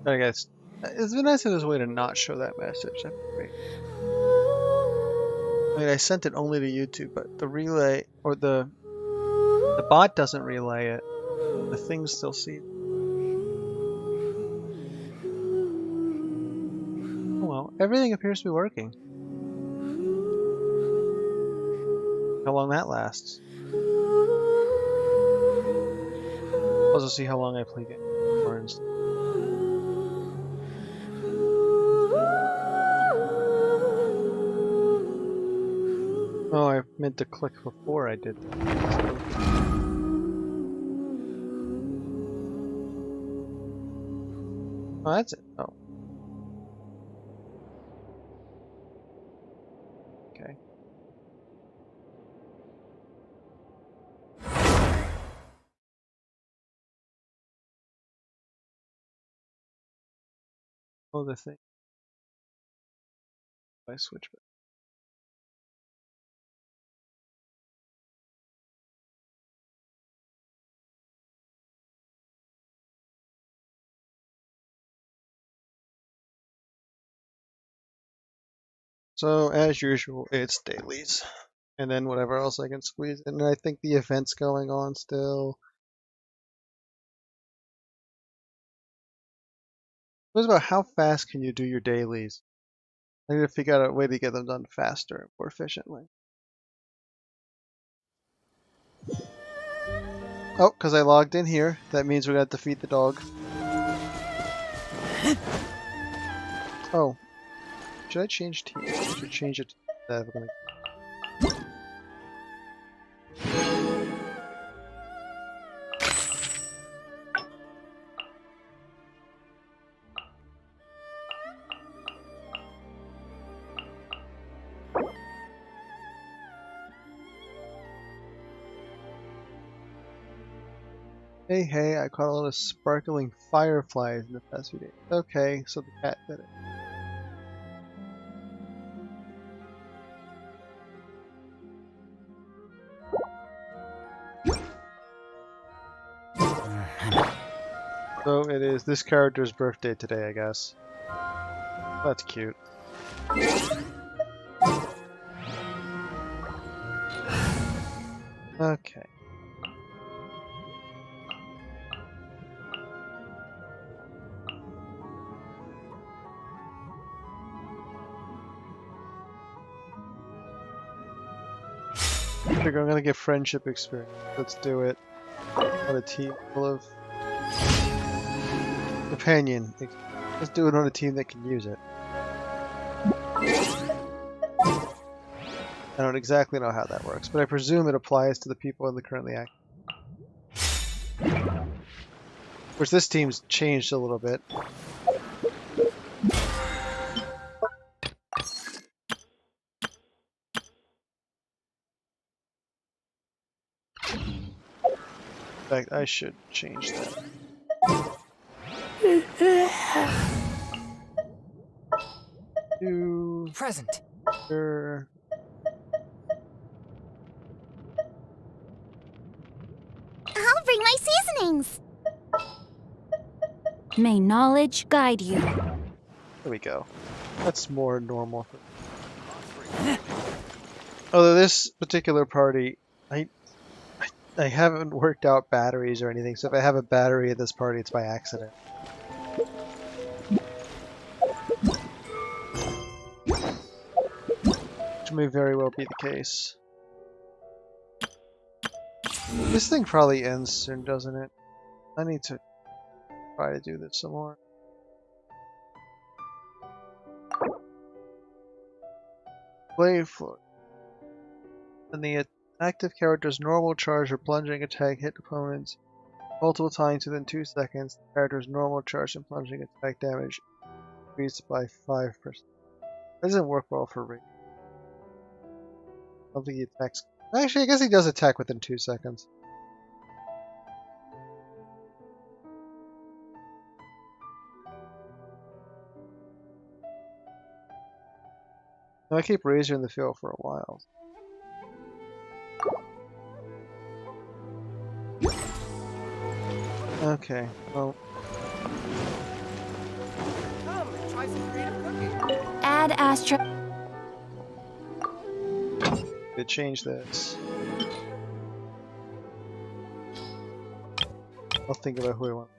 I guess it's been nice if there's a way to not show that message. That'd be great. I mean, I sent it only to YouTube, but the relay or the bot doesn't relay it. The thing still sees. Oh well, everything appears to be working. How long that lasts. Also see how long I play games. Oh, I meant to click before I did that. Oh, that's it. Oh. Okay. Oh, the thing. I switch back. So, as usual, it's dailies. And then whatever else I can squeeze in. And I think the event's going on still. It was about how fast can you do your dailies? I need to figure out a way to get them done faster and more efficiently. Oh, because I logged in here. That means we're going to defeat the dog. Oh. Should I change team? I should change it to Hey, I caught a lot of sparkling fireflies in the past few days. Okay, so the cat did it. So it is this character's birthday today, I guess. That's cute. Okay. I figure I'm gonna get friendship experience. Let's do it. On a team full of companion. Let's do it on a team that can use it. I don't exactly know how that works, but I presume it applies to the people in the currently active. Of course, this team's changed a little bit. In fact, I should change that. To Present. sure. I'll bring my seasonings. May knowledge guide you. There we go. That's more normal. Although this particular party, I haven't worked out batteries or anything, so if I have a battery at this party, it's by accident. Which may very well be the case. This thing probably ends soon, doesn't it? I need to try to do this some more. Blade floor. And the active character's normal charge or plunging attack hit opponents multiple times within 2 seconds. The character's normal charge and plunging attack damage increased by 5%. That doesn't work well for Rick. I don't think he attacks. Actually, I guess he does attack within 2 seconds. I keep Razor in the field for a while. Okay, well. Add Astro. They change this. I'll think about who I want.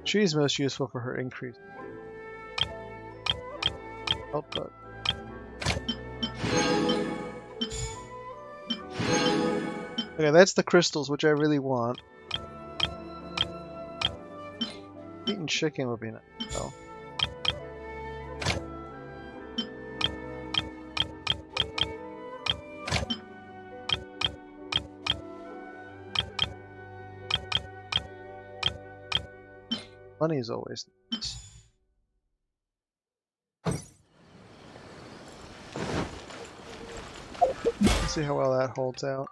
She's most useful for her increase. Output. Okay, that's the crystals, which I really want. Eating chicken would be nice, though. Money is always nice. Let's see how well that holds out.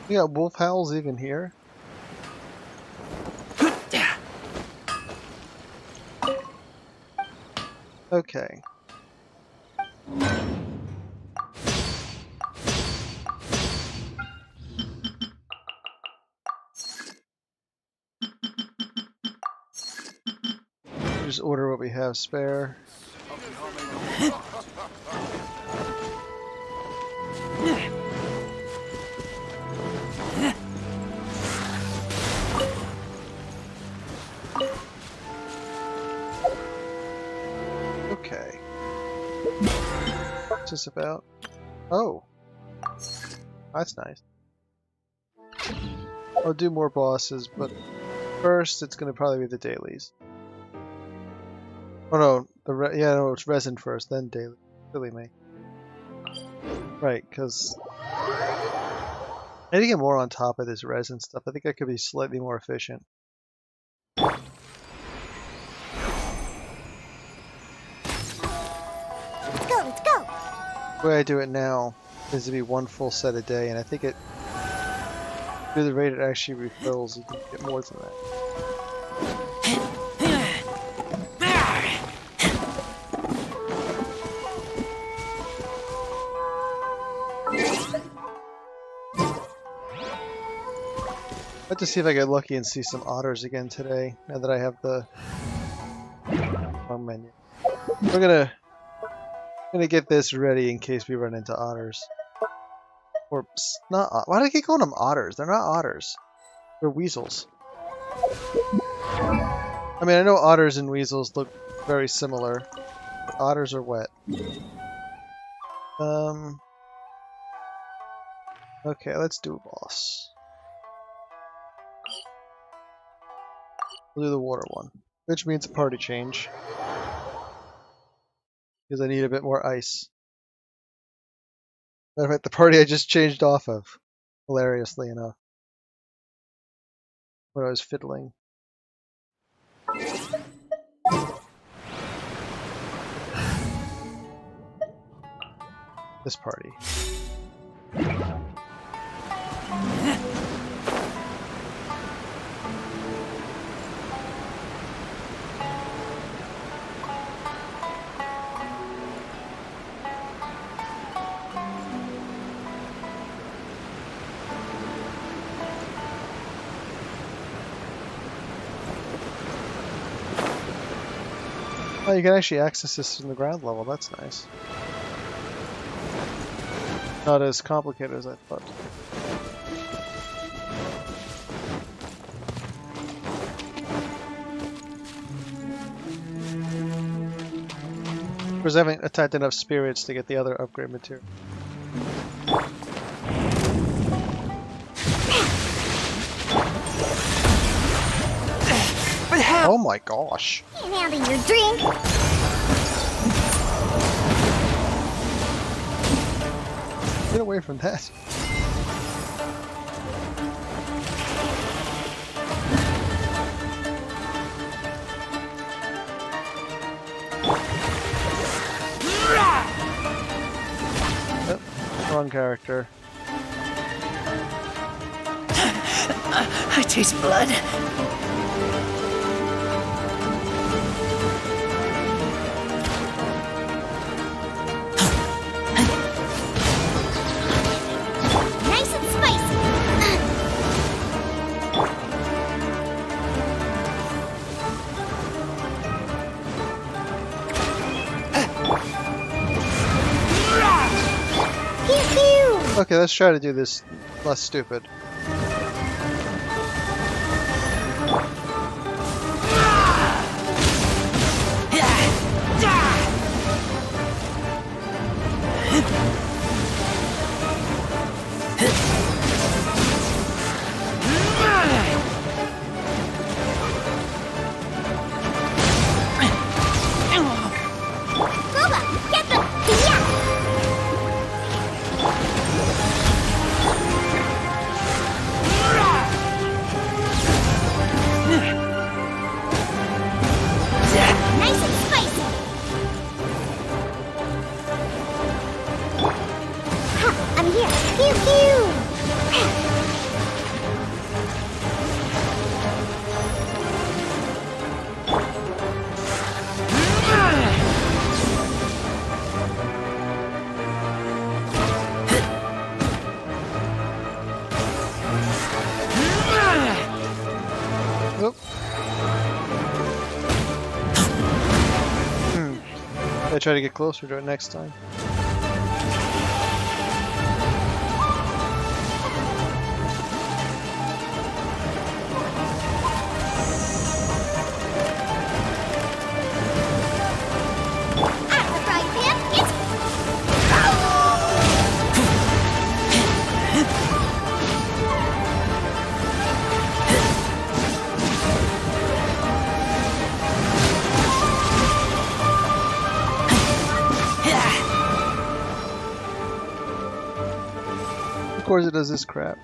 You got wolf howls even here? Okay. Just order what we have spare. Okay. What's this about? Oh. That's nice. I'll do more bosses, but first it's gonna probably be the dailies. Oh no, no, it's resin first, then daily. Silly me. Right, because I need to get more on top of this resin stuff. I think I could be slightly more efficient. Let's go, let's go. The way I do it now is to be one full set a day, and I think it, through the rate it actually refills, you can get more than that. I'd like to see if I get lucky and see some otters again today, now that I have the wrong menu. We're gonna get this ready in case we run into otters. Or not. Why do I keep calling them otters? They're not otters. They're weasels. I mean, I know otters and weasels look very similar. But otters are wet. Okay, let's do a boss. We'll do the water one, which means a party change. Because I need a bit more ice. Matter of fact, the party I just changed off of, hilariously enough, when I was fiddling. This party. Oh, you can actually access this from the ground level. That's nice. Not as complicated as I thought. Because I haven't attacked enough spirits to get the other upgrade material. Oh my gosh. Can't handle your drink. Get away from that. Yep, wrong character. I taste blood. Okay, let's try to do this less stupid. Boba, get them! Nice and spicy! Ha! I'm here! Pew pew! Oop. I try to get closer to it next time. Out of the frying pan, it's... Of course it does this crap.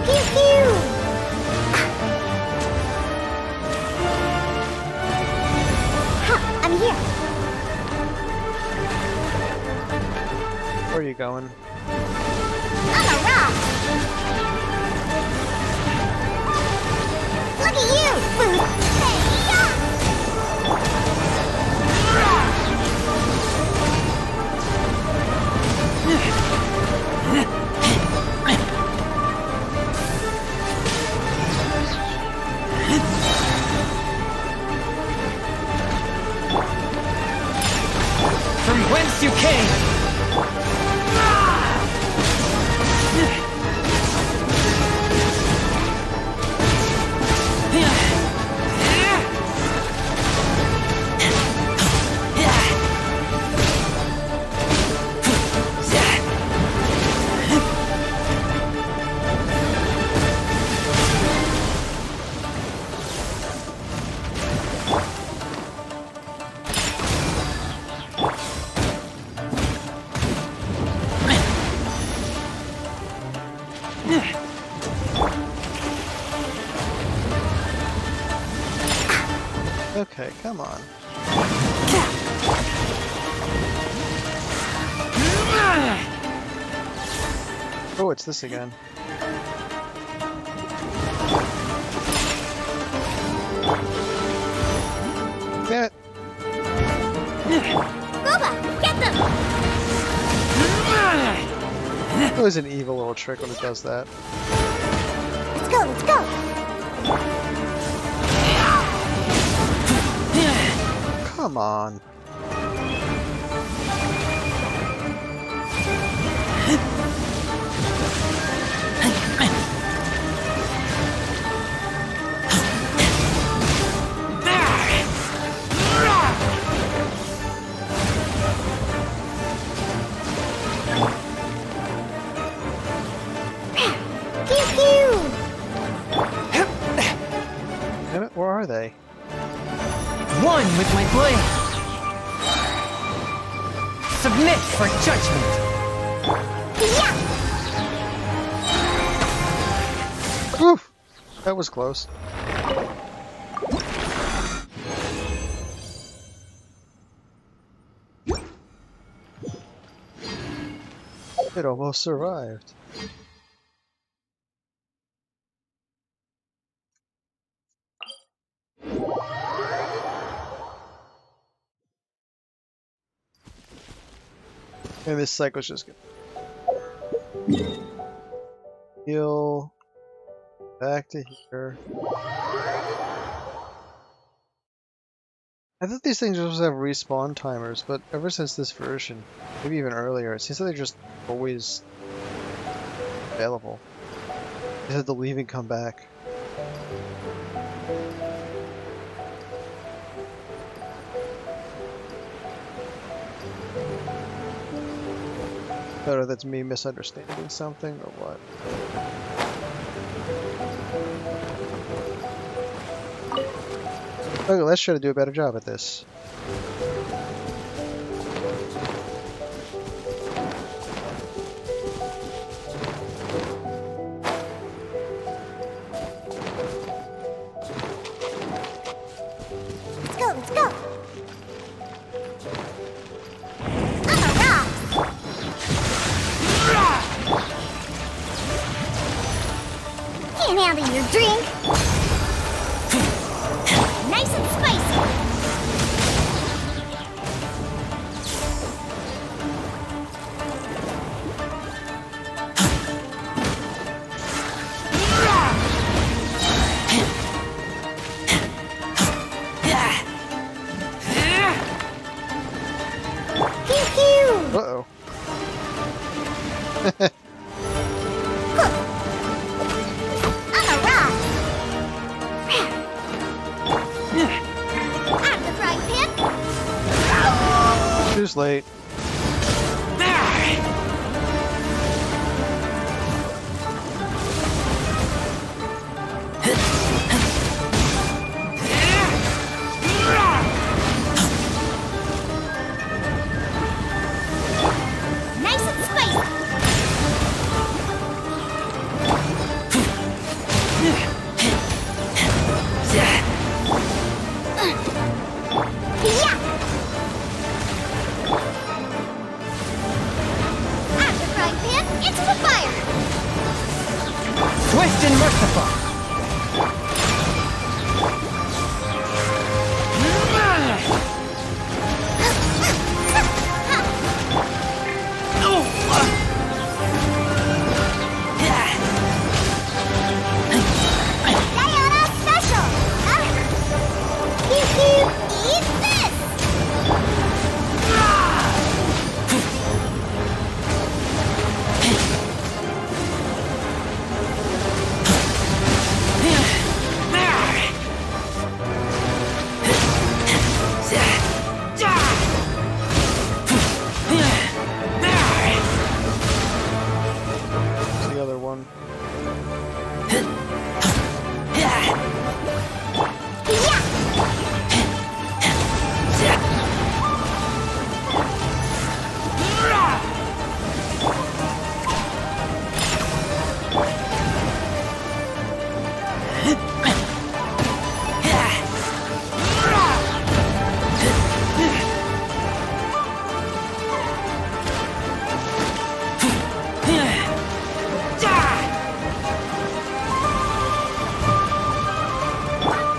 Pew pew! Ha! I'm here! Where are you going? I'm a rock! Look at you! From whence you came! Okay, come on. Oh, it's this again. Damn it! Boba, get them! It was an evil little trick when it does that. Let's go, let's go! Come on. Pew pew! Damn it, where are they? One with my blade! Submit for judgment! Yeah! Oof! That was close. It almost survived. And this cycle's just gonna heal back to here. I thought these things were supposed to have respawn timers, but ever since this version, maybe even earlier, it seems like they're just always available. They had to leave and come back. I don't know if that's me misunderstanding something or what. Okay, let's try to do a better job at this. Let's go, let's go. On the rocks. Can't handle your drink. Nice and spicy. Pew pew. Uh-oh. On the rocks. Out of the frying pan. Too late. Nice and spicy. Yeah. Out of the frying pan into the fire. Swift and merciful. Diana special. Pew pew. Eat this. Where's the other one? Yeah.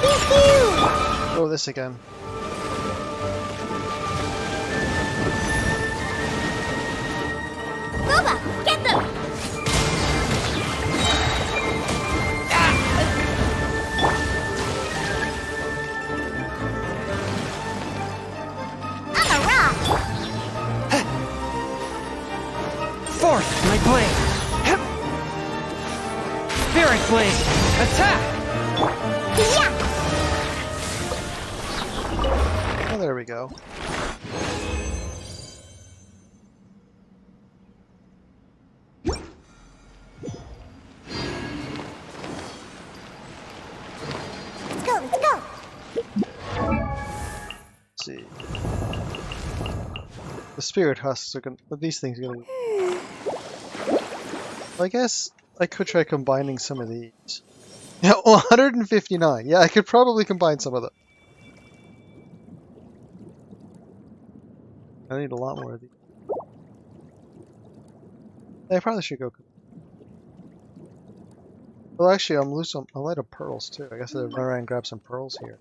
Pew pew. Oh, this again. Boba, get them. On the rock. Forth my blade. Spirit blade. Attack. Yeah. Oh, there we go. Let's go, let's go. Let's see. The spirit husks are gonna. These things are gonna. Well, I guess I could try combining some of these. Yeah, 159. Yeah, I could probably combine some of them. I need a lot more of these. I probably should go. Well, actually, I'm loose on. I'm out of pearls too. I guess I'll run around and grab some pearls here.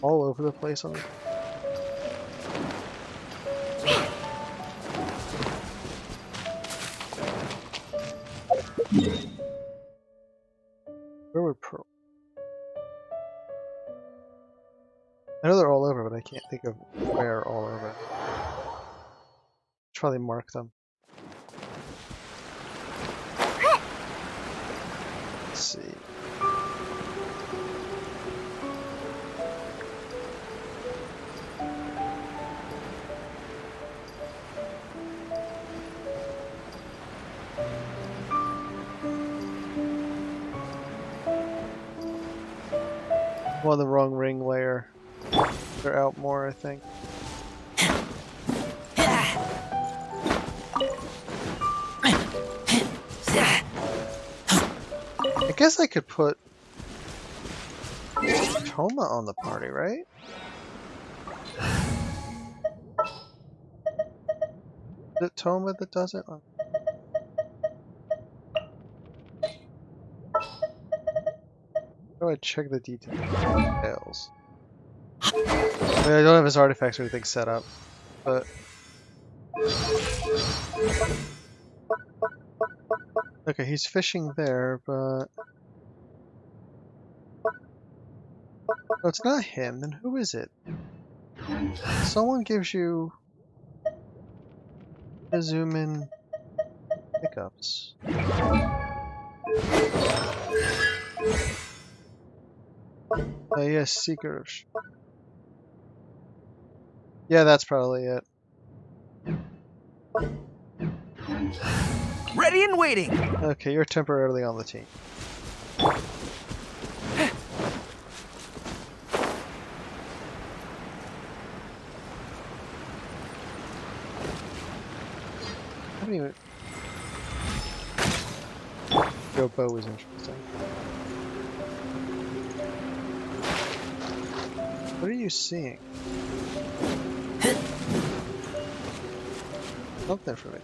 All over the place on. I know they're all over, but I can't think of where all over. Should probably mark them. Let's see. I'm on the wrong ring layer. They're out more, I think. I guess I could put Toma on the party, right? Is it Toma that does it? How do I check the details? I mean, I don't have his artifacts or anything set up, but... Okay, he's fishing there, but... No, it's not him. Then who is it? Someone gives you... the zoom in pickups. Oh yes, Seeker of... Yeah, that's probably it. Ready and waiting. Okay, you're temporarily on the team. I don't even... Your bow is interesting. What are you seeing? Up there for me.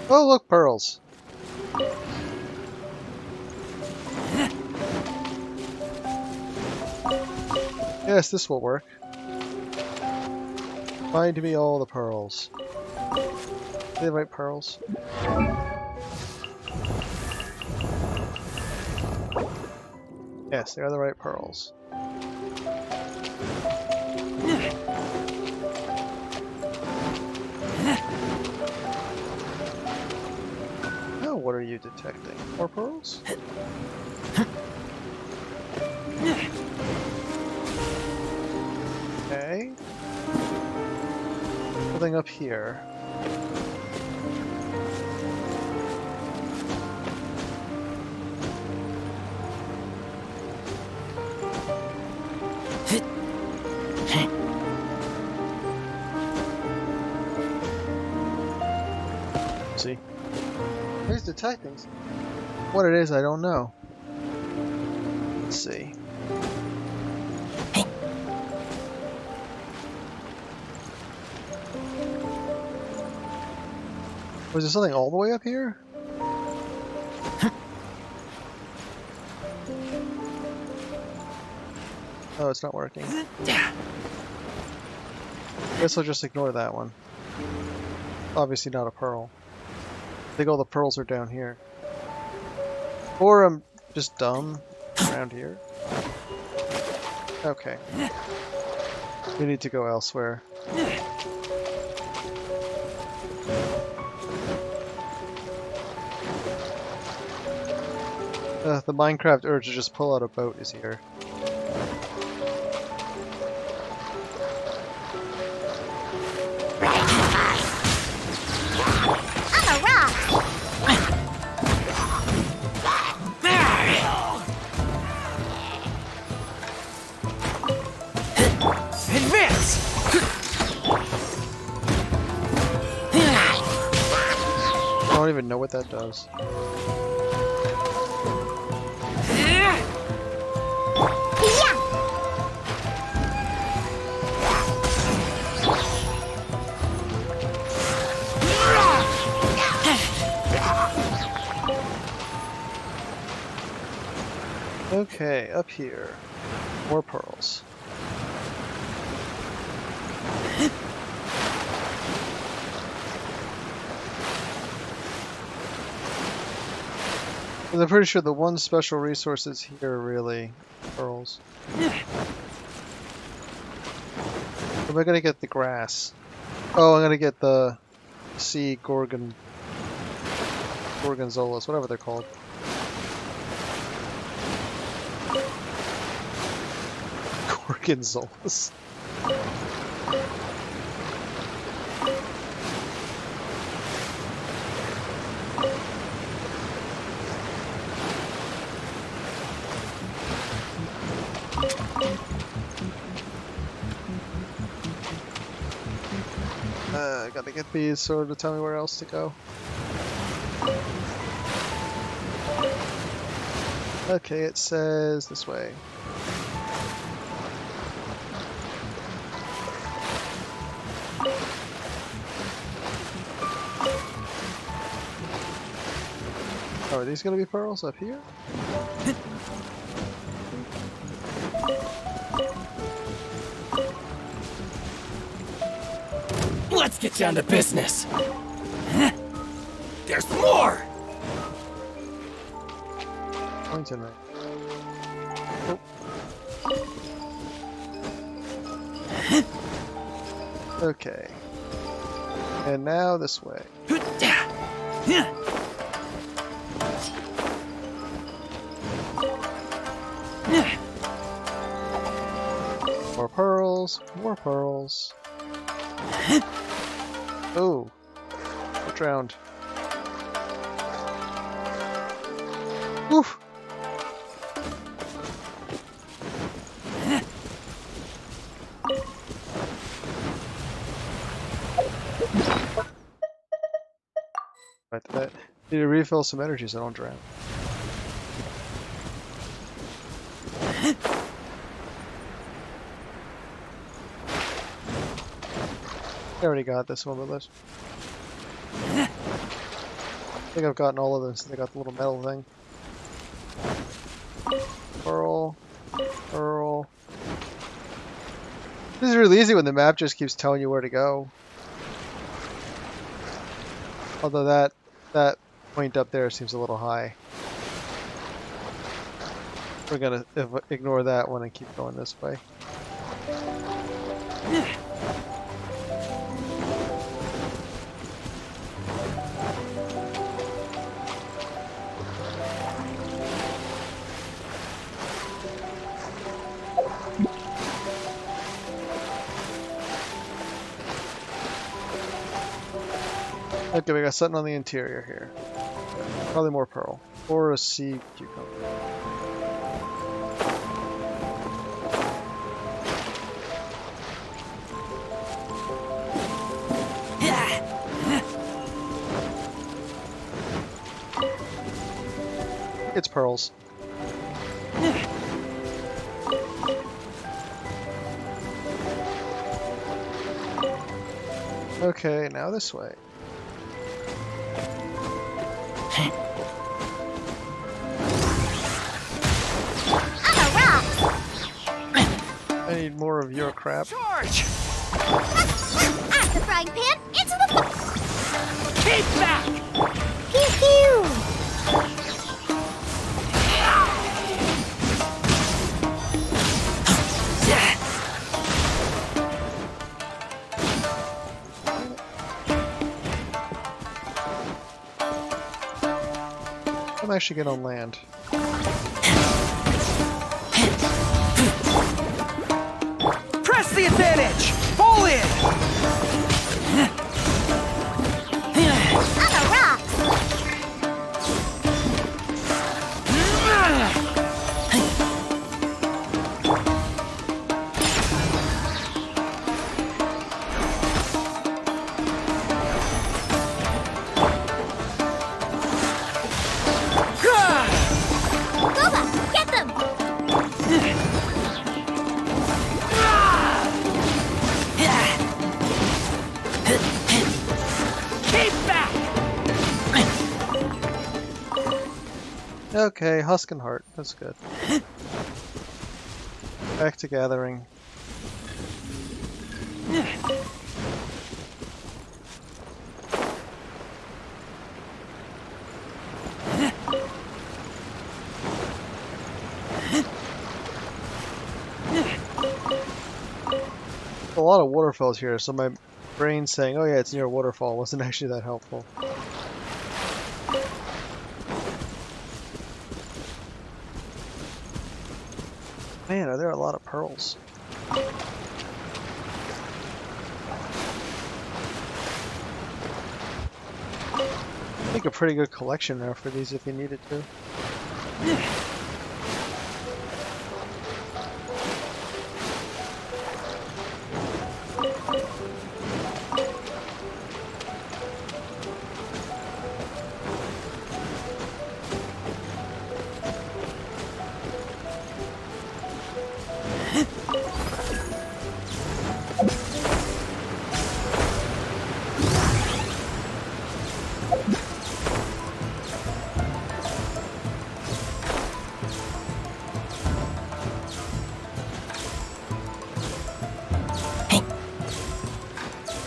Oh, look, pearls. Yes, this will work. Find me all the pearls. Are they the right pearls? Yes, they are the right pearls. Oh, what are you detecting? More pearls? Okay. Something up here. See? He's detecting. What it is, I don't know. Let's see. Was there something all the way up here? Oh, it's not working. Guess I'll just ignore that one. Obviously not a pearl. I think all the pearls are down here. Or I'm just dumb around here. Okay. We need to go elsewhere. The Minecraft urge to just pull out a boat is here. I'm a rock. Advance! I don't even know what that does. Yeah. Okay, up here. More pearls. But I'm pretty sure the one special resource is here, really. Pearls. Am I gonna get the grass? Oh, I'm gonna get the sea gorgonzolas, whatever they're called. Gorgonzolas. I gotta get these so to tell me where else to go. Okay, it says this way. Oh, are these gonna be pearls up here? Let's get down to business. There's more. Pointing right. Oh. Okay. And now this way. More pearls, more pearls. Oh, I drowned. Woof. Right, that need to refill some energy so I don't drown. I already got this one, but let's. I think I've gotten all of them since I got the little metal thing. Pearl, pearl. This is really easy when the map just keeps telling you where to go. Although that point up there seems a little high. We're gonna ignore that one and keep going this way. Okay, we got something on the interior here. Probably more pearl. Or a sea cucumber. It's pearls. Okay, now this way. I need more of your crap. Charge! At the frying pan, into the Keep back! pew pew. I'm actually get on land. Press the advantage! Fall in! On the rocks. Goba, get them. Keep back! Okay, Husk and Heart. That's good. Back to gathering. A lot of waterfalls here, so my brain saying, "Oh yeah, it's near a waterfall," wasn't actually that helpful. Man, are there a lot of pearls? Make a pretty good collection there for these if you needed to.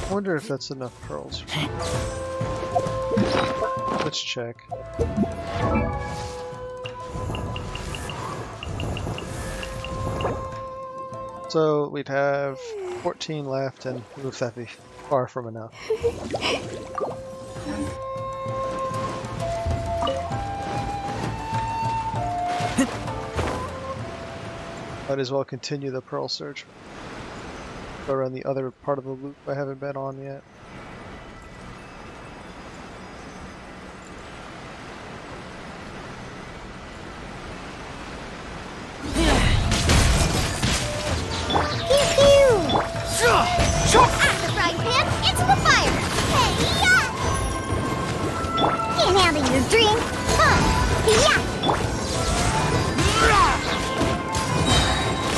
I wonder if that's enough pearls. Let's check. So we'd have 14 left, and oof, that'd be far from enough. Might as well continue the pearl search. Go around the other part of the loop I haven't been on yet. At the frying pan, into the fire! Hey-ya! Can't handle your dream! Huh!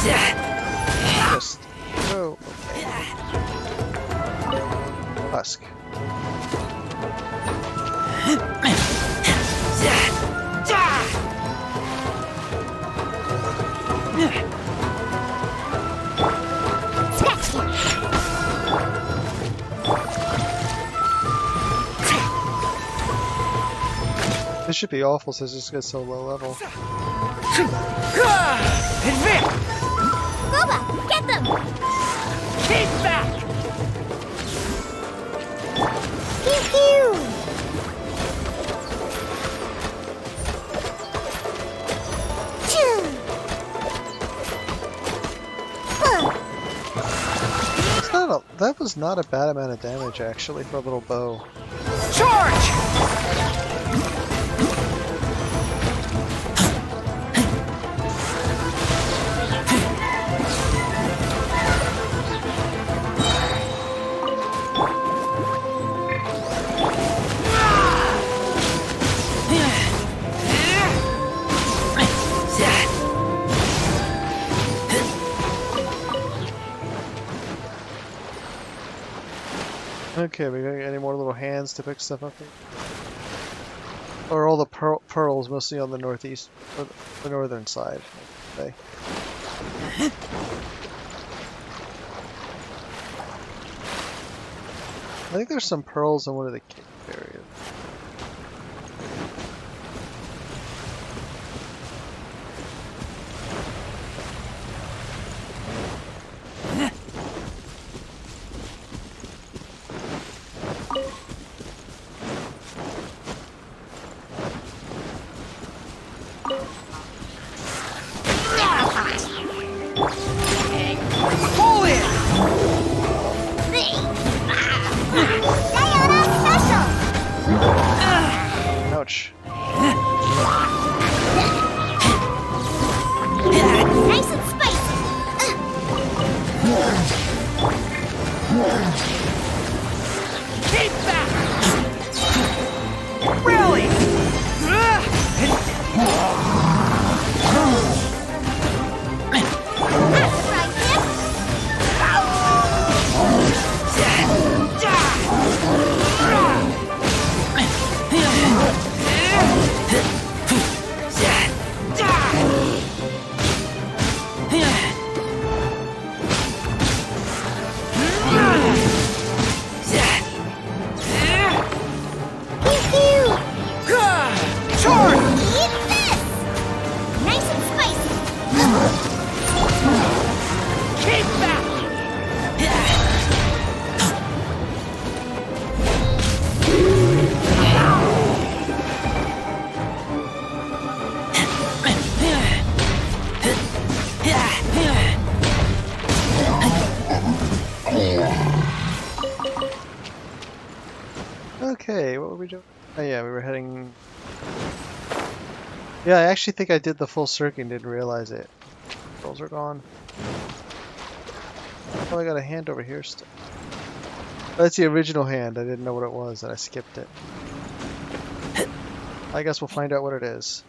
Yeah! Just go. Husk. Scratch you! This should be awful since this gets so low level. Advance! Boba, get them! Keep back! Pew pew! Choo! It's not a, that was not a bad amount of damage actually for a little bow. Charge! Okay, we got any more little hands to pick stuff up here? Or all the pearls mostly on the northeast, or the northern side, I should say. I think there's some pearls in one of the cave areas. Pull in! Sayonara special! Ouch. Nice and spicy! Keep back! Rally! At the frying pan, heading... Yeah, I actually think I did the full circuit and didn't realize it. Pearls are gone. Oh, I got a hand over here still. That's the original hand. I didn't know what it was and I skipped it. I guess we'll find out what it is.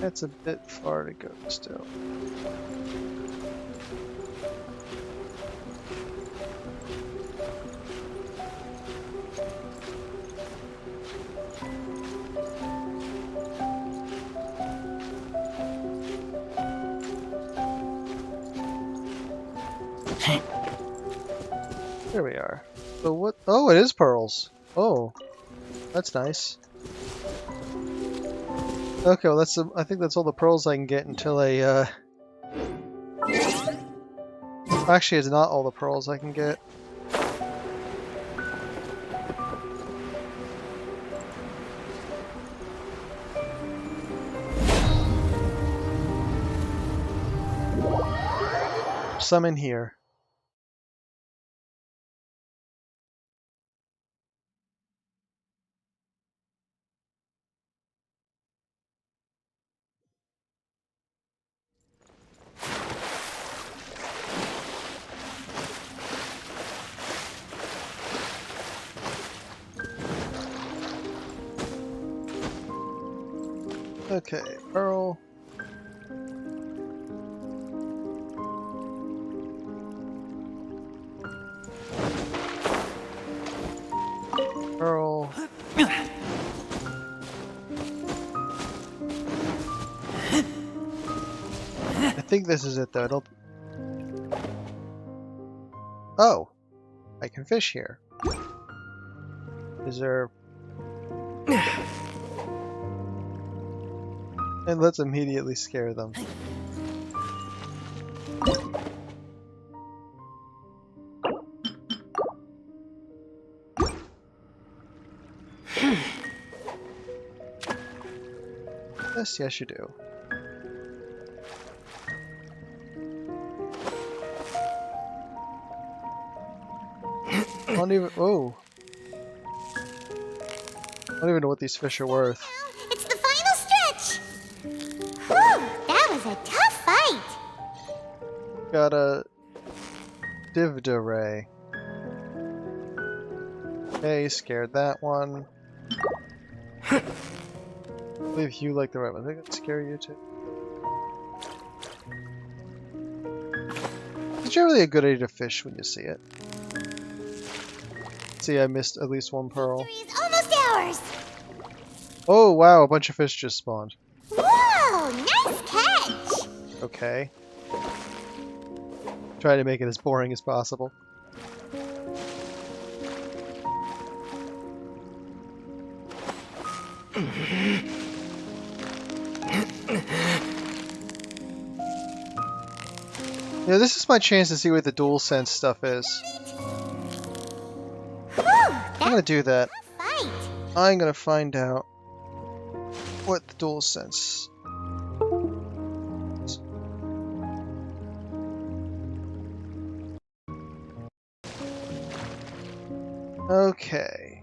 That's a bit far to go still. There we are. So what? Oh, it is pearls. Oh, that's nice. Okay, well I think that's all the pearls I can get until I, Actually, it's not all the pearls I can get. Some in here. Okay, pearl. Pearl. I think this is it though. Oh, I can fish here. Is there... And let's immediately scare them. Yes, you do. I don't even... Oh. I don't even know what these fish are worth. It's the final stretch! Whew, that was a tough fight! Got a... Divda ray. Okay, scared that one. I believe you like the right one. I think I'd scare you too. It's generally a good idea to fish when you see it. See, I missed at least one pearl. Victory is almost ours! Oh wow, a bunch of fish just spawned. Whoa, nice catch! Okay. Try to make it as boring as possible. Yeah, this is my chance to see what the DualSense stuff is. Whew, I'm gonna do that. fight! I'm gonna find out what the DualSense. Okay.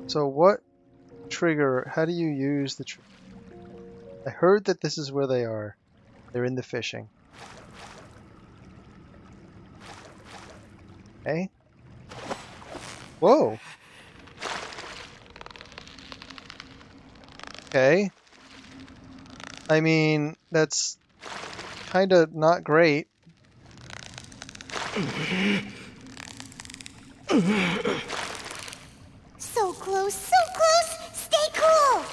So what trigger? How do you use the trigger? I heard that this is where they are. They're in the fishing. Okay. Whoa. Okay. I mean, that's kind of not great. So close, so close! Stay cool!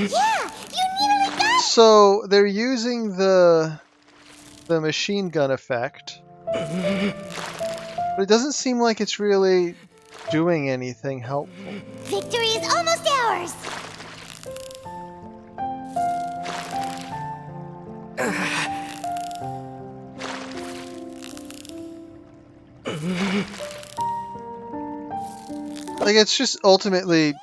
Yeah, you nearly got it! So they're using the machine gun effect But it doesn't seem like it's really doing anything helpful. Victory is almost ours! Like, it's just ultimately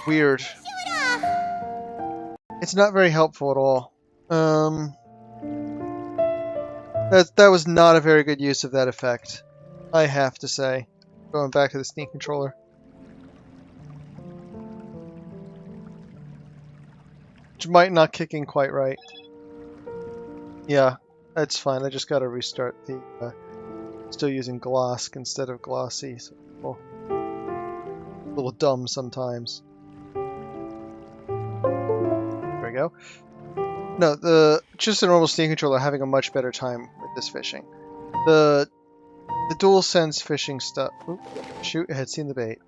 weird. Show it off! It's not very helpful at all. That was not a very good use of that effect, I have to say. Going back to the Steam controller. Which might not kick in quite right. Yeah, that's fine. I just gotta restart the... still using Glosk instead of Glossy. So a little dumb sometimes. There we go. No, just a normal Steam controller having a much better time with this fishing. The DualSense fishing stuff. Oop, shoot! I had seen the bait.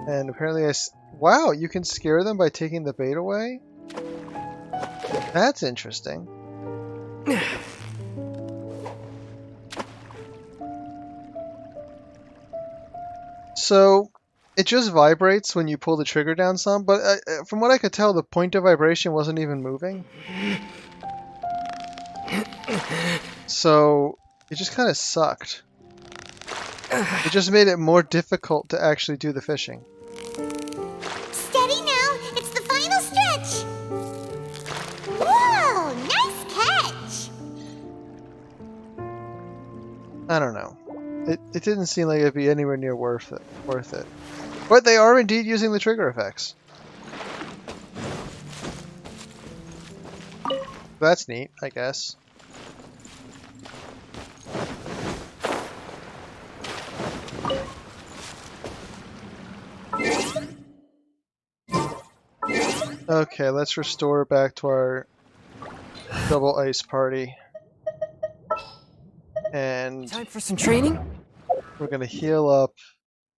And apparently wow, you can scare them by taking the bait away? That's interesting. So, it just vibrates when you pull the trigger down some, but from what I could tell, the point of vibration wasn't even moving. So, it just kind of sucked. It just made it more difficult to actually do the fishing. Steady now! It's the final stretch! Whoa! Nice catch! I don't know. It didn't seem like it'd be anywhere near worth it. But they are indeed using the trigger effects. That's neat, I guess. Okay, let's restore back to our double ice party. And Time for some training? we're gonna heal up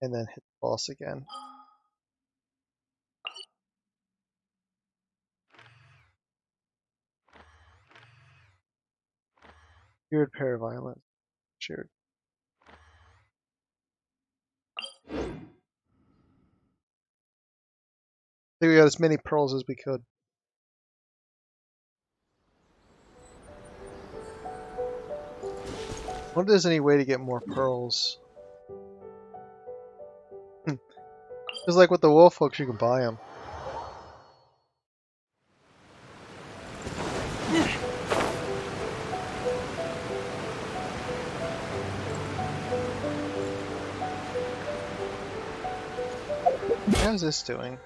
and then hit the boss again. Weird pair of violence. Sure. I think we got as many pearls as we could. I wonder if there's any way to get more pearls. Just like with the wolf hooks, you can buy them. How's this doing?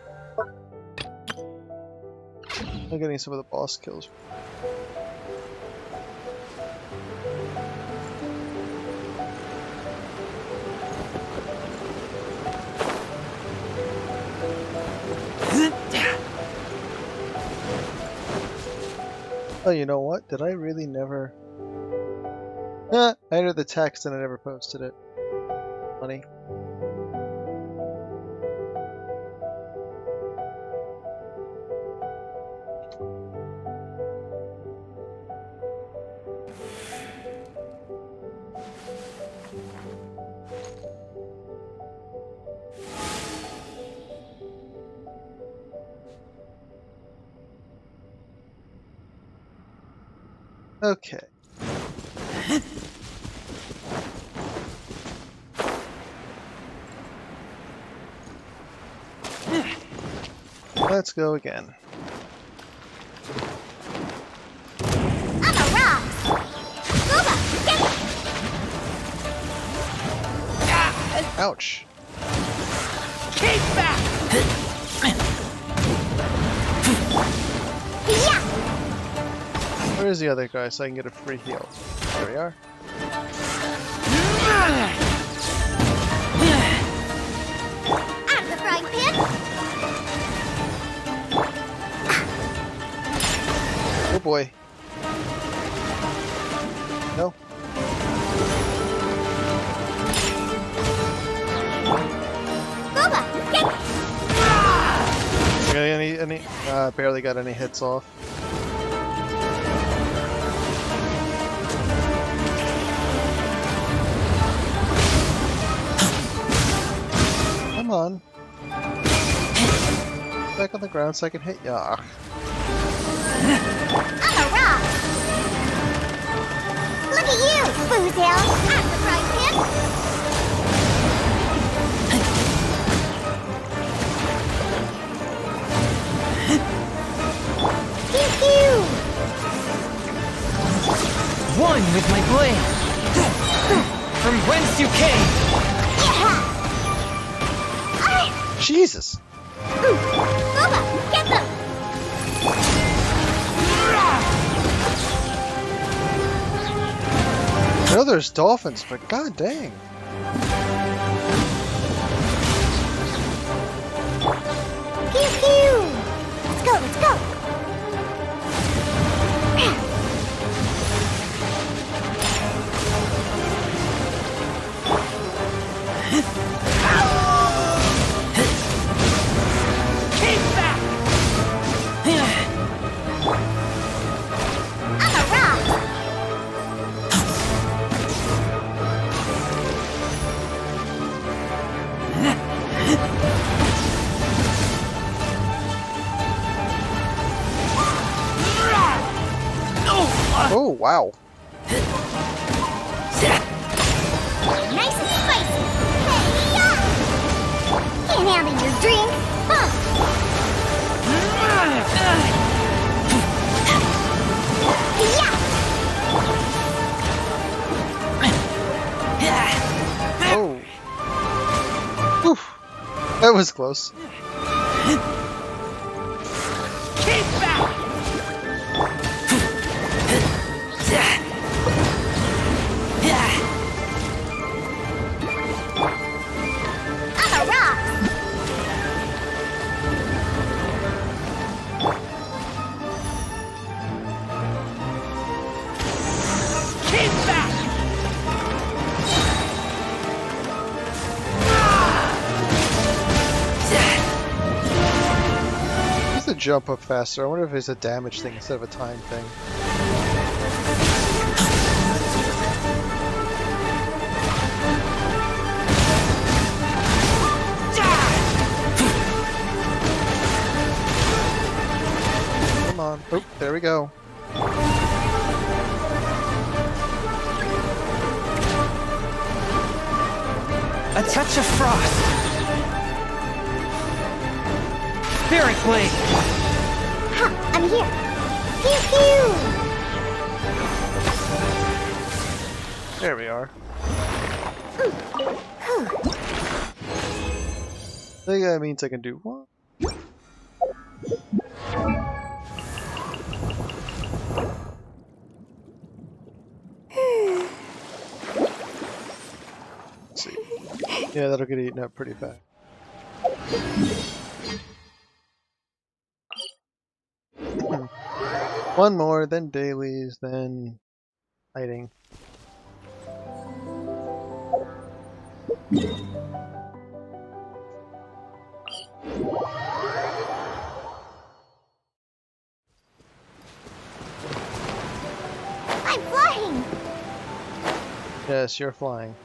I'm getting some of the boss kills. Oh, you know what? Did I really never... I entered the text and I never posted it. Funny. Okay. Let's go again. I'm a rock! Booba, get it! Ouch. Keep back! Yeah! Where is the other guy so I can get a free heal? There we are. Out of the frying pan! Oh boy. No. Booba, get it! Got any? Barely got any hits off. Come on. Back on the ground so I can hit ya. I'm a rock! Look at you, Foozale! I'm the frying pan! Pew pew! One with my blade. From whence you came. Yeah! Jesus! Boba, get them! I know there's dolphins, but god dang. Pew pew! Let's go, let's go! Keep back. I'm a rock! Oh, wow. Nice and spicy! Hey-ya! Can't handle your drink! Huh! Yeah! Oh. Oof. That was close. Keep back. I'm a rock! Keep back. Just to jump up faster. I wonder if it's a damage thing instead of a time thing. Come on. Oh, there we go. A touch of frost. Spirit blade. Ha! I'm here! Pew pew! There we are. I think that means I can do one. Let's see. Yeah, that'll get eaten up pretty fast. One more, then dailies, then hiding. I'm flying! Yes, you're flying.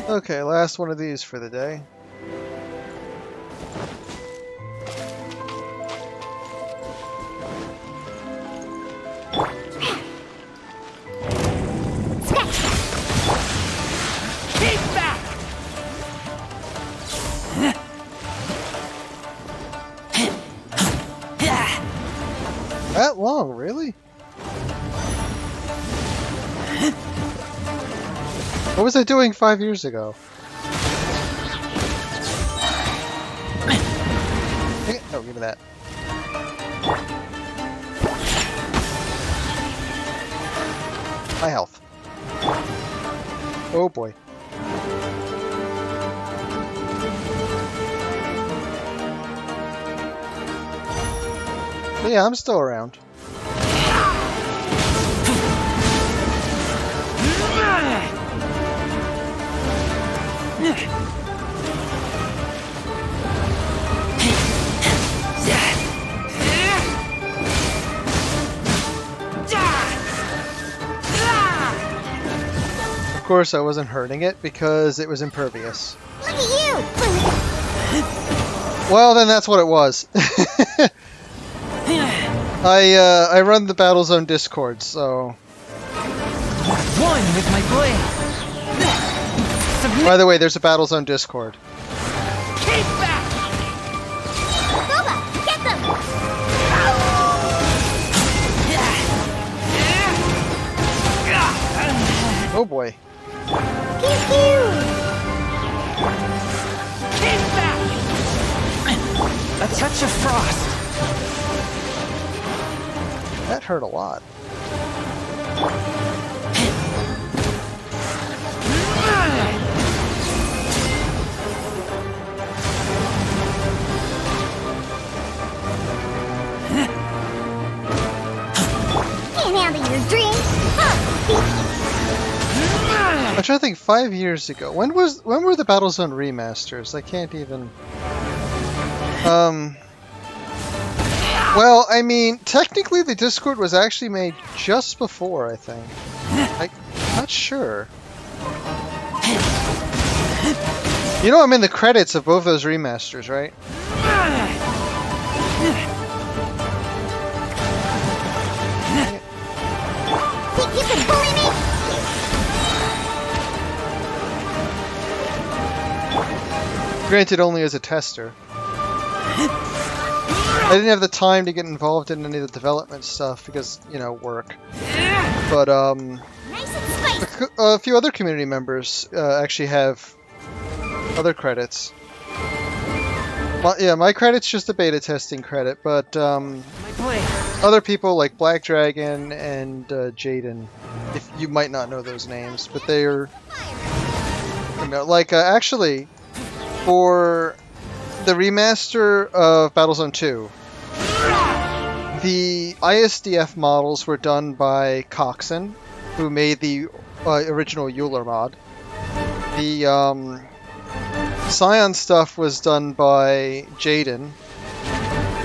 Okay, last one of these for the day. Keep back. That long, really? What was I doing 5 years ago? Dang it. Oh, give me that. My health. Oh boy. But yeah, I'm still around. Of course, I wasn't hurting it because it was impervious. Look at you! Well, then that's what it was. I run the Battlezone Discord, so. One with my blade. Submit. By the way, there's a Battlezone Discord. Keep back. Boba, get them! Oh boy. Pew pew! Keep back. A touch of frost. That hurt a lot. Can't handle your dreams! Huh. I'm trying to think. 5 years ago, when were the Battlezone remasters? I can't even. Well, I mean, technically the Discord was actually made just before, I think. I'm not sure. You know, I'm in the credits of both those remasters, right? Think you can bully me? Granted, only as a tester. I didn't have the time to get involved in any of the development stuff because, you know, work. But, Nice and spicy! a few other community members actually have other credits. Yeah, my credit's just a beta testing credit, but My blade. other people like Black Dragon and Jaden, if you might not know those names, but they're, you know, like actually for the remaster of Battlezone 2, the ISDF models were done by Coxon, who made the original Euler mod. The Scion stuff was done by Jaden,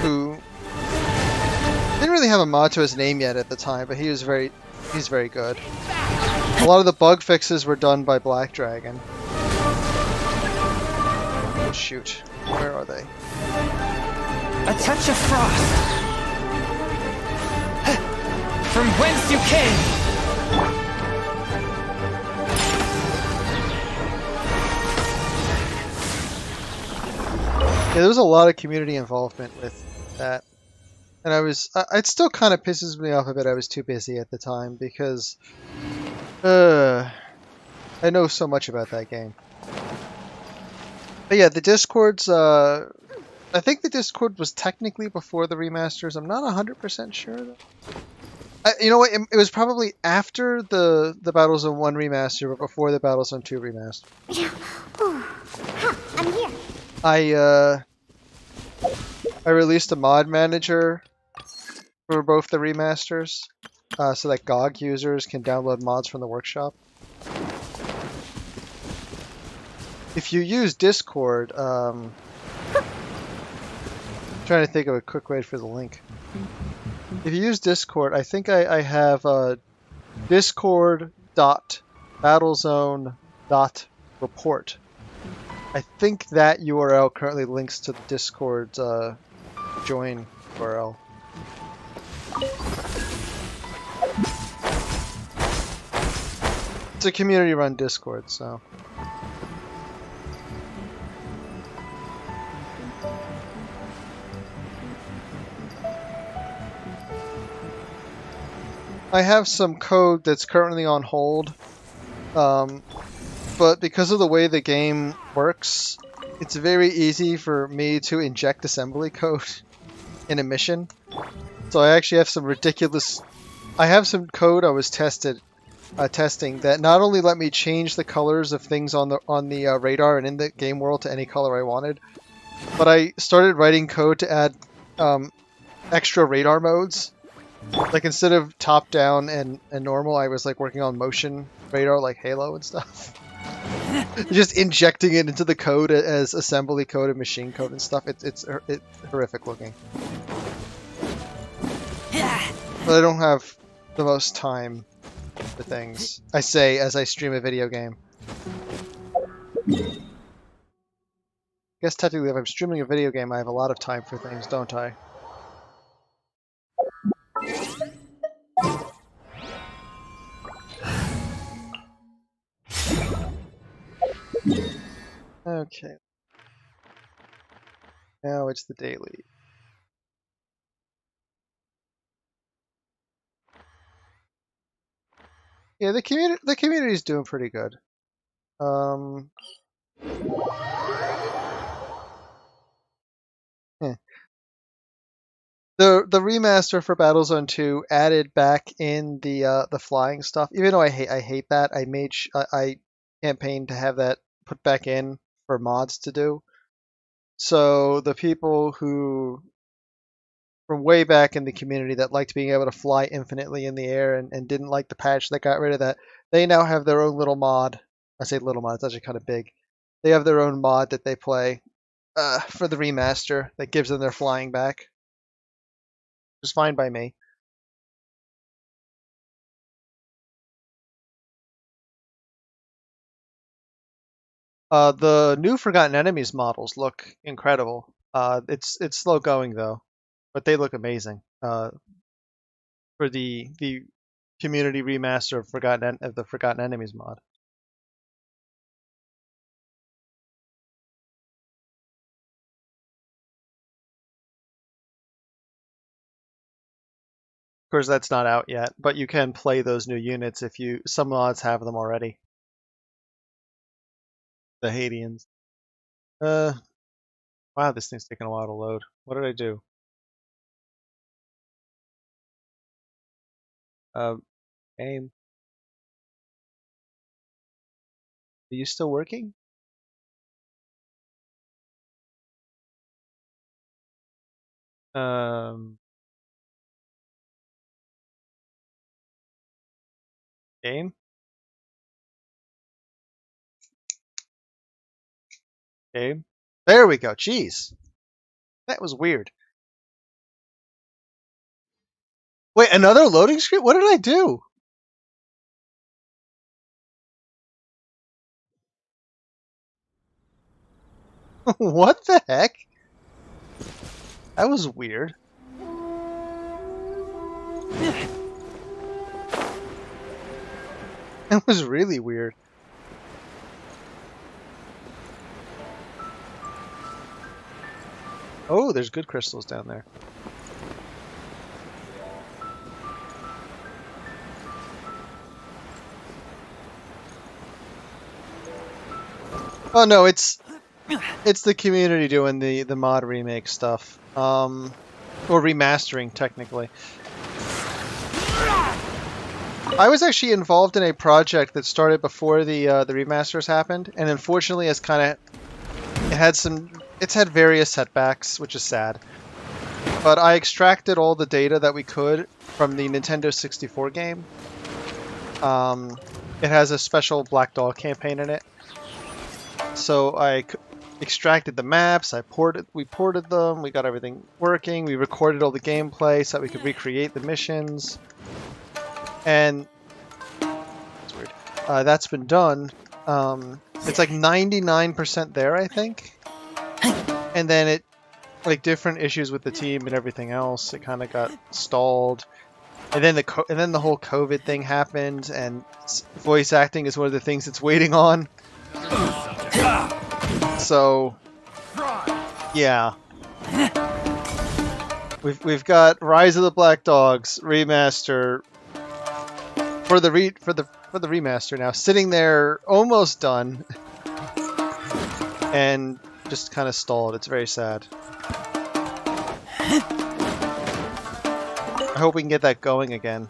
who didn't really have a mod to his name yet at the time, but he's very good. A lot of the bug fixes were done by Black Dragon. Oh, shoot, where are they? A touch of frost. From whence you came. Yeah, there was a lot of community involvement with that. And it still kind of pisses me off a bit I was too busy at the time because I know so much about that game. But yeah, the Discords, I think the Discord was technically before the remasters. I'm not 100% sure though. You know what, it was probably after the Battlezone 1 remaster, but before the Battlezone 2 remaster. Huh, I'm here. I released a mod manager for both the remasters, so that GOG users can download mods from the workshop. If you use Discord, trying to think of a quick way for the link. If you use Discord, I think I have discord.battlezone.report. I think that URL currently links to the Discord's join URL. It's a community-run Discord, so. I have some code that's currently on hold, but because of the way the game works, it's very easy for me to inject assembly code in a mission. So I actually have some ridiculous... I have some code I was testing that not only let me change the colors of things on the radar and in the game world to any color I wanted, but I started writing code to add extra radar modes. Like instead of top down and normal, I was like working on motion radar like Halo and stuff. Just injecting it into the code as assembly code and machine code and stuff. It's horrific looking. But I don't have the most time for things. I say as I stream a video game. I guess technically if I'm streaming a video game, I have a lot of time for things, don't I? Okay. Now it's the daily. Yeah, the community is doing pretty good. The remaster for Battlezone 2 added back in the flying stuff. Even though I hate that, I campaigned to have that put back in for mods to do. So the people who from way back in the community that liked being able to fly infinitely in the air and didn't like the patch that got rid of that, they now have their own little mod. I say little mod, it's actually kind of big. They have their own mod that they play for the remaster that gives them their flying back. It's fine by me. The new Forgotten Enemies models look incredible. It's slow going though, but they look amazing. For the community remaster of the Forgotten Enemies mod. Of course, that's not out yet, but you can play those new units if some mods have them already. The Hadeans. Wow, this thing's taking a while to load. What did I do? Aim. Are you still working? Game? Game? There we go. Jeez. That was weird. Wait, another loading screen? What did I do? What the heck? That was weird. That was really weird. Oh, there's good crystals down there. Oh no, it's the community doing the mod remake stuff. Or remastering technically. I was actually involved in a project that started before the remasters happened, and unfortunately it's had various setbacks, which is sad. But I extracted all the data that we could from the Nintendo 64 game. It has a special Black Dog campaign in it. So I extracted the maps, we ported them, we got everything working, we recorded all the gameplay so that we could recreate the missions. And that's weird. That's been done. It's like 99% there, I think. And then different issues with the team and everything else, it kind of got stalled. And then the whole COVID thing happened, and voice acting is one of the things it's waiting on. So, yeah, we've got Rise of the Black Dogs remaster for the remaster now, sitting there almost done, and just kind of stalled. It's very sad. I hope we can get that going again.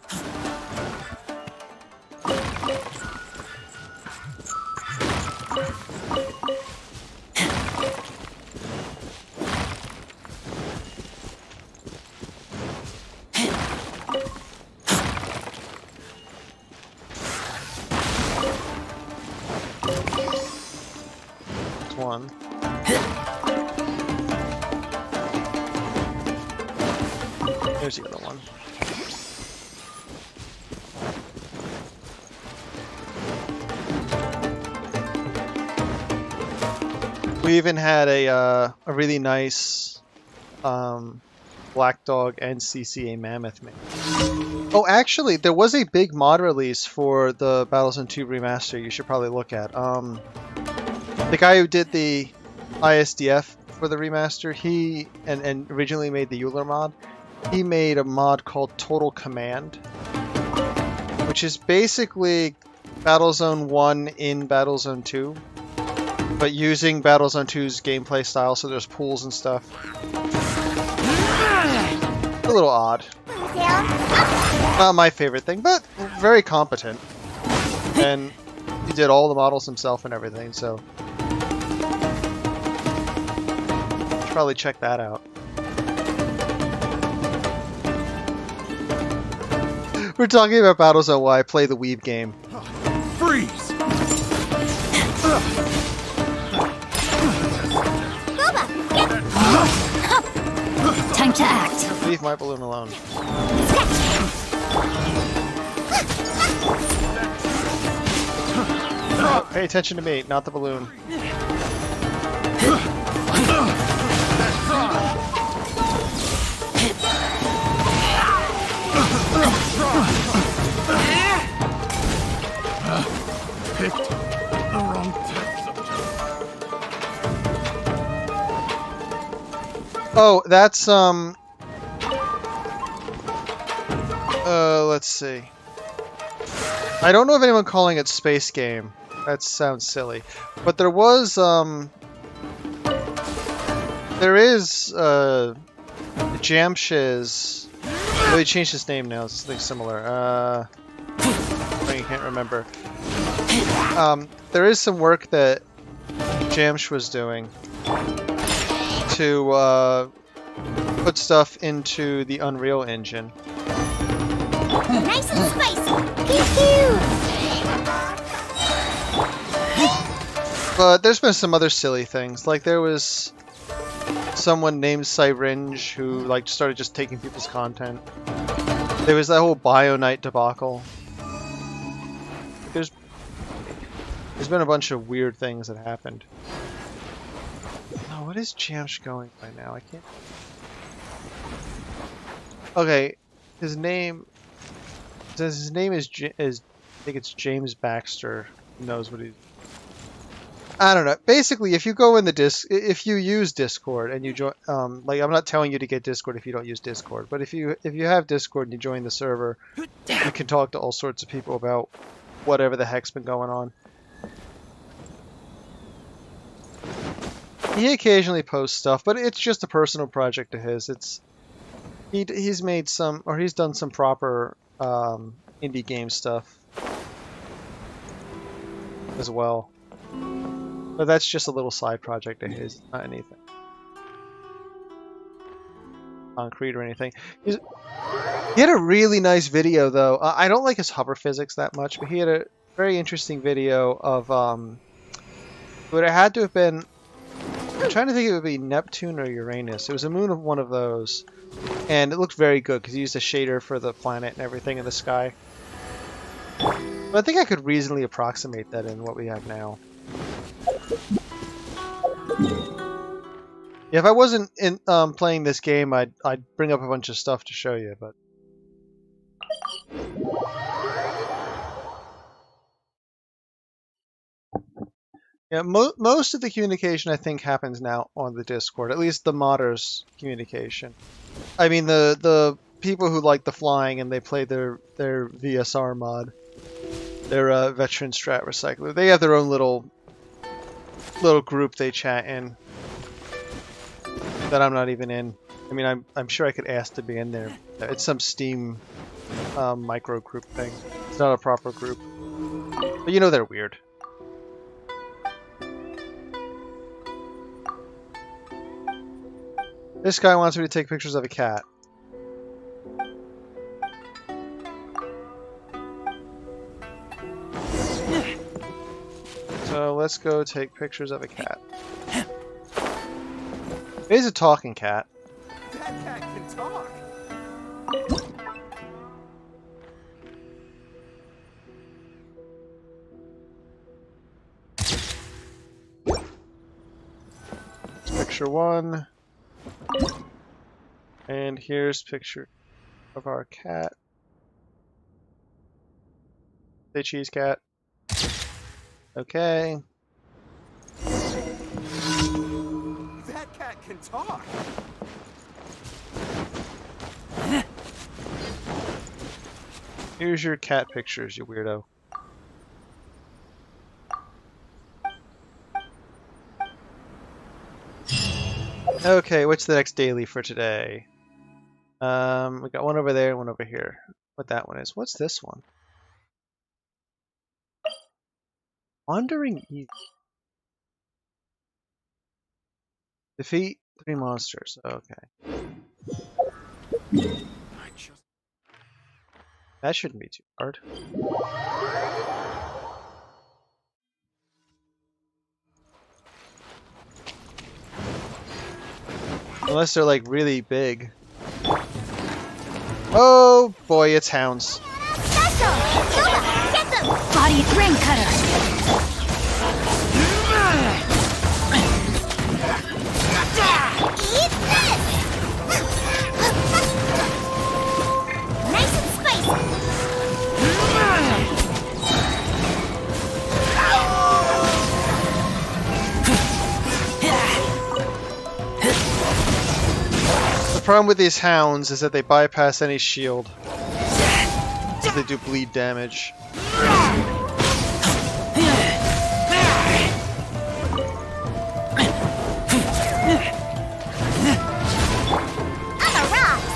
There's the other one. We even had a really nice Black Dog and CCA Mammoth made. Oh, actually, there was a big mod release for the Battlezone 2 remaster. You should probably look at. The guy who did the ISDF for the remaster, he and originally made the Euler mod. He made a mod called Total Command, which is basically Battlezone 1 in Battlezone 2, but using Battlezone 2's gameplay style, so there's pools and stuff. A little odd. Not my favorite thing, but very competent. And he did all the models himself and everything, so should probably check that out. We're talking about Battlezone while I play the Weeb game. Freeze! Time to act. Leave my balloon alone. Oh, pay attention to me, not the balloon. Picked the wrong text. Oh, that's let's see. I don't know of anyone calling it Space Game. That sounds silly. But there was there is Jamshiz. Oh, he changed his name now. It's something similar. I can't remember. There is some work that Jamsh was doing to put stuff into the Unreal Engine. Nice and spicy. Pew But there's been some other silly things. Like there was someone named Syringe who like started just taking people's content. There was that whole Bionite debacle. There's been a bunch of weird things that happened. Oh, what is Jamsh going by now? I can't. Okay, his name. Says his name is I think it's James Baxter. Who knows what he's. I don't know. Basically, if you go in the if you use Discord and you join, like I'm not telling you to get Discord if you don't use Discord, but if you have Discord and you join the server, you can talk to all sorts of people about whatever the heck's been going on. He occasionally posts stuff, but it's just a personal project of his. It's he's made some, or he's done some proper indie game stuff as well. But that's just a little side project of his, not anything concrete or anything. He had a really nice video though. I don't like his hover physics that much, but he had a very interesting video of but it had to have been. I'm trying to think if it would be Neptune or Uranus. It was a moon of one of those, and it looked very good because he used a shader for the planet and everything in the sky. But I think I could reasonably approximate that in what we have now. Yeah, if I wasn't in playing this game, I'd bring up a bunch of stuff to show you, but. Yeah, most of the communication I think happens now on the Discord. At least the modders' communication. I mean the people who like the flying and they play their VSR mod, their veteran strat recycler. They have their own little group they chat in that I'm not even in. I mean I'm sure I could ask to be in there. It's some Steam micro group thing. It's not a proper group, but you know they're weird. This guy wants me to take pictures of a cat. So let's go take pictures of a cat. It is a talking cat. That cat can talk. Picture 1. And here's picture of our cat. Say cheese cat. Okay. That cat can talk. Here's your cat pictures, you weirdo. Okay, what's the next daily for today? We got one over there and one over here. What that one is. What's this one? Wandering East. Defeat 3 monsters. Okay. I just That shouldn't be too hard. Unless they're like really big. Oh boy, it's hounds. Special! Nova, get them! Body ring cutter. Eat this! Nice and spicy! The problem with these hounds is that they bypass any shield. So they do bleed damage. On the rocks!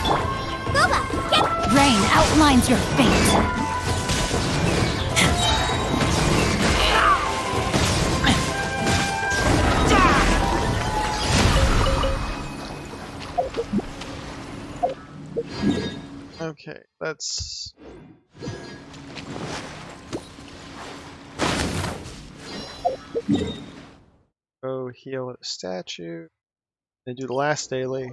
Nova, get Rain outlines your fate. Okay, let's... go heal with a statue. Then do the last daily.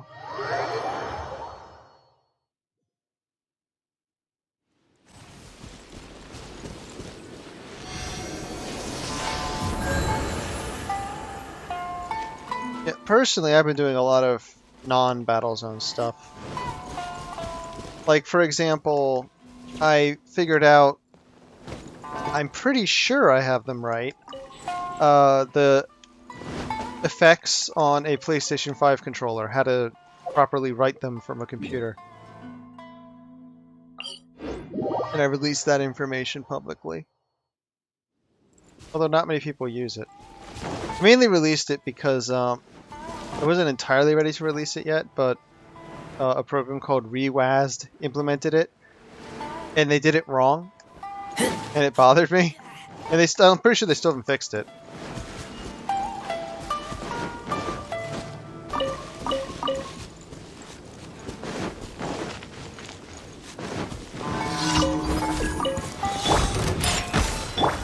Yeah, personally, I've been doing a lot of non-battle zone stuff. Like, for example, I figured out, I'm pretty sure I have them right, the effects on a PlayStation 5 controller, how to properly write them from a computer. And I released that information publicly. Although not many people use it. I mainly released it because I wasn't entirely ready to release it yet, but a program called Rewazd implemented it, and they did it wrong, and it bothered me. And I'm pretty sure they still haven't fixed it.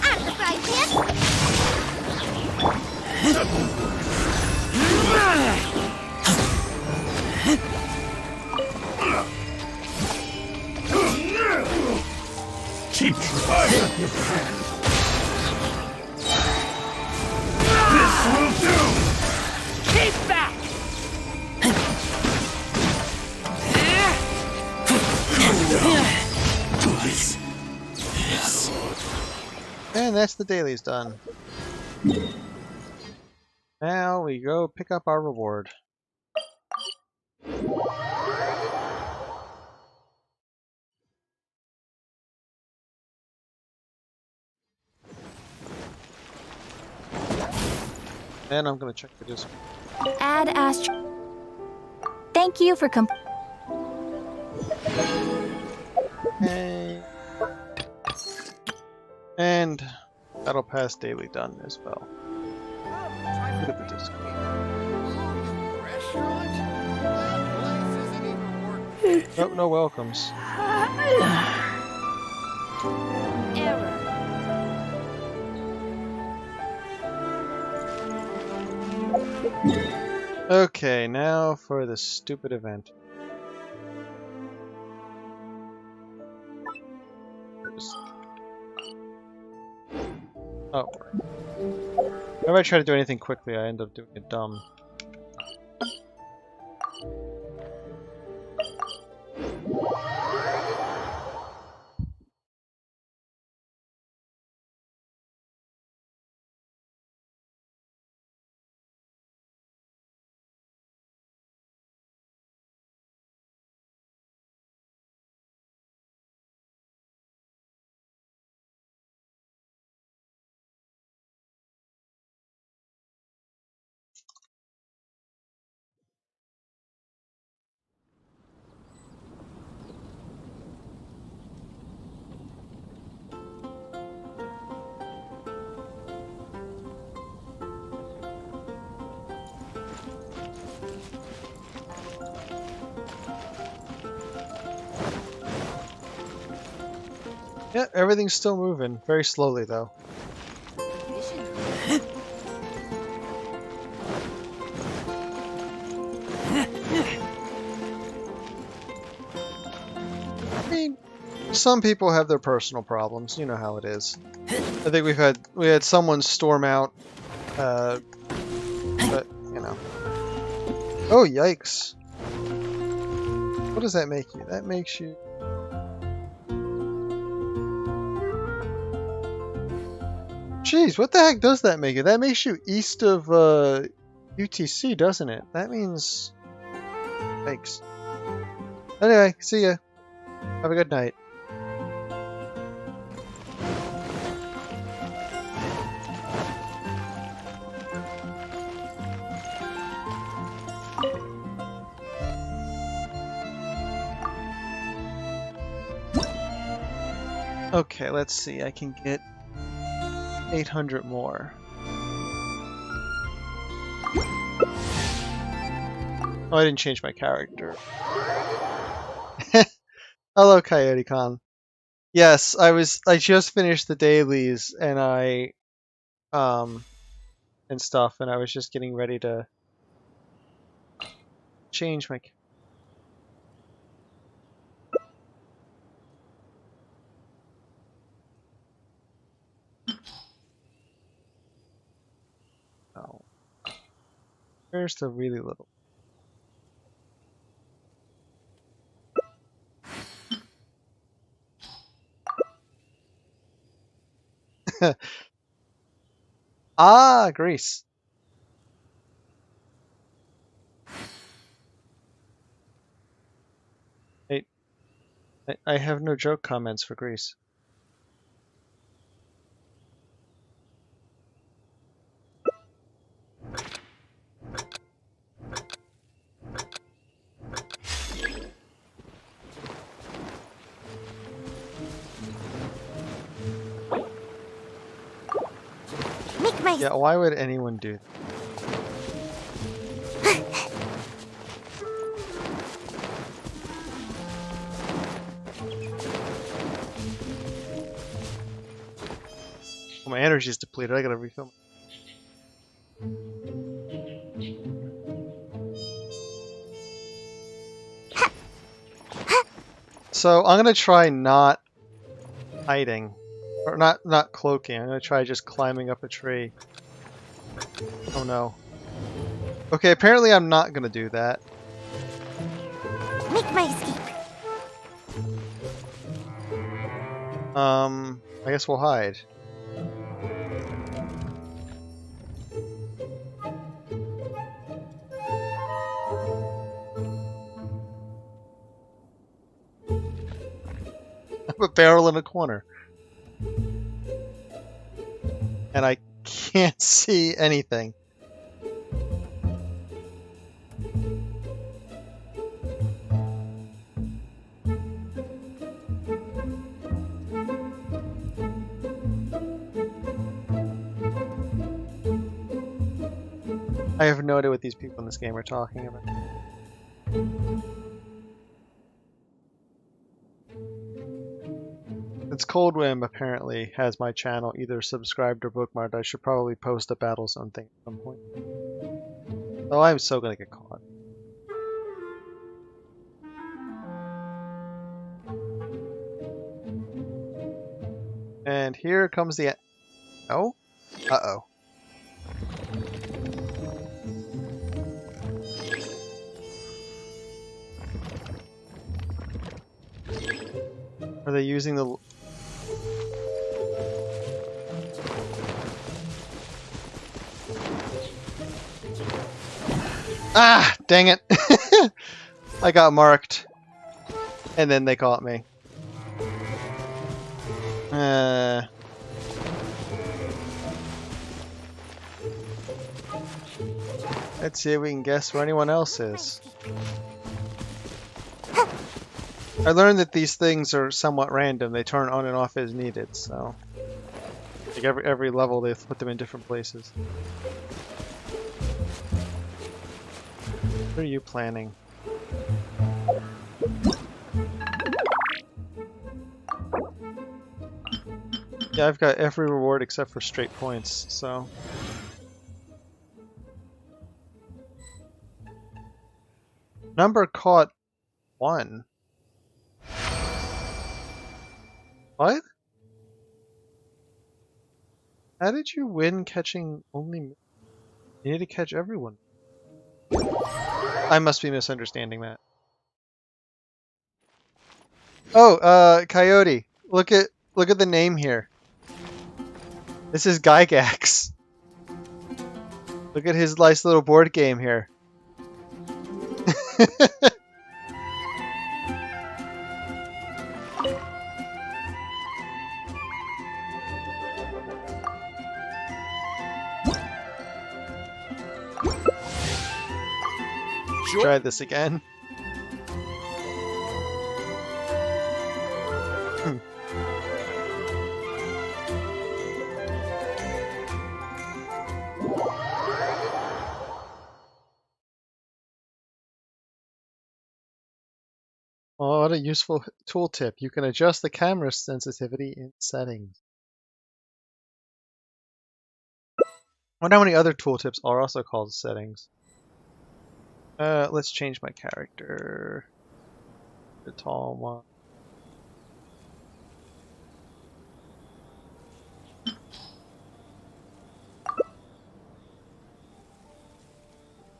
out of the frying pan! cheap try. This will do. Keep back! Twice. Yes. And that's the dailies done. Now we go pick up our reward. And I'm gonna check the disc. Add Astro. Thank you for Okay. And that'll pass daily done as well. Look at the disc. Restaurant? That place isn't even working. Nope, no welcomes. Error. Okay, now for the stupid event. Oh. Whenever I try to do anything quickly, I end up doing it dumb. Yeah, everything's still moving. Very slowly, though. I mean, some people have their personal problems. You know how it is. I think we had someone storm out, but you know. Oh yikes! What does that make you? That makes you. Jeez, what the heck does that make you? That makes you east of UTC, doesn't it? That means. Thanks. Anyway, see ya. Have a good night. Okay, let's see. I can get 800 more. Oh, I didn't change my character. Hello, Coyote Con. Yes, I just finished the dailies and and stuff, and I was just getting ready to change my. Oh, where's the really little? Ah, Greece. Hey, I have no joke comments for Greece. Make my Yeah, why would anyone do that? Well, my energy's depleted. I gotta refill. So I'm gonna try not hiding, or not cloaking. I'm gonna try just climbing up a tree. Oh no. Okay, apparently I'm not gonna do that. make my escape. I guess we'll hide. I'm a barrel in a corner. And I can't see anything. I have no idea what these people in this game are talking about. It's Cold Whim apparently has my channel either subscribed or bookmarked. I should probably post a battle zone thing at some point. Oh, I'm so gonna get caught. And here comes the... Oh? Uh-oh. Are they using the... Ah! Dang it! I got marked. And then they caught me. Let's see if we can guess where anyone else is. I learned that these things are somewhat random. They turn on and off as needed, so... Like every level they put them in different places. What are you planning? Yeah, I've got every reward except for straight points, so... Number caught 1. What? How did you win catching only me? You need to catch everyone. I must be misunderstanding that. Oh, Coyote. Look at the name here. This is Gygax. Look at his nice little board game here. Sure. Try this again. Oh, what a useful tooltip. You can adjust the camera sensitivity in settings. I wonder how many other tooltips are also called settings. Let's change my character. The tall one.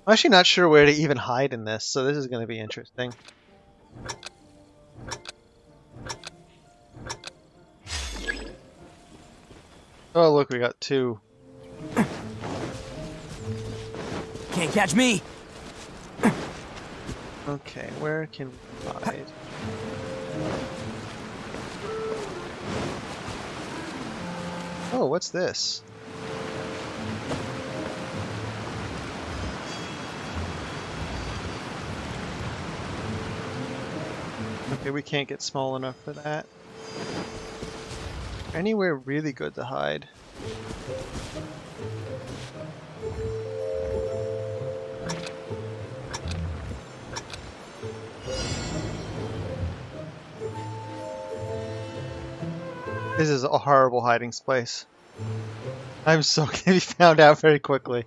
I'm actually not sure where to even hide in this, so this is going to be interesting. Oh, look, we got 2. Can't catch me. Okay, where can we hide? Oh, what's this? Okay, we can't get small enough for that. Anywhere really good to hide? This is a horrible hiding place. I'm so gonna be found out very quickly.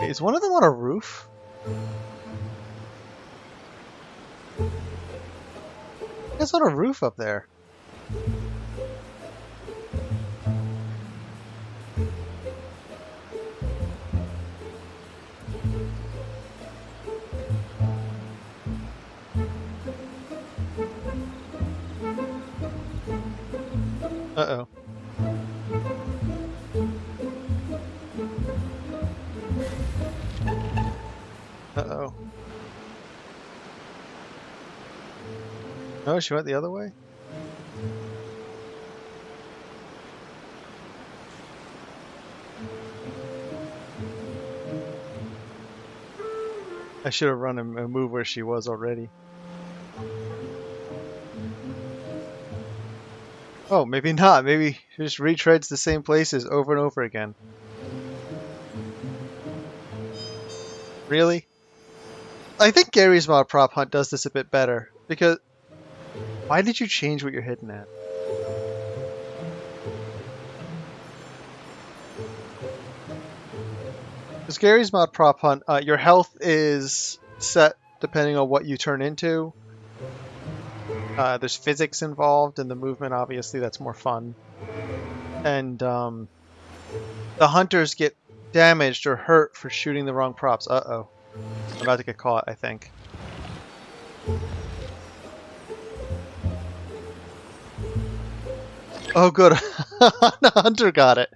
Is one of them on a roof? It's on a roof up there. Uh-oh. Uh-oh. Oh, she went the other way? I should have run and moved where she was already. Oh, maybe not. Maybe she just retreads the same places over and over again. Really? I think Gary's mod prop hunt does this a bit better, because why did you change what you're hitting at? Because Gary's mod prop hunt, your health is set depending on what you turn into. There's physics involved, and the movement, obviously, that's more fun. And the hunters get damaged or hurt for shooting the wrong props. Uh-oh. I'm about to get caught, I think. Oh, good. The hunter got it.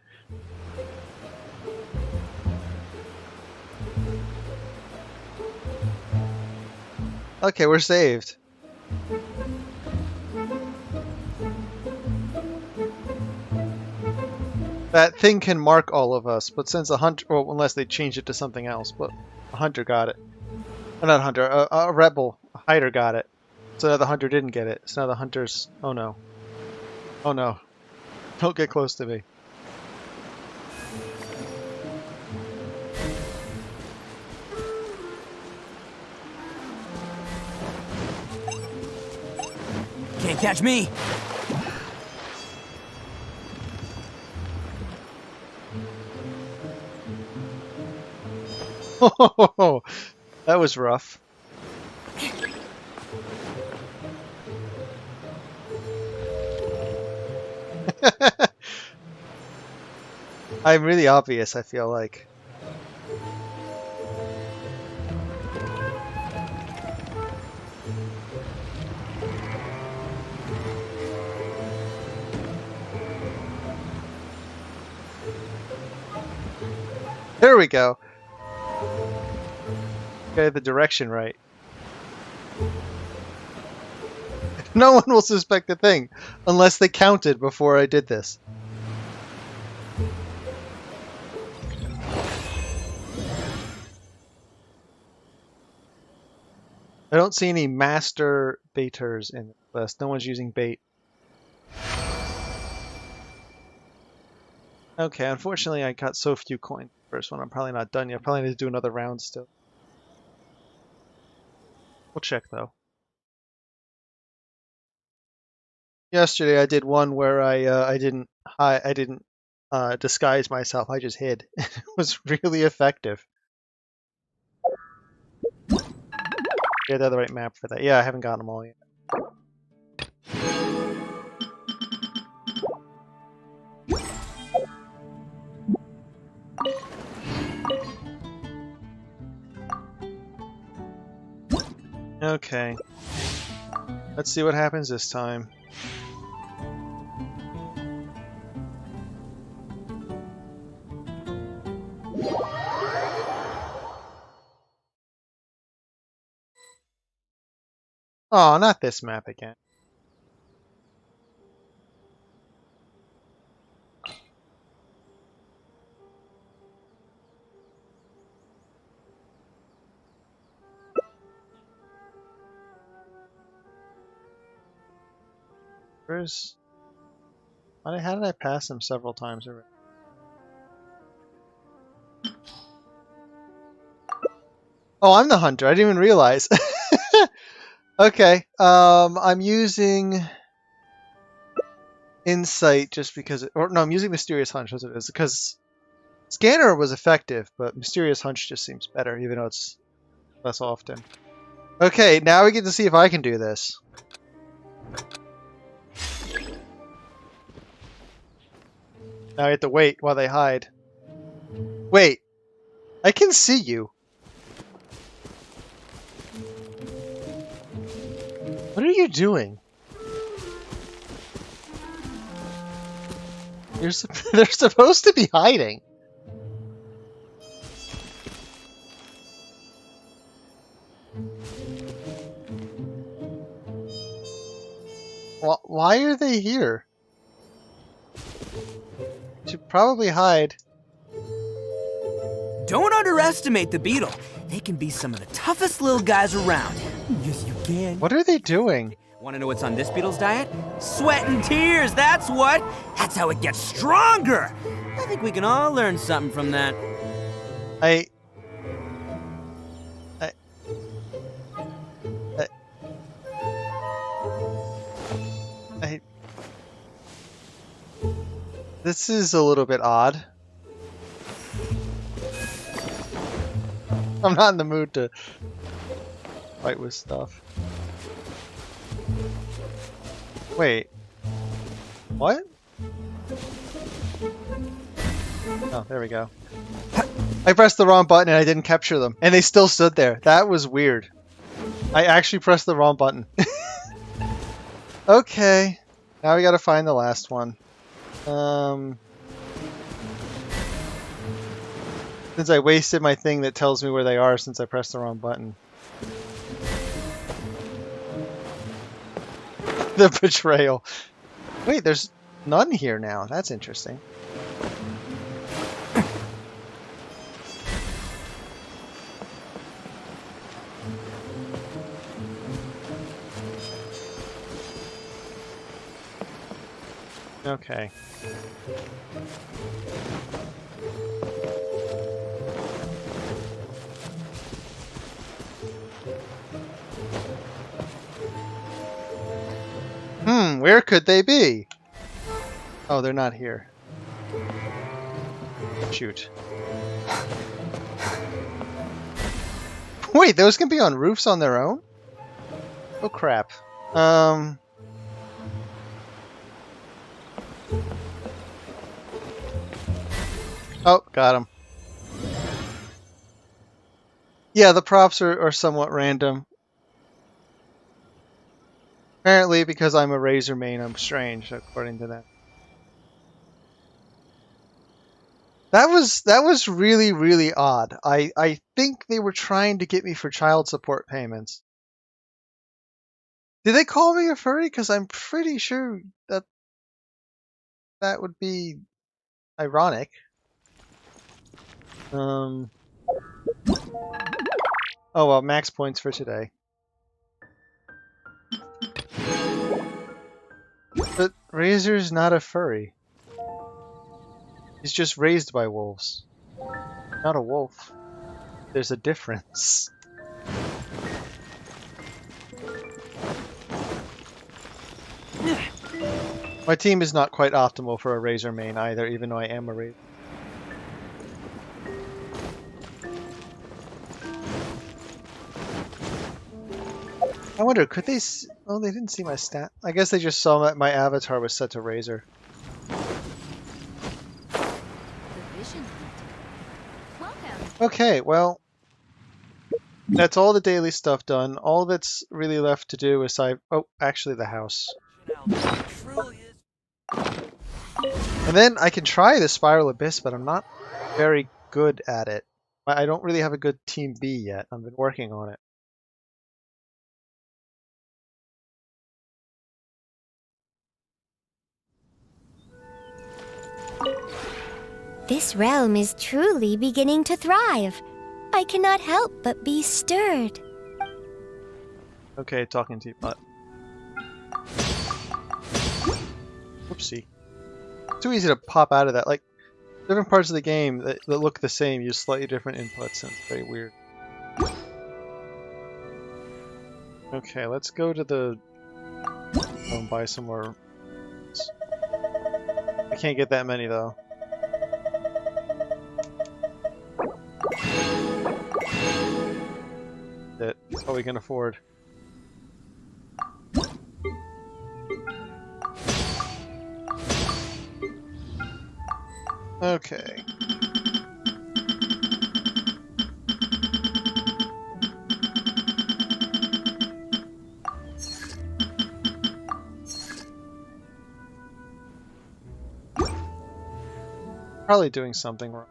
Okay, we're saved. That thing can mark all of us, but since a hunter, well, unless they change it to something else, but a hunter got it. Not a hunter, a rebel, a hider got it. So now the hunter didn't get it. So now the hunter's, oh no. Oh no. Don't get close to me. Can't catch me. Oh, that was rough. I'm really obvious, I feel like. There we go. Okay, the direction right. No one will suspect a thing unless they counted before I did this. I don't see any master baiters in the list. No one's using bait. Okay, unfortunately I got so few coins. First one, I'm probably not done yet. Probably need to do another round still. We'll check though. Yesterday I did one where I didn't disguise myself. I just hid. It was really effective. Yeah, they're the right map for that. Yeah, I haven't gotten them all yet. Okay. Let's see what happens this time. Oh, not this map again. Where's... How did I pass him several times already? Oh, I'm the hunter. I didn't even realize. Okay. I'm using Insight just because... Or no, I'm using Mysterious Hunch as it is. Because Scanner was effective, but Mysterious Hunch just seems better, even though it's less often. Okay, now we get to see if I can do this. Now I have to wait while they hide. Wait. I can see you. What are you doing? They're supposed to be hiding. Why are they here? Should probably hide. Don't underestimate the beetle. They can be some of the toughest little guys around. Yes, you can. What are they doing? Want to know what's on this beetle's diet? Sweat and tears, that's what! That's how it gets stronger! I think we can all learn something from that. This is a little bit odd. I'm not in the mood to fight with stuff. Wait. What? Oh, there we go. I pressed the wrong button and I didn't capture them. And they still stood there. That was weird. I actually pressed the wrong button. Okay. Now we gotta find the last one. Since I wasted my thing that tells me where they are since I pressed the wrong button. The betrayal. Wait, there's none here now. That's interesting. Okay. Where could they be? Oh, they're not here. Shoot. Wait, those can be on roofs on their own? Oh crap. Oh, got him. Yeah, the props are somewhat random. Apparently, because I'm a Razor main, I'm strange, according to that. That was really, really odd. I think they were trying to get me for child support payments. Did they call me a furry? Because I'm pretty sure that that would be ironic. Oh well, max points for today. But Razor's not a furry. He's just raised by wolves. Not a wolf. There's a difference. My team is not quite optimal for a Razor main either, even though I am a Razor. I wonder, could they... Oh, they didn't see my stat. I guess they just saw that my avatar was set to Razor. Okay, well... That's all the daily stuff done. All that's really left to do is oh, actually the house. And then I can try the Spiral Abyss, but I'm not very good at it. I don't really have a good Team B yet. I've been working on it. This realm is truly beginning to thrive. I cannot help but be stirred. Okay, talking teapot. Whoopsie. It's too easy to pop out of that. Like, different parts of the game that look the same use slightly different inputs, and it's very weird. Okay, let's go to the... Oh, and buy some more... I can't get that many, though. That's all we can afford. Okay. Probably doing something wrong.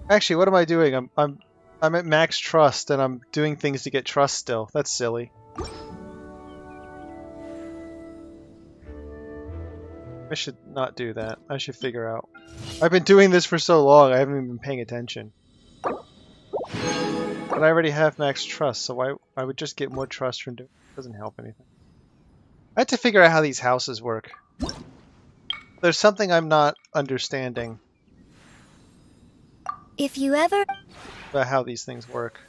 Actually, what am I doing? I'm at max trust and I'm doing things to get trust still. That's silly. I should not do that. I should figure out. I've been doing this for so long, I haven't even been paying attention. But I already have max trust, so I would just get more trust from doing it. Doesn't help anything. I had to figure out how these houses work. There's something I'm not understanding If you ever... about how these things work.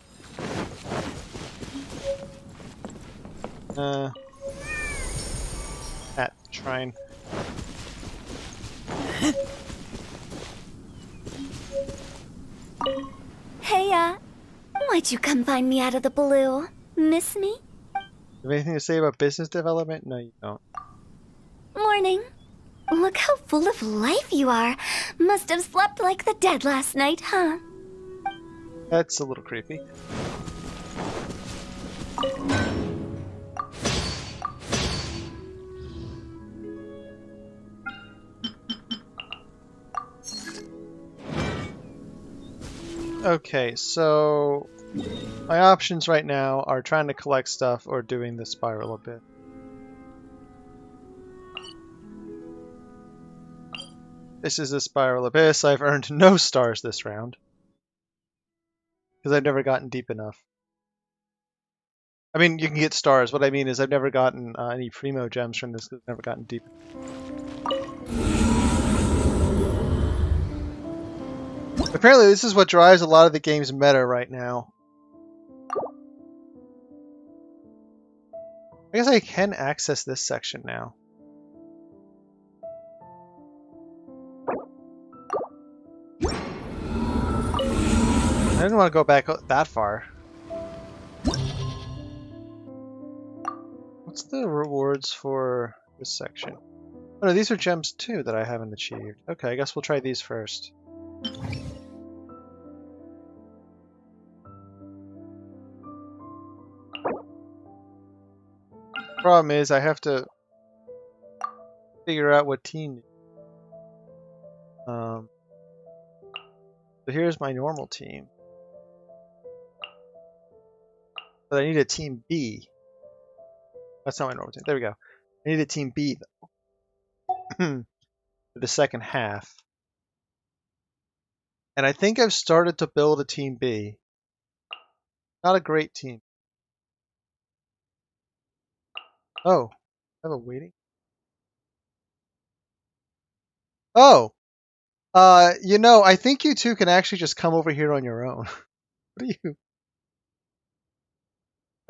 At shrine. Did you come find me out of the blue? Miss me? Have anything to say about business development? No, you don't. Morning. Look how full of life you are. Must have slept like the dead last night, huh? That's a little creepy. Okay, so my options right now are trying to collect stuff or doing the spiral a bit. This is the spiral abyss. I've earned no stars this round because I've never gotten deep enough. I mean, you can get stars. What I mean is I've never gotten any primo gems from this because I've never gotten deep. Apparently, this is what drives a lot of the game's meta right now. I guess I can access this section now. I didn't want to go back that far. What's the rewards for this section? Oh no, these are gems too that I haven't achieved. Okay, I guess we'll try these first. Problem is, I have to figure out what team. So here's my normal team. But I need a team B. That's not my normal team. There we go. I need a team B though. For the second half. And I think I've started to build a team B. Not a great team. Oh, I have a waiting. Oh, you know, I think you two can actually just come over here on your own. What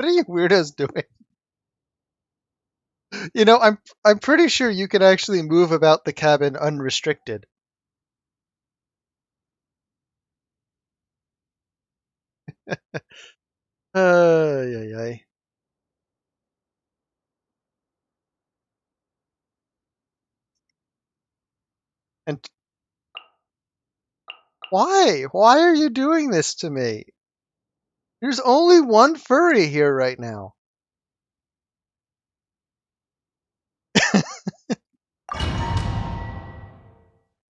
are you weirdos doing? You know, I'm pretty sure you can actually move about the cabin unrestricted. Yeah. And why? Why are you doing this to me? There's only one furry here right now.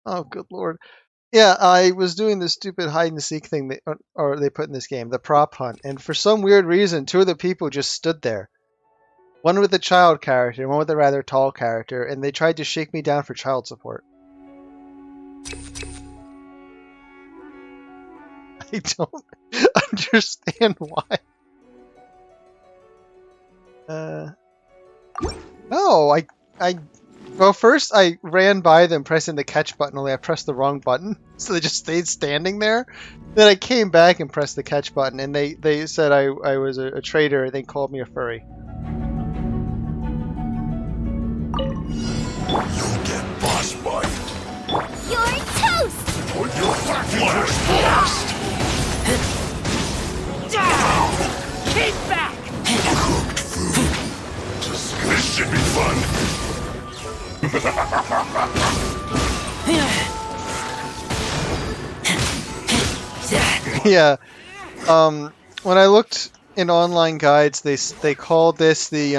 Oh, good lord. Yeah, I was doing this stupid hide and seek thing or they put in this game, the prop hunt, and for some weird reason, two of the people just stood there. One with a child character, and one with a rather tall character, and they tried to shake me down for child support. I don't understand why. No, well, first I ran by them pressing the catch button, only I pressed the wrong button, so they just stayed standing there. Then I came back and pressed the catch button, and they said I was a traitor, and they called me a furry. You get boss bite. You're toast! Put your flash blast. Keep back! Cooked food. This should be fun. Yeah. When I looked in online guides, they called this the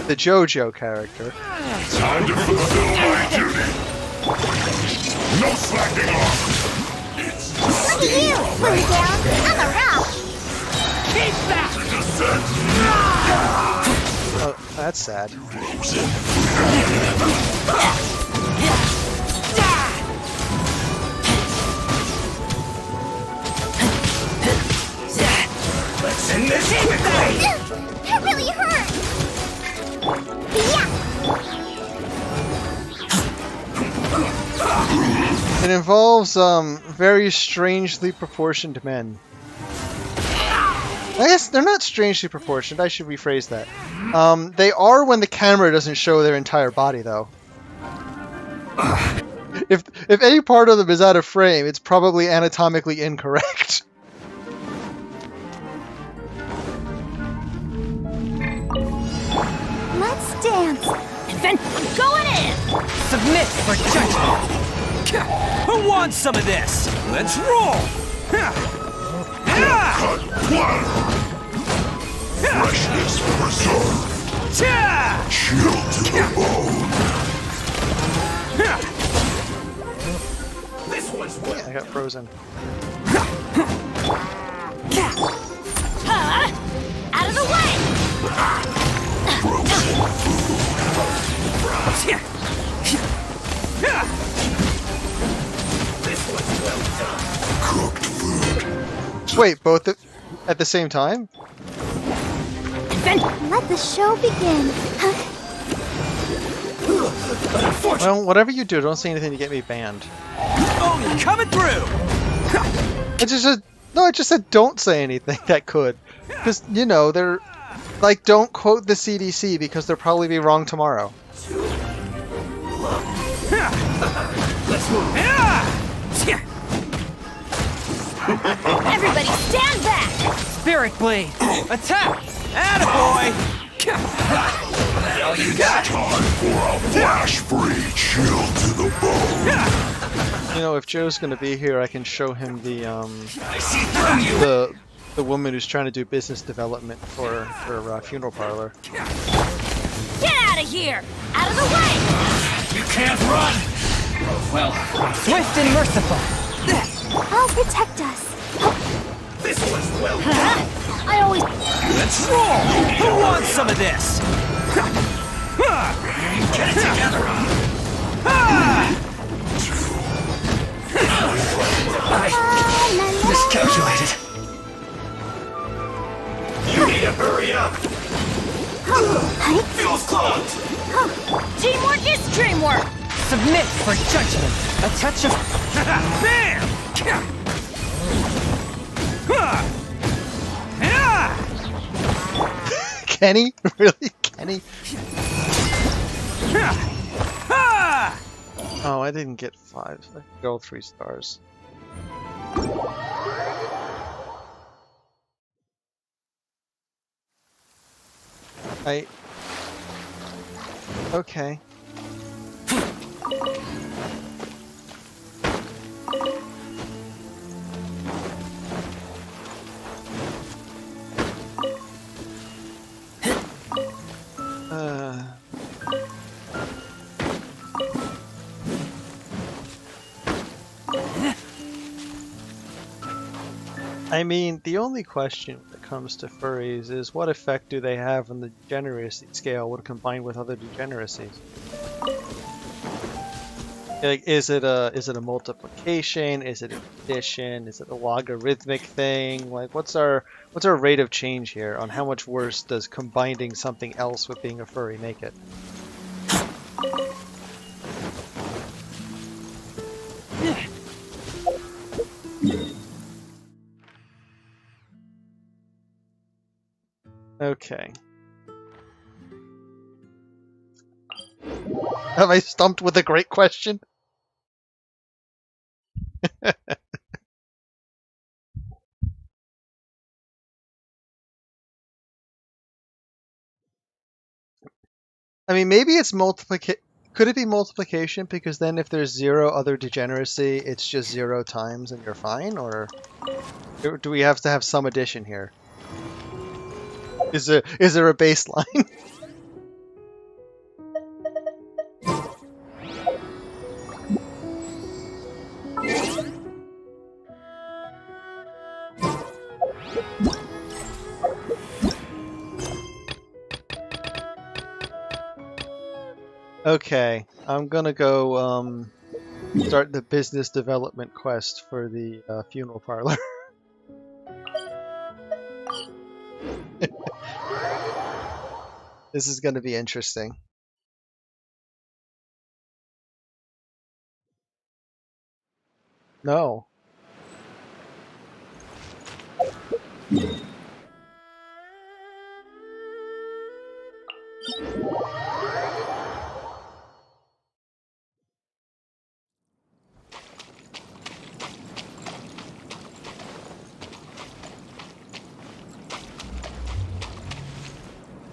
JoJo character. Time to fulfill my duty. No slacking off. It's Look at you! Put it down! I'm a rock! Keep back! Oh, that's sad. Let's end this quickly! That really hurt! Yeah! It involves very strangely proportioned men. I guess they're not strangely proportioned. I should rephrase that. They are when the camera doesn't show their entire body, though. If any part of them is out of frame, it's probably anatomically incorrect. Submit for judgment. Who wants some of this? Let's roll. Cut one. Freshness preserved. Chill to the bone. This one's well. I got frozen. Out of the way! This one's well done. Cooked food. Wait, both at the same time? Let the show begin. Well, whatever you do, don't say anything to get me banned. Oh, you're coming through. I just said no. I just said don't say anything that could, because you know they're like don't quote the CDC because they'll probably be wrong tomorrow. Let's move. Everybody stand back! Spirit blade. Attack. Attaboy. All you got. Time for a flash-free chill to the bone. You know, if Joe's gonna be here, I can show him I see through you. the woman who's trying to do business development for her funeral parlor. Get out of here! Out of the way! You can't run. Well, Swift and merciful. I'll protect us. this one's well done. I always... Let's roll. Who wants some of this? Get it together. I miscalculated. You need to hurry up. Fuel's clogged. Teamwork is dreamwork! Submit for judgment. A touch of... Bam! Kenny? Really? Kenny? Oh, I didn't get 5. I got 3 stars. Okay. I mean, the only question when it comes to furries is what effect do they have on the degeneracy scale when combined with other degeneracies? Like, is it a multiplication? Is it an addition? Is it a logarithmic thing? Like, what's our rate of change here on how much worse does combining something else with being a furry make it? Okay. Have I stumped with a great question? I mean, maybe it's multiplication. Could it be multiplication? Because then if there's 0 other degeneracy, it's just 0 times and you're fine? Or do we have to have some addition here? Is there a baseline? Okay, I'm gonna go start the business development quest for the funeral parlor. This is gonna be interesting. No.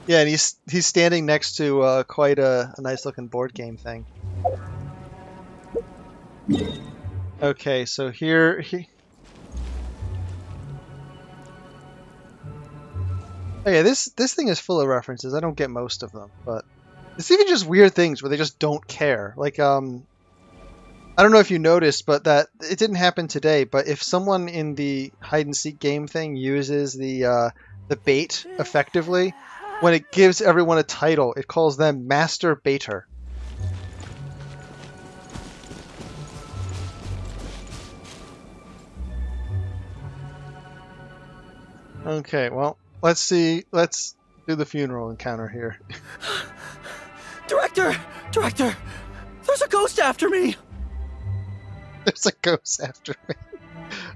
Yeah, and he's standing next to quite a nice looking board game thing. Okay, so here oh yeah, this thing is full of references. I don't get most of them, but it's even just weird things where they just don't care. Like I don't know if you noticed, but that it didn't happen today. But if someone in the hide and seek game thing uses the bait effectively, when it gives everyone a title, it calls them Master Baiter. Okay, well, let's see. Let's do the funeral encounter here. Director! Director! There's a ghost after me! There's a ghost after me.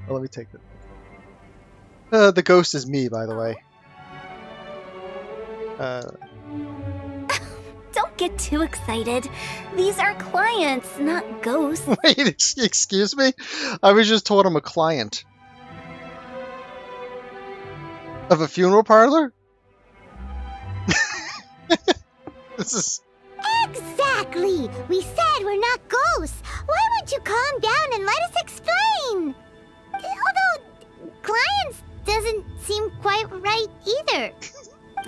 Well, let me take it. The ghost is me, by the way. Don't get too excited. These are clients, not ghosts. Wait, excuse me? I was just told I'm a client. Of a funeral parlor? This is... Exactly! We said we're not ghosts! Why won't you calm down and let us explain? Although, clients doesn't seem quite right either.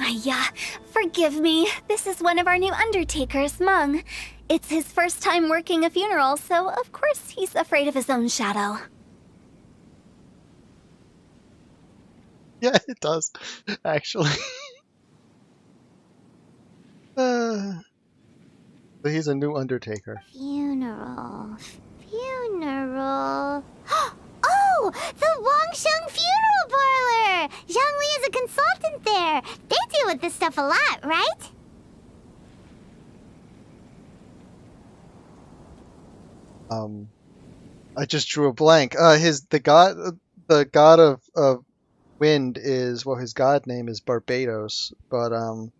Yeah, forgive me. This is one of our new undertakers, Mung. It's his first time working a funeral, so of course he's afraid of his own shadow. Yeah, it does, actually. But he's a new undertaker. Funeral. Oh! The Wangsheng Funeral Parlor! Zhangli is a consultant there. They deal with this stuff a lot, right? I just drew a blank. The god of wind is, well, his god name is Barbados, but trying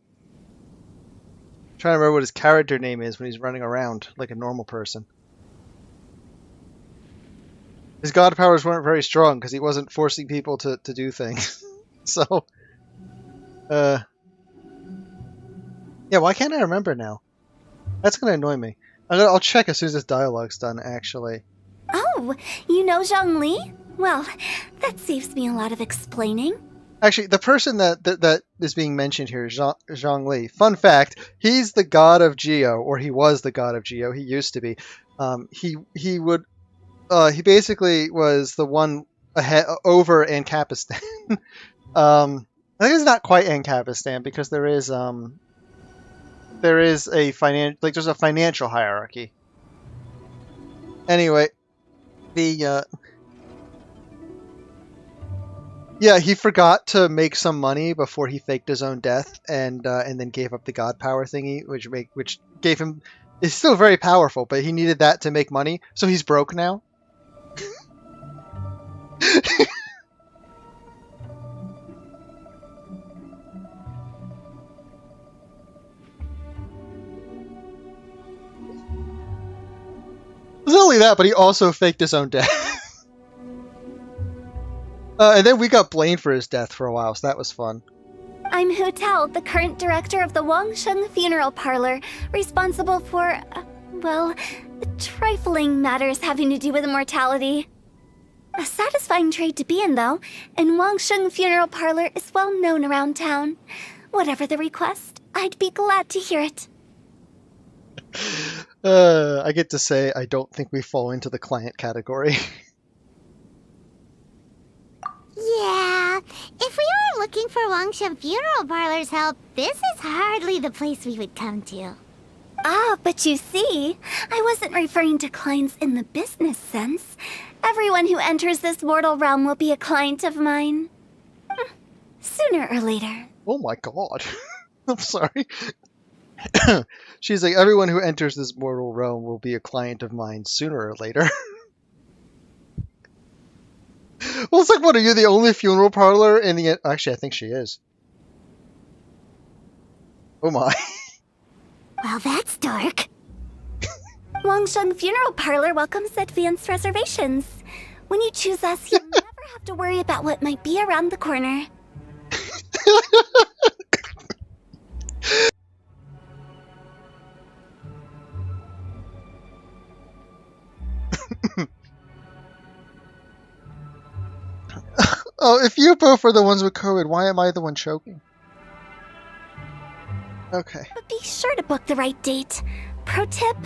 to remember what his character name is when he's running around like a normal person. His god powers weren't very strong because he wasn't forcing people to do things. So, yeah, why can't I remember now? That's gonna annoy me. I'll check as soon as this dialogue's done, actually. Oh, you know Zhongli? Well, that saves me a lot of explaining. Actually, the person that is being mentioned here is Zhang Li. Fun fact, he's the god of Geo, or he was the god of Geo. He used to be. He basically was the one ahead over Ancapistan. I think it's not quite Ancapistan because there is a there's a financial hierarchy. Anyway, yeah, he forgot to make some money before he faked his own death, and then gave up the god power thingy, which gave him. It's still very powerful, but he needed that to make money, so he's broke now. It was not only that, but he also faked his own death. And then we got blamed for his death for a while, so that was fun. I'm Hu Tao, the current director of the Wangsheng Funeral Parlor, responsible for, well, trifling matters having to do with immortality. A satisfying trade to be in, though, and Wangsheng Funeral Parlor is well known around town. Whatever the request, I'd be glad to hear it. I get to say I don't think we fall into the client category. Yeah, if we were looking for Wangsheng Funeral Parlor's help, this is hardly the place we would come to. Ah, but you see, I wasn't referring to clients in the business sense. Everyone who enters this mortal realm will be a client of mine. Sooner or later. Oh my god. I'm sorry. She's like, everyone who enters this mortal realm will be a client of mine sooner or later. Well, it's like, what, are you the only funeral parlor in the... Actually, I think she is. Oh my. Well, that's dark. Wangsheng Funeral Parlor welcomes advanced reservations. When you choose us, you'll never have to worry about what might be around the corner. Oh, if you both are the ones with COVID, why am I the one choking? Okay. But be sure to book the right date. Pro tip,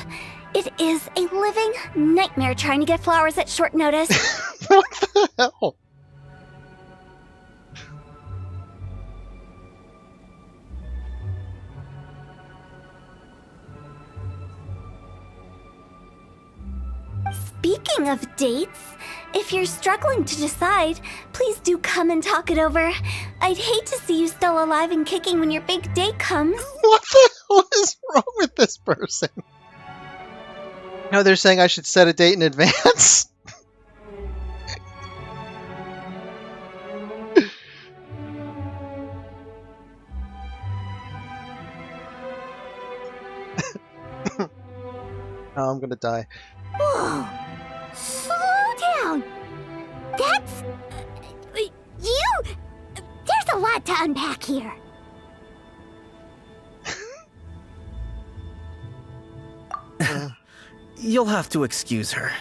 it is a living nightmare trying to get flowers at short notice. What the hell? Speaking of dates, if you're struggling to decide, please do come and talk it over. I'd hate to see you still alive and kicking when your big date comes. What the hell is wrong with this person? No, they're saying I should set a date in advance? Oh, I'm gonna die. Whoa! Slow down! That's... you... There's a lot to unpack here. You'll have to excuse her.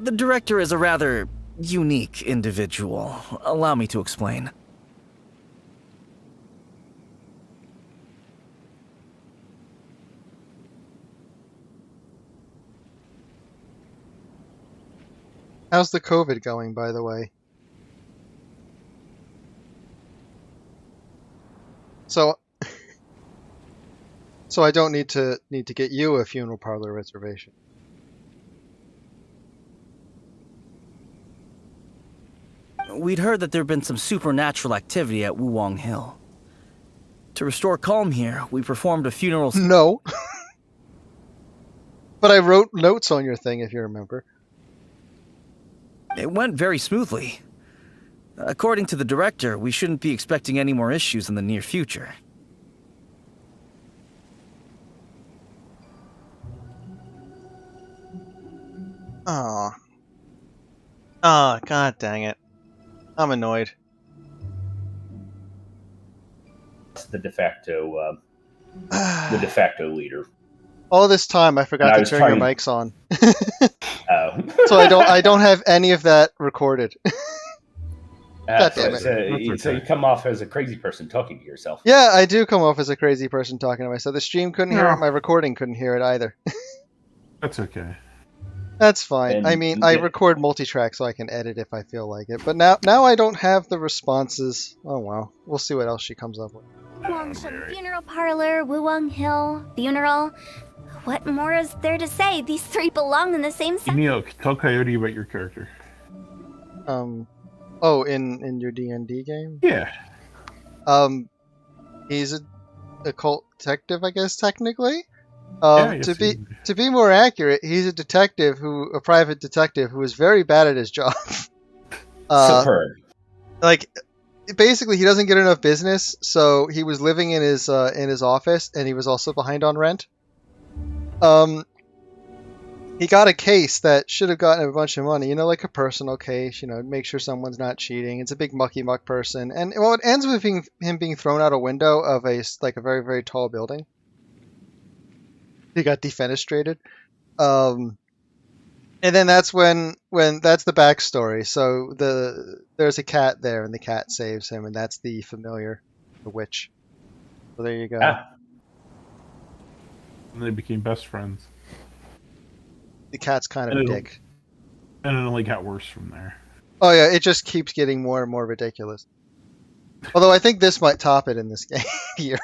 The director is a rather unique individual. Allow me to explain. How's the COVID going, by the way? So I don't need to get you a funeral parlor reservation. We'd heard that there'd been some supernatural activity at Wuwang Hill. To restore calm here, we performed a funeral... No. But I wrote notes on your thing, if you remember. It went very smoothly. According to the director, we shouldn't be expecting any more issues in the near future. Aw. Ah, god dang it. I'm annoyed. The de facto leader. All this time I forgot And I to was turn trying- your mics on. So I don't have any of that recorded. God damn it. So you come off as a crazy person talking to yourself. Yeah, I do come off as a crazy person talking to myself. The stream couldn't hear Yeah. it, my recording couldn't hear it either. That's okay. That's fine. And- I mean, I record multi-track so I can edit if I feel like it. But now I don't have the responses. Oh well. We'll see what else she comes up with. Wongshan Funeral Parlor, Wuwang Hill, funeral. What more is there to say? These three belong in the same set. Neil, tell Coyote about your character. Oh, in your D&D game? Yeah. He's a occult detective, I guess, technically. Yeah, To be more accurate, he's a private detective who is very bad at his job. Superb. Like, basically, he doesn't get enough business, so he was living in his office, and he was also behind on rent. He got a case that should have gotten a bunch of money, like a personal case, make sure someone's not cheating. It's a big mucky muck person, and well, it ends with him being thrown out a window of a very, very tall building. He got defenestrated. And then that's when that's the backstory. So there's a cat there, and the cat saves him, and that's the familiar, the witch. So there you go. And they became best friends. The cat's kind of a dick. And it only got worse from there. Oh yeah, it just keeps getting more and more ridiculous. Although I think this might top it in this game here.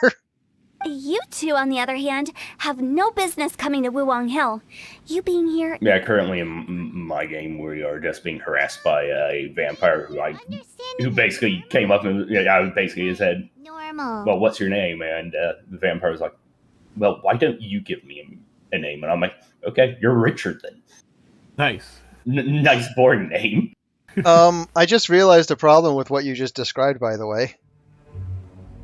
You two, on the other hand, have no business coming to Wuwang Hill. You being here... Yeah, currently in my game, we are just being harassed by a vampire who basically came up and basically said, Normal. "Well, what's your name?" And the vampire was like, "Well, why don't you give me a name?" And I'm like, "Okay, you're Richard then." Nice. Nice, boring name. I just realized a problem with what you just described, by the way.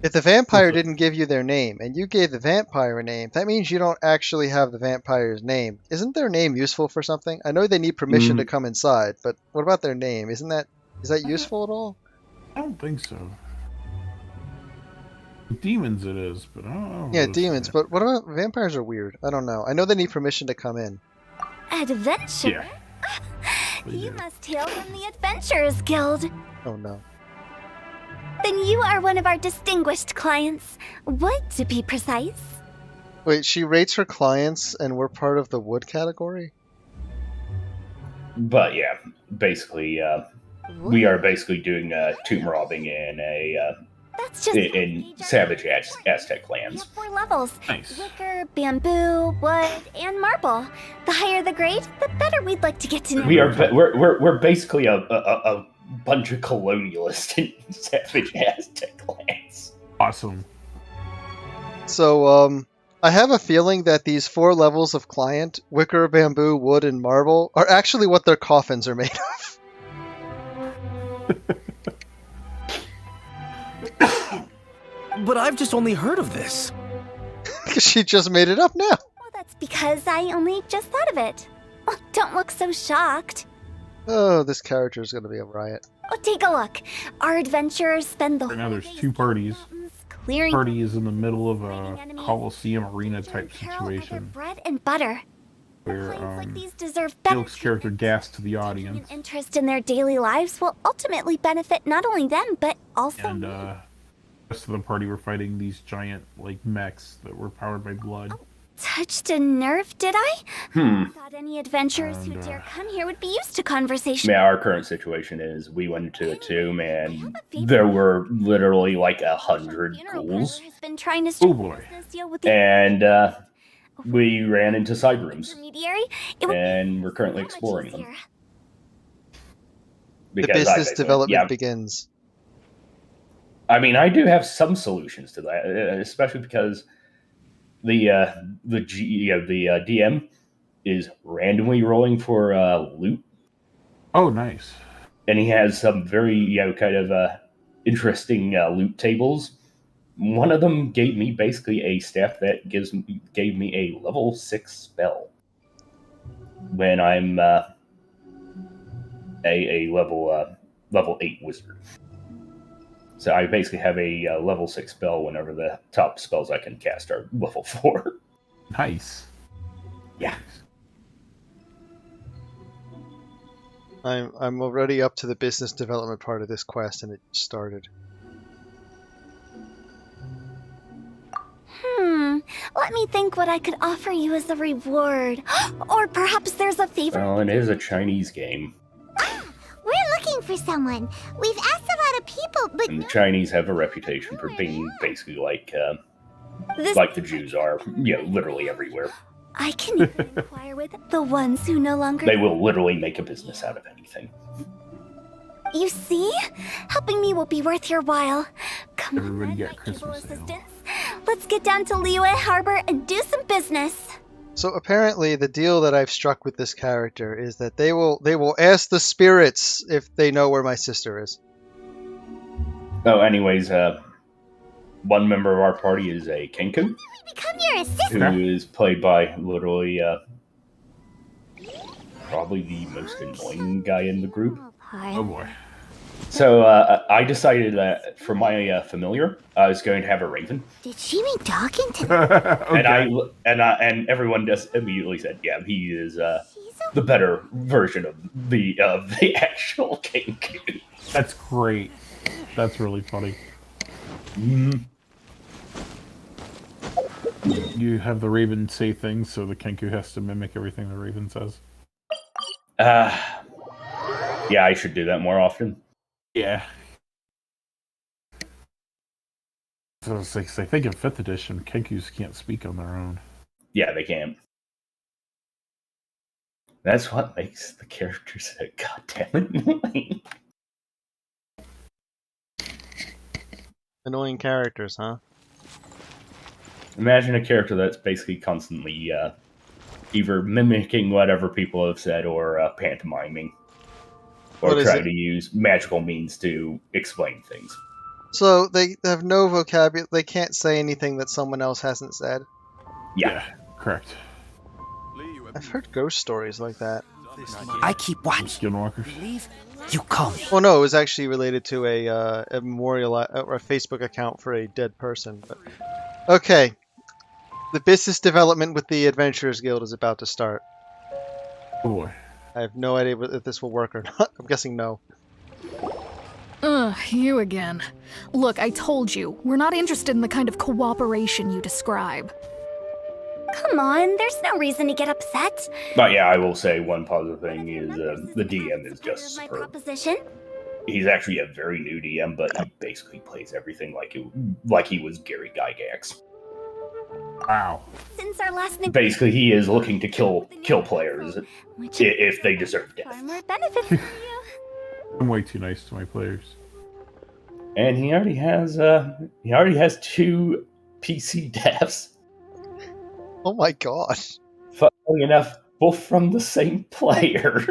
If the vampire didn't give you their name, and you gave the vampire a name, that means you don't actually have the vampire's name. Isn't their name useful for something? I know they need permission to come inside, but what about their name? Is that useful at all? I don't think so. Demons it is, but I don't know. Yeah, demons, but what about vampires are weird. I don't know. I know they need permission to come in. Adventure? Yeah. actually You do. must hail from the Adventurers Guild. Oh no. Then you are one of our distinguished clients. What, to be precise? Wait, she rates her clients and we're part of the wood category? But yeah, basically, we are basically doing tomb robbing in That's just in savage Aztec We lands. have 4 levels. Nice. Wicker, bamboo, wood, and marble. The higher the grade, the better we'd like to get to know We you. are we're basically a bunch of colonialists in savage Aztec lands. Awesome. So, I have a feeling that these 4 levels of client, wicker, bamboo, wood, and marble, are actually what their coffins are made of. But I've just only heard of this. Because she just made it up now. Well, that's because I only just thought of it. Oh, don't look so shocked. Oh, this character is going to be a riot. Oh, take a look. Our adventurers spend the Right now whole there's day 2 parties. mountains, clearing Party is in the middle of a fighting enemies, Coliseum arena to type imperil other situation bread and butter. where Clients like these deserve better Felix' character treatment. gassed to the Taking audience, an interest in their daily lives will ultimately benefit not only them, but also and me. the rest of the party were fighting these giant like mechs that were powered by blood. Touched a nerve, did I? Thought any adventurers who And, dare come here would be used to conversation. Yeah, our current situation is we went into a tomb and there were literally like 100 Funeral ghouls, parlor has been trying to Oh strike a boy. business deal with the and we ran into side rooms, intermediary. It would and we're currently be much exploring them. easier. The Because I business basically- development yeah, begins. I mean, I do have some solutions to that, especially because the DM is randomly rolling for loot, Oh, nice. and he has some very kind of interesting loot tables. One of them gave me basically a staff that gave me a level 6 spell when I'm a level 8 wizard. So I basically have a level 6 spell whenever the top spells I can cast are level 4. Nice. Yeah. I'm already up to the business development part of this quest, and it started. Let me think what I could offer you as a reward. Or perhaps there's a favor. Well, it is a Chinese game, We're looking for someone. We've asked a lot of people, but and the Chinese have a reputation for being basically like This the Jews are, literally everywhere. I can even inquire with the ones who no longer. They will literally make a business out of anything. You see? Helping me will be worth your while. Come Everybody on, get then, my Christmas evil ale. assistants. Let's get down to Liyue Harbor and do some business. So apparently, the deal that I've struck with this character is that they will ask the spirits if they know where my sister is. Oh, anyways, one member of our party is a Kenku, become your assistant. who is played by literally probably the most annoying guy in the group. Oh boy. So I decided that for my familiar, I was going to have a raven, Did she mean talking to me? and everyone just immediately said, "Yeah, he is the better version of the actual Kenku." That's great. That's really funny. You have the Raven say things, so the Kenku has to mimic everything the Raven says. Yeah, I should do that more often. Yeah. So it's like, I think in 5th edition, Kenkus can't speak on their own. Yeah, they can't. That's what makes the characters so goddamn annoying. Annoying characters, huh? Imagine a character that's basically constantly either mimicking whatever people have said or pantomiming. Or What is trying it? to use magical means to explain things. So they have no vocabulary. They can't say anything that someone else hasn't said. Yeah. Correct. I've heard ghost stories like that. I keep watch. Skinwalkers. Believe you call me. Well, no, it was actually related to a memorial or a Facebook account for a dead person. But okay, the business development with the Adventurers Guild is about to start. Oh boy. I have no idea if this will work or not. I'm guessing no. Ugh, you again. Look, I told you, we're not interested in the kind of cooperation you describe. Come on, there's no reason to get upset. But yeah, I will say one positive thing is the DM is just My superb. proposition. He's actually a very new DM, but he basically plays everything like he was Gary Gygax. Wow. Since our last Basically, he is looking to kill players which if they deserve far death. more benefits for you. I'm way too nice to my players. And he already has 2 PC devs. Oh my god. Funnily enough, both from the same player.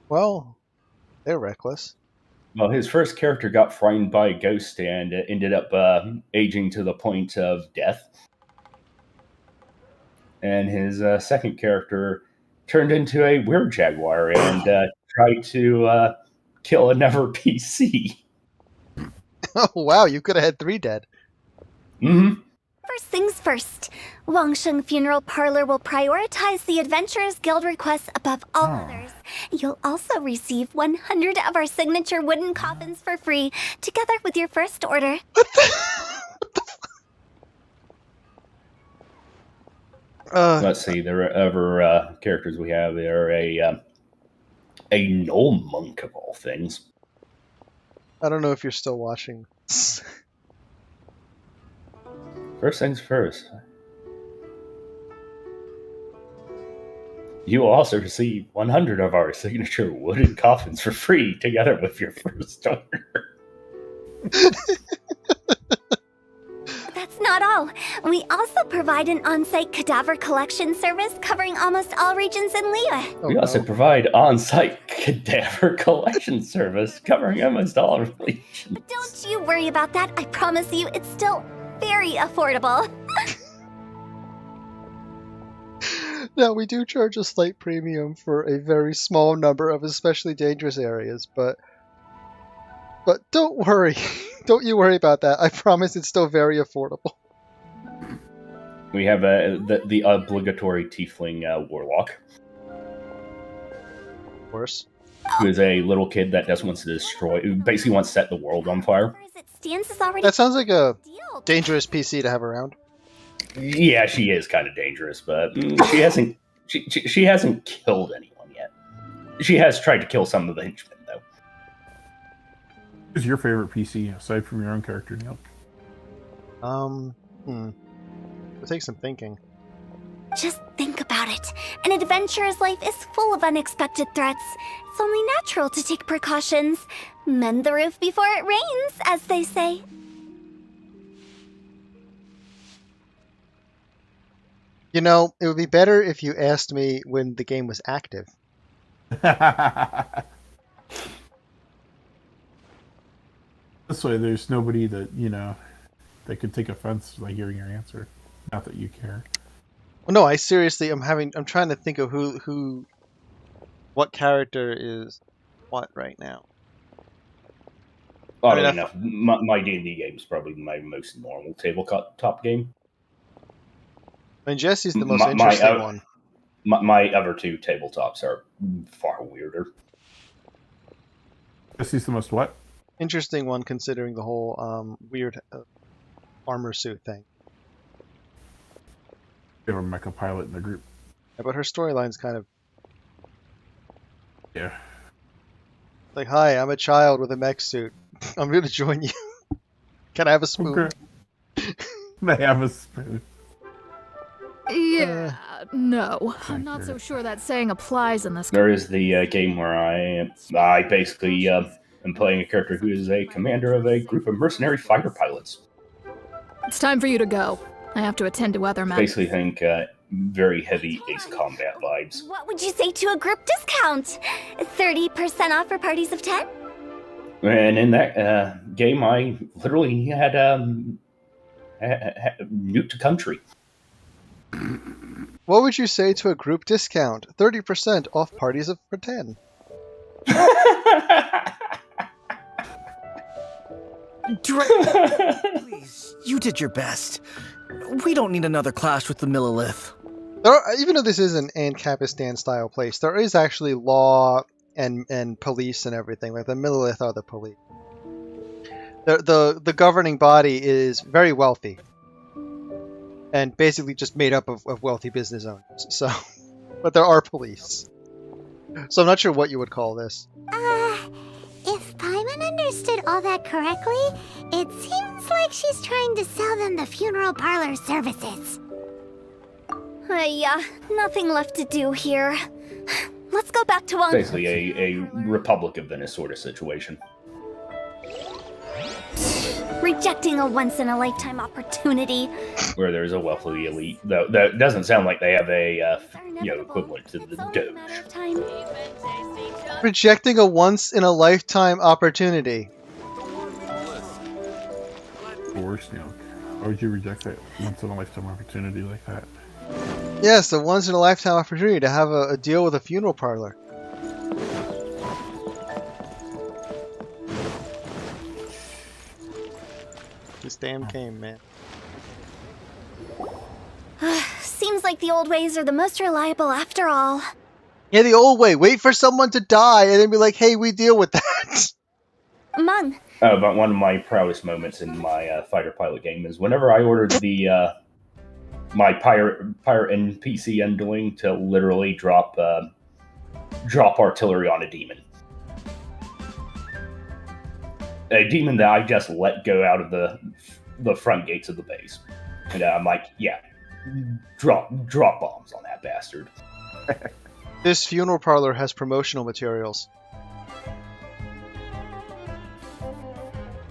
Well, they're reckless. Well, his first character got frightened by a ghost and ended up aging to the point of death. And his second character turned into a weird jaguar and tried to kill another PC. Oh wow, you could have had 3 dead. Mm-hmm. First things first, Wangsheng Funeral Parlor will prioritize the Adventurers Guild requests above all others. You'll also receive 100 of our signature wooden coffins for free, together with your first order. Let's see, there are other characters we have. There are a gnome monk of all things. I don't know if you're still watching. First things first. You will also receive 100 of our signature wooden coffins for free, together with your first order. That's not all. We also provide an on-site cadaver collection service covering almost all regions in Liyue. Oh, We also no. provide on-site cadaver collection service covering almost all regions. But don't you worry about that. I promise you, it's still very affordable. Now, we do charge a slight premium for a very small number of especially dangerous areas, but don't worry. Don't you worry about that. I promise it's still very affordable. We have the obligatory tiefling warlock, Of course. who is a little kid that just wants to destroy, who basically wants to set the world on fire. As it stands is already That sounds like a deal. dangerous PC to have around. Yeah, she is kind of dangerous, but she hasn't killed anyone yet. She has tried to kill some of the henchmen, though. Who's your favorite PC aside from your own character, Neil? It'll take some thinking. Just think about it. An adventurer's life is full of unexpected threats. It's only natural to take precautions. Mend the roof before it rains, as they say. You know, it would be better if you asked me when the game was active. This way, there's nobody that, that could take offense by hearing your answer. Not that you care. Well, no, I seriously, I'm trying to think of what character is what right now. Oddly I mean, enough, my D&D game is probably my most normal tabletop game. I mean, Jesse's the most My- interesting one. My other 2 tabletops are far weirder. This is the most what? Interesting one, considering the whole weird armor suit thing. We have a mecha pilot in the group. Yeah, but her storyline's kind of Yeah. like, "Hi, I'm a child with a mech suit. I'm here to join you. Can I have a spoon?" Okay. They have a spoon. Yeah, no. I'm not so sure that saying applies in this. There is the game where I basically am playing a character who is a commander of a group of mercenary fighter pilots. It's time for you to go. I have to attend to other matters. Basically think very heavy Ace Combat vibes. What would you say to a group discount? 30% off for parties of 10? And in that game, I literally had nuked a country. What would you say to a group discount? 30% off parties of for 10. Please, you did your best. We don't need another clash with the Millilith. Even though this is an Ancapistan style place, there is actually law and police and everything. Like the Millilith are the police. The governing body is very wealthy, and basically just made up of wealthy business owners. So, but there are police. So I'm not sure what you would call this. If Paimon understood all that correctly, it seems like she's trying to sell them the funeral parlor services. Yeah, nothing left to do here. Let's go back to Wong. Basically a Republic of Venice sort of situation. Rejecting a once-in-a-lifetime opportunity. Where there's a wealthy elite. Though that doesn't sound like they have a equivalent to the Doge. Rejecting a once-in-a-lifetime opportunity. Worse, why would you reject that once-in-a-lifetime opportunity like that? Yes, a once-in-a-lifetime opportunity to have a deal with a funeral parlor. This damn game, man. Seems like the old ways are the most reliable after all. Yeah, the old way. Wait for someone to die and then be like, hey, we deal with that. Mung. But one of my proudest moments in my fighter pilot game is whenever I ordered the my pirate NPC underling to literally drop artillery on a demon. A demon that I just let go out of the front gates of the base. And I'm like, yeah, drop bombs on that bastard. This funeral parlor has promotional materials.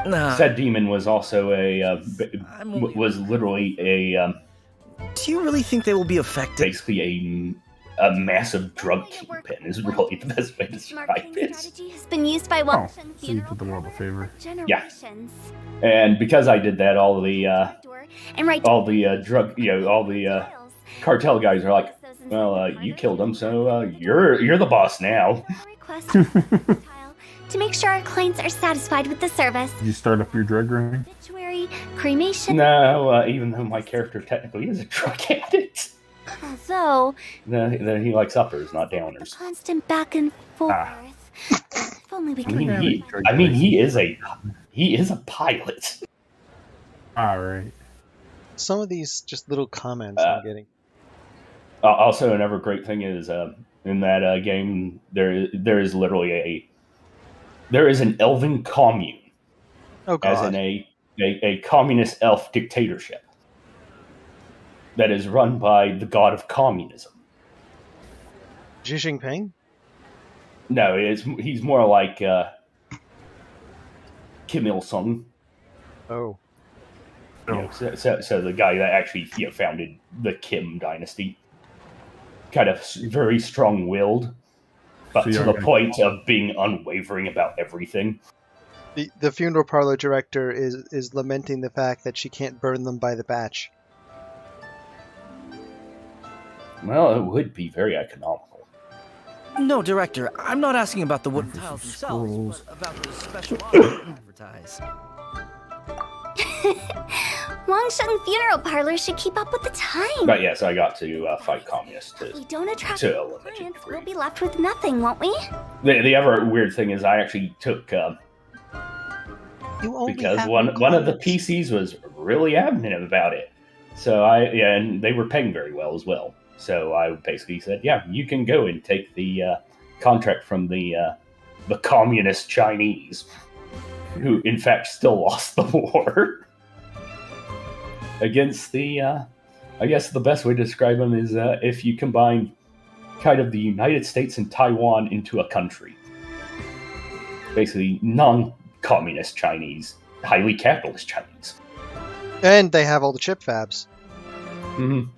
Said demon was also was literally a. Do you really think they will be effective? Basically a massive drug kingpin is really the best way to describe it. Strategy has been used by Wong Sheng So you did the world a favor. Yeah. And because I did that, all the cartel guys are like, well, you killed him, so you're the boss now. To make sure our clients are satisfied with the service. Did you start up your drug ring? Obituary, cremation. No, even though my character technically is a drug addict. Although, no, he likes uppers, not downers. Constant back and forth. If only we could. He is a pilot. All right. Some of these just little comments I'm getting. Also, another great thing is in that game there is literally there is an elven commune. Oh God. As in a communist elf dictatorship that is run by the god of communism. Xi Jinping? No, he's more like Kim Il-sung. Oh. So the guy that actually founded the Kim dynasty. Kind of very strong-willed, but to the point of being unwavering about everything. The funeral parlor director is lamenting the fact that she can't burn them by the batch. Well, it would be very economical. No, Director, I'm not asking about the wooden tiles themselves, but about the special offer you advertise. Wong Sheng Funeral Parlor should keep up with the time. But yes, I got to fight communists If we don't attract to a clients, limited degree. we'll be left with nothing, won't we? The other weird thing is I actually took because one of the PCs was really adamant about it. So and they were paying very well as well. So I basically said, yeah, you can go and take the contract from the communist Chinese, who in fact still lost the war against the. I guess the best way to describe them is if you combine kind of the United States and Taiwan into a country. Basically, non-communist Chinese, highly capitalist Chinese. And they have all the chip fabs. Mm-hmm.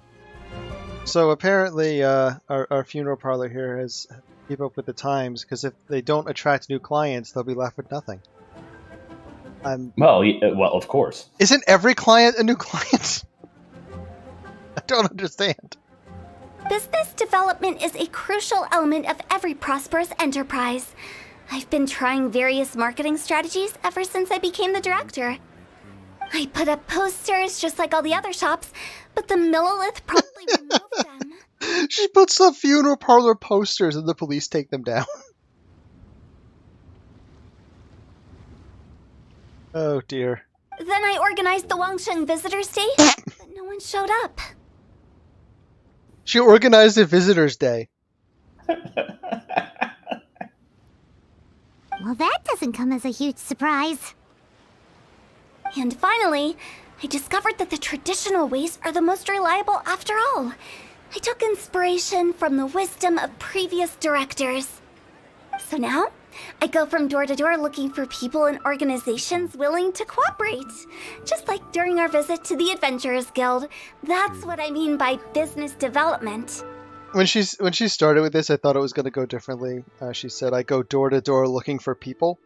So apparently our funeral parlor here has keep up with the times, because if they don't attract new clients, they'll be left with nothing. Well, of course. Isn't every client a new client? I don't understand. Business development is a crucial element of every prosperous enterprise. I've been trying various marketing strategies ever since I became the director. I put up posters just like all the other shops, but the Millilith promptly removed them. She puts up funeral parlor posters and the police take them down. Oh dear. Then I organized the Wangsheng Visitors Day, but no one showed up. She organized a visitor's day. Well, that doesn't come as a huge surprise. And finally, I discovered that the traditional ways are the most reliable after all. I took inspiration from the wisdom of previous directors. So now, I go from door to door looking for people and organizations willing to cooperate. Just like during our visit to the Adventurers Guild. That's what I mean by business development. When she started with this, I thought it was going to go differently. She said, I go door to door looking for people.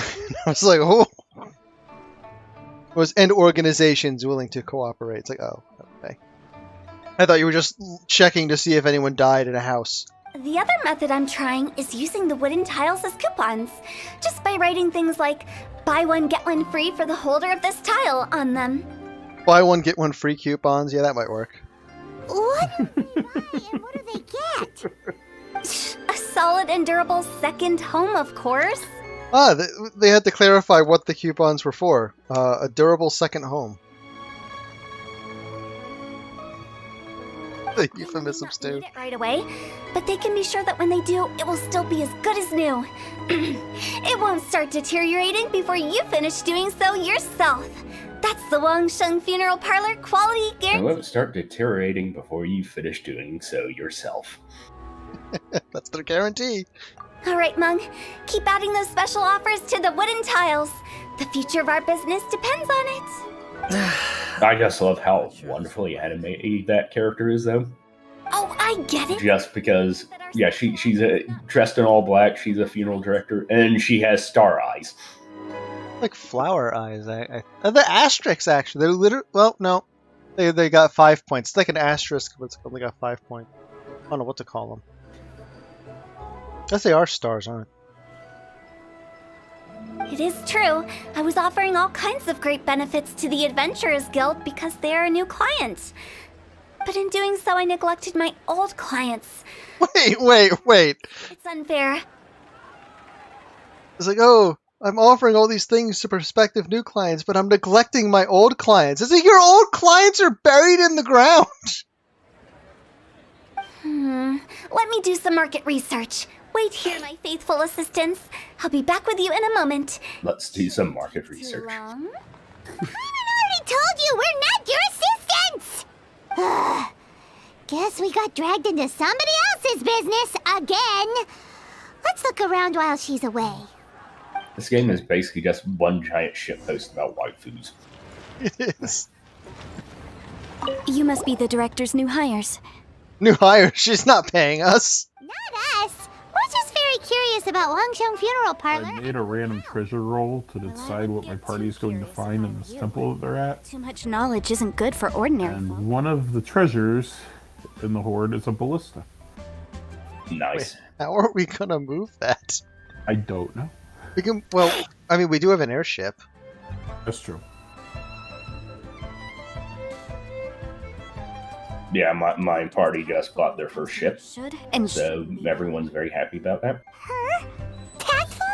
I was like, oh. And organizations willing to cooperate. It's like, oh, okay. I thought you were just checking to see if anyone died in a house. The other method I'm trying is using the wooden tiles as coupons. Just by writing things like, buy one, get one free for the holder of this tile on them. Buy one, get one free coupons? Yeah, that might work. What do they buy and what do they get? A solid and durable second home, of course. Ah, they had to clarify what the coupons were for. A durable second home. The euphemisms too. Need it right away, but they can be sure that when they do, it will still be as good as new. It won't start deteriorating before you finish doing so yourself. That's the Wangsheng Funeral Parlor quality It guarantee. won't start deteriorating before you finish doing so yourself. That's their guarantee. All right, Mung, keep adding those special offers to the wooden tiles. The future of our business depends on it. I just love how wonderfully animated that character is, though. Oh, I get it. Just because, yeah, she's dressed in all black, she's a funeral director, and she has star eyes. Like flower eyes. The asterisks, actually. They're literally... Well, no. They got 5 points. It's like an asterisk, but it's only got 5 points. I don't know what to call them. I guess they are stars, aren't It is true. I was offering all kinds of great benefits to the Adventurers Guild because they are a new client. But in doing so, I neglected my old clients. Wait. It's unfair. It's like, oh, I'm offering all these things to prospective new clients, but I'm neglecting my old clients. It's like your old clients are buried in the ground. Let me do some market research. Wait here, my faithful assistants. I'll be back with you in a moment. Let's do some market Too research. long? Paimon already told you we're not your assistants! Guess we got dragged into somebody else's business again. Let's look around while she's away. This game is basically just one giant shitpost about waifus. It is. You must be the director's new hires. New hire. She's not paying us. Not us. We're just very curious about Wangsheng Funeral Parlor. I made a random treasure roll to decide what my party is going to find in this temple that they're at. Too much knowledge isn't good for ordinary folk. And one of the treasures in the hoard is a ballista. Nice. How are we gonna move that? I don't know. We can. Well, I mean, we do have an airship. That's true. Yeah, my party just got their first ship, Should and so everyone's very happy about that. Her? Tactful?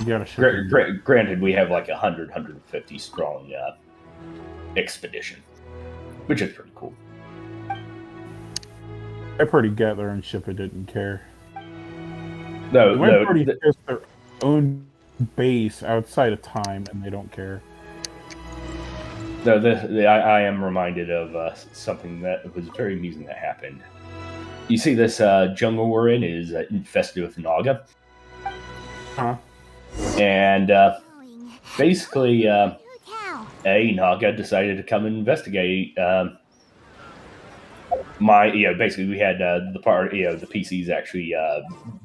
You gotta ship it. Granted, we have like 150 strong expedition, which is pretty cool. My party got there and ship it didn't care. No, My party has their own base outside of time and they don't care. I am reminded of something that was very amusing that happened. You see, this jungle we're in is infested with Naga. Huh? And basically, Cow. a Naga decided to come and investigate. Basically, we had the party, the PCs actually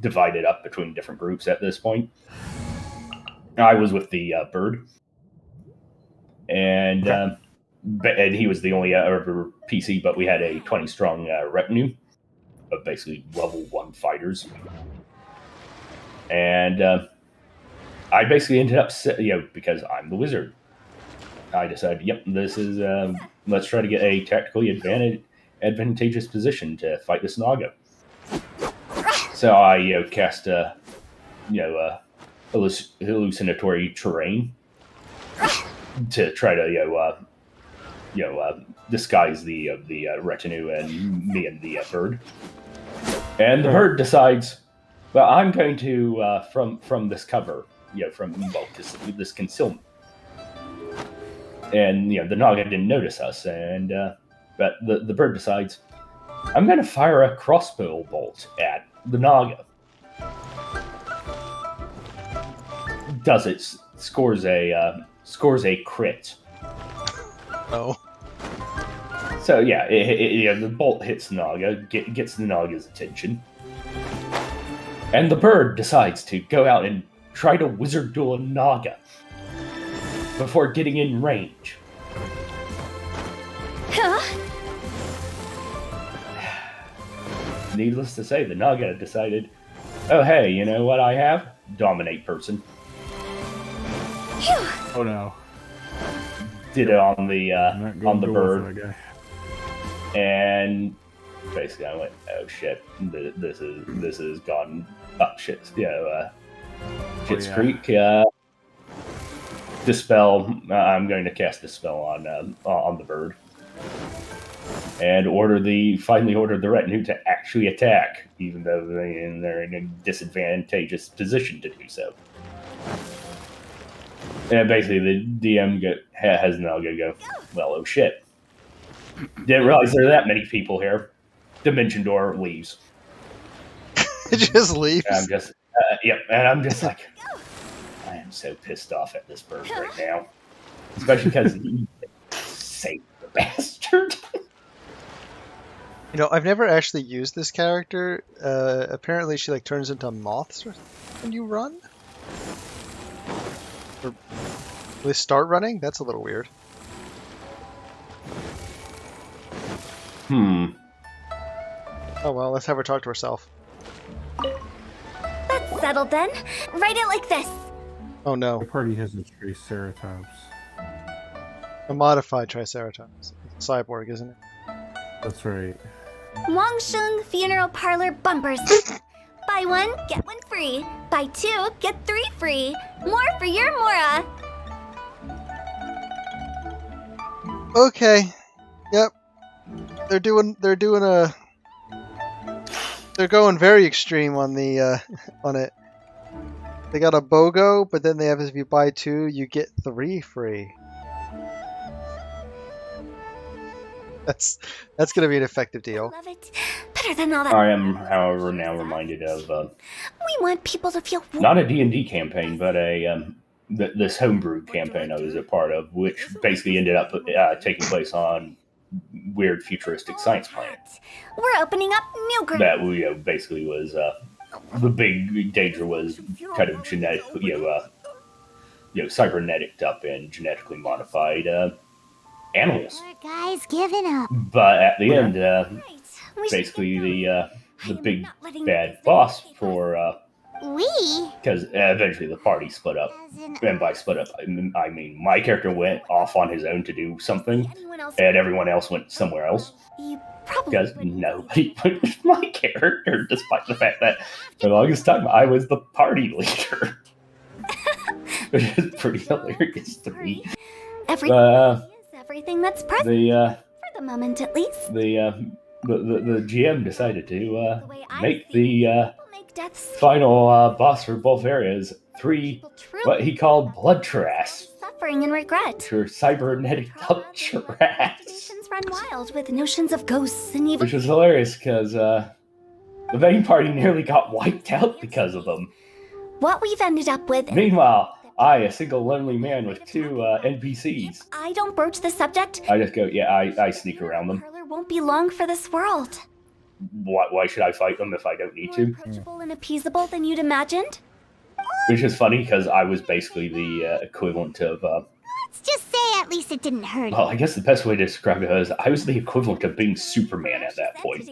divided up between different groups at this point. I was with the bird. And and he was the only other PC, but we had a 20-strong retinue of basically level 1 fighters. And I basically ended up, because I'm the wizard. I decided, yep, this is, let's try to get a tactically advantageous position to fight this Naga. So I, cast a, hallucinatory terrain to try to, disguise the retinue and me and the bird. And the bird decides, well, I'm going to, from this cover, from this concealment. And the Naga didn't notice us, and but the bird decides, I'm going to fire a crossbow bolt at the Naga. Does it? Scores a crit. Oh. So yeah, the bolt hits Naga, gets the Naga's attention, and the bird decides to go out and try to wizard duel a Naga before getting in range. Needless to say, the Naga decided, oh hey, you know what I have? Dominate person. Oh no. Did it on the bird. And basically I went, oh shit, this is gone up shit. Shit's Creek. Dispel. I'm going to cast Dispel on the bird, and finally order the retinue to actually attack, even though they're in a disadvantageous position to do so. And basically, the DM has Naga go, well, oh shit. Didn't realize there are that many people here. Dimension Door leaves. It just leaves. And I'm just, and I'm just like, I am so pissed off at this bird right now. Especially because he saved the bastard. I've never actually used this character. Apparently she turns into moths when you run? Or they start running? That's a little weird. Oh well, let's have her talk to herself. That's settled then. Write it like this. Oh no. The party has a Triceratops. A modified Triceratops. It's a cyborg, isn't it? That's right. Wangsheng Funeral Parlor bumpers. Buy one, get one free. Buy two, get three free. More for your Mora. Okay. Yep. They're going very extreme on the on it. They got a BOGO, but then they have, if you buy two, you get three free. That's gonna be an effective deal. Love it. Better than all that. I am, however, now reminded of We want people to feel not a D&D campaign, but this homebrew campaign I was a part of, which basically ended up taking place on weird futuristic science planets. We're opening up new groups. That basically was the big danger was kind of genetic, cybernetic up and genetically modified animals. Poor guy's giving up. But at the end, basically the big bad boss for because eventually the party split up, and by split up I mean my character went off on his own to do something, and everyone else went somewhere else. Because nobody went with my character, despite the fact that for the longest time I was the party leader, which is pretty hilarious to me. Everything that's present for the moment, at least. The GM decided to make the final boss for both areas 3 what he called blood trash. Suffering and regret. Which are cybernetic blood trash. Run wild with notions of ghosts and evil. Which was hilarious because the main party nearly got wiped out because of them. What we've ended up with. Meanwhile, I, a single lonely man with 2 NPCs. I don't broach the subject. I just go, I sneak around them. Parlor won't be long for this world. Why should I fight them if I don't need to? More approachable and appeasable than you'd imagined. Which is funny because I was basically the equivalent of. Let's just say at least it didn't hurt. Well, I guess the best way to describe it is I was the equivalent of being Superman at that point.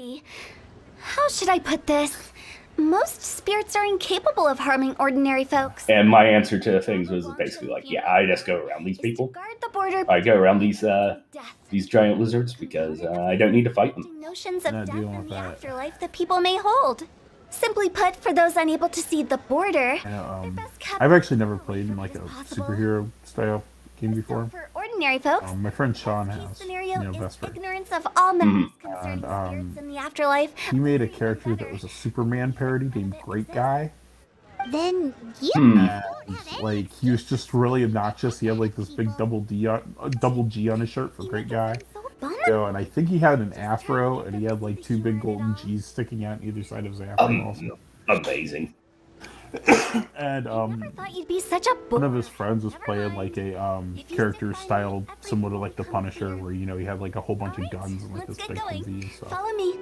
How should I put this? Most spirits are incapable of harming ordinary folks. And my answer to things was basically like, yeah, I just go around these people. Guard the border. I go around these giant lizards because I don't need to fight them. Notions of Not death dealing and with the that. afterlife that people may hold. Simply put, for those unable to see the border, I've actually never played in like a superhero style game before. for ordinary folks, My friend Sean has, scenario is Vesper. ignorance of all matters concerning And, spirits in the afterlife. He made a character that was a Superman parody named Great Guy. Then you And like he was just really obnoxious. He had like this big double G on his shirt for Great Guy. And I think he had an afro, and he had like two big golden G's sticking out on either side of his afro. Also, amazing. And Thought you'd be such a one of his friends was playing like a character styled similar to like the Punisher, where he had like a whole bunch of guns and like this big V and stuff. Follow me.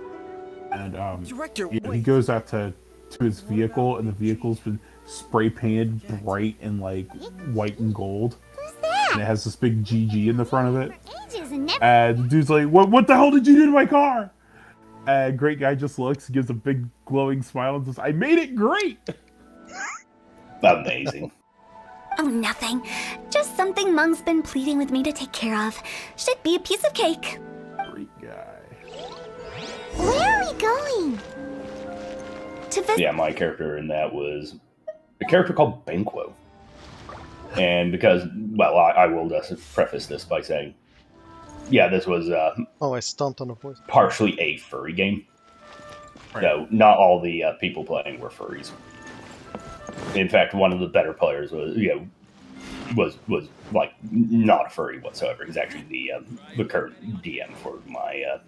And Director, he goes out to his vehicle, and the vehicle's been spray painted bright in like white and gold. Who's that? And it has this big GG in the front of it. Ages and never. And the dude's like, what the hell did you do to my car? And Great Guy just looks, gives a big glowing smile, and says, I made it great! Amazing. Oh, nothing. Just something Mung's been pleading with me to take care of. Should be a piece of cake. Great Guy. Where are we going? To visit. Yeah, my character in that was a character called Banquo. And because, well, I will just preface this by saying, yeah, this was Oh, I stomped on a voice. partially a furry game. Right. No, not all the people playing were furries. In fact, one of the better players was like not a furry whatsoever. He's actually the current DM for my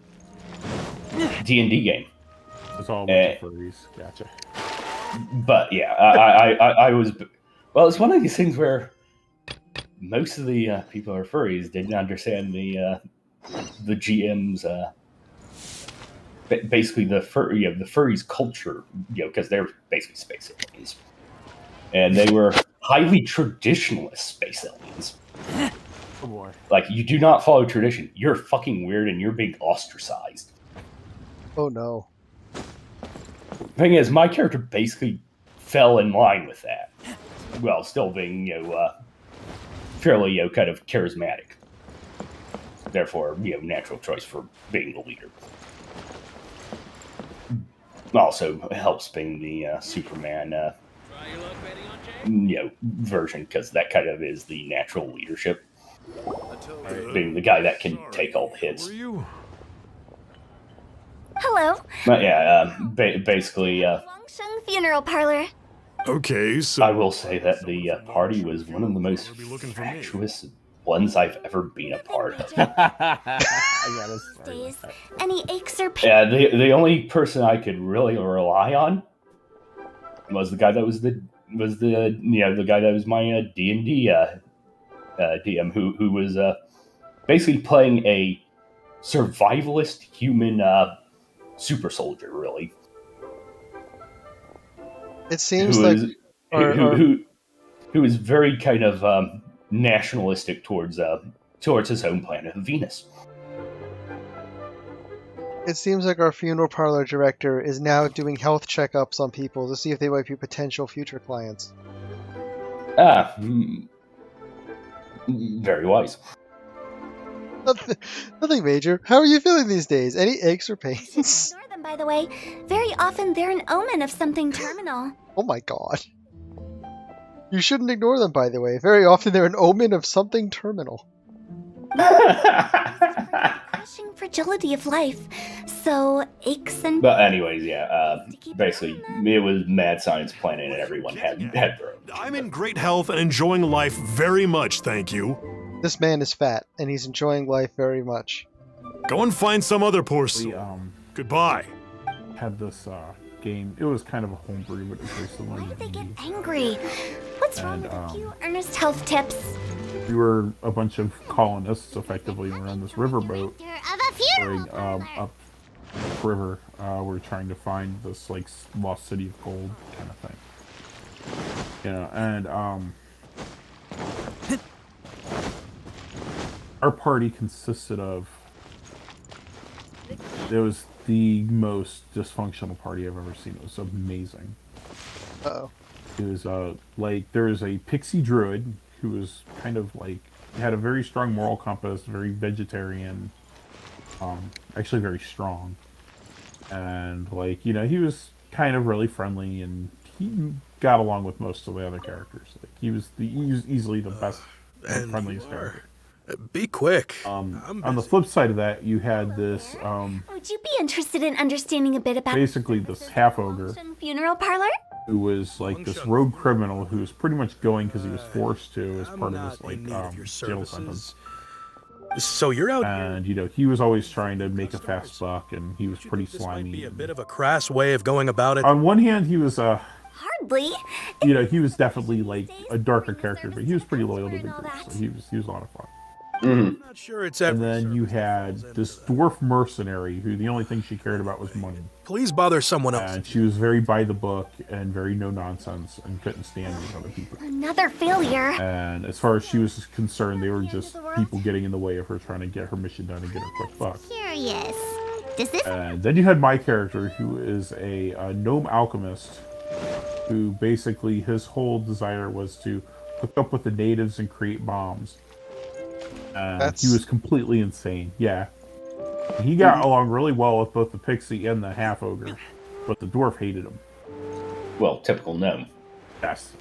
D&D game. It's all a bunch of furries. Gotcha. But yeah, I was. Well, it's one of these things where most of the people who are furries didn't understand the GM's basically the furries culture, because they're basically space aliens, and they were highly traditionalist space aliens. Oh boy. Like, you do not follow tradition. You're fucking weird, and you're being ostracized. Oh no. Thing is, my character basically fell in line with that, while still being, fairly, kind of charismatic. Therefore, natural choice for being the leader. Also helps being the Superman, version, because that kind of is the natural leadership. Being the guy that can take all the hits. Hello. But yeah, basically, Wangsheng Funeral Parlor. Okay, so I will say that the party was one of the most fatuous ones I've ever been a part of. Days. Any aches or pains? Yeah, the only person I could really rely on was the guy that was the guy that was my D&D DM who was basically playing a survivalist human super soldier, really. It seems like who is very kind of nationalistic towards his home planet, Venus. it seems like our funeral parlor director is now doing health checkups on people to see if they might be potential future clients. Very wise. Nothing major. How are you feeling these days? Any aches or pains? Ignore them, by the way. Very often they're an omen of something terminal. Oh my god. You shouldn't ignore them, by the way. Very often they're an omen of something terminal. Crushing fragility of life. So, aches and... But anyways, yeah, basically, it was Mad Science Planet and everyone had their own. I'm in great health and enjoying life very much, thank you. This man is fat, and he's enjoying life very much. Go and find some other poor We soul. Goodbye. had this game. It was kind of a homebrew, but it was very similar Why to did they get D&D. angry? What's wrong with a few earnest health tips? We were a bunch of colonists, effectively. We were on this riverboat Of a funeral going parlor. up river. We're trying to find this like lost city of gold kind of thing. And our party consisted of, it was the most dysfunctional party I've ever seen. It was amazing. Uh-oh. It was like there was a pixie druid who was kind of like had a very strong moral compass, very vegetarian, actually very strong, and like he was kind of really friendly and he got along with most of the other characters. Like he was easily the best and friendliest character. Be quick. On the flip side of that, you had this Would you be interested in understanding a bit about basically this half ogre funeral parlor? who was like this rogue criminal who was pretty much going because he was forced to as part of this like jail sentence. So you're out and he was always trying to make a fast buck, and he was pretty slimy. Might be a bit of a crass way of going about it. On one hand, he was Hardly. he was definitely like a darker character, but he was pretty loyal to the group, so he was a lot of fun. I'm not sure it's And then you had this dwarf mercenary who the only thing she cared about was money. Please bother someone else. And she was very by the book and very no nonsense and couldn't stand these other people. Another failure. And as far as she was concerned, they were just people getting in the way of her trying to get her mission done and get her quick buck. Curious. Does this? And then you had my character, who is a gnome alchemist, who basically his whole desire was to hook up with the natives and create bombs. He was completely insane. Yeah. He got along really well with both the pixie and the half ogre, but the dwarf hated him. Well, typical gnome. Yes.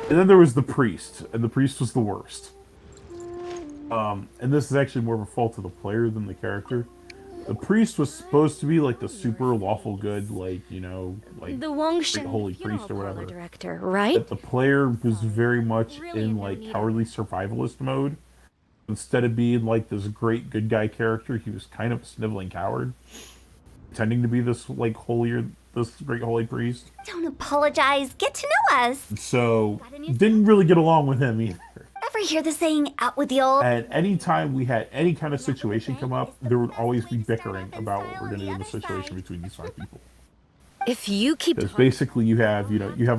And then there was the priest, and the priest was the worst. And this is actually more of a fault of the player than the character. The priest was supposed to be like the super lawful good, like the Wongshan holy priest or whatever. Director, right? But the player was very much in like cowardly survivalist mode. Instead of being like this great good guy character, he was kind of a sniveling coward, pretending to be this this great holy priest. Don't apologize. Get to know us. So didn't really get along with him either. Ever hear the saying, out with the old? And anytime we had any kind of situation come up, there would always be bickering about what we're going to do in the situation between these five people. If you keep Because basically you have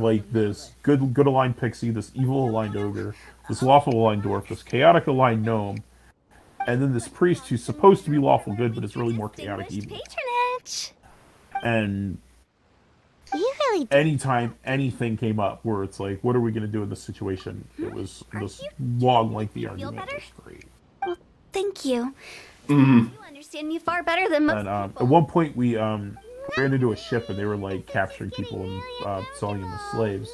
like this good aligned pixie, this evil aligned ogre, this lawful aligned dwarf, this chaotic aligned gnome, and then this priest who's supposed to be lawful good, but is really more chaotic evil. Patronage. And You really anytime anything came up where it's like, what are we going to do in this situation? It was this long, lengthy argument. It was great. Well, thank you. You understand me far better than most And people. at one point we ran into a ship and they were like capturing people and selling them as slaves.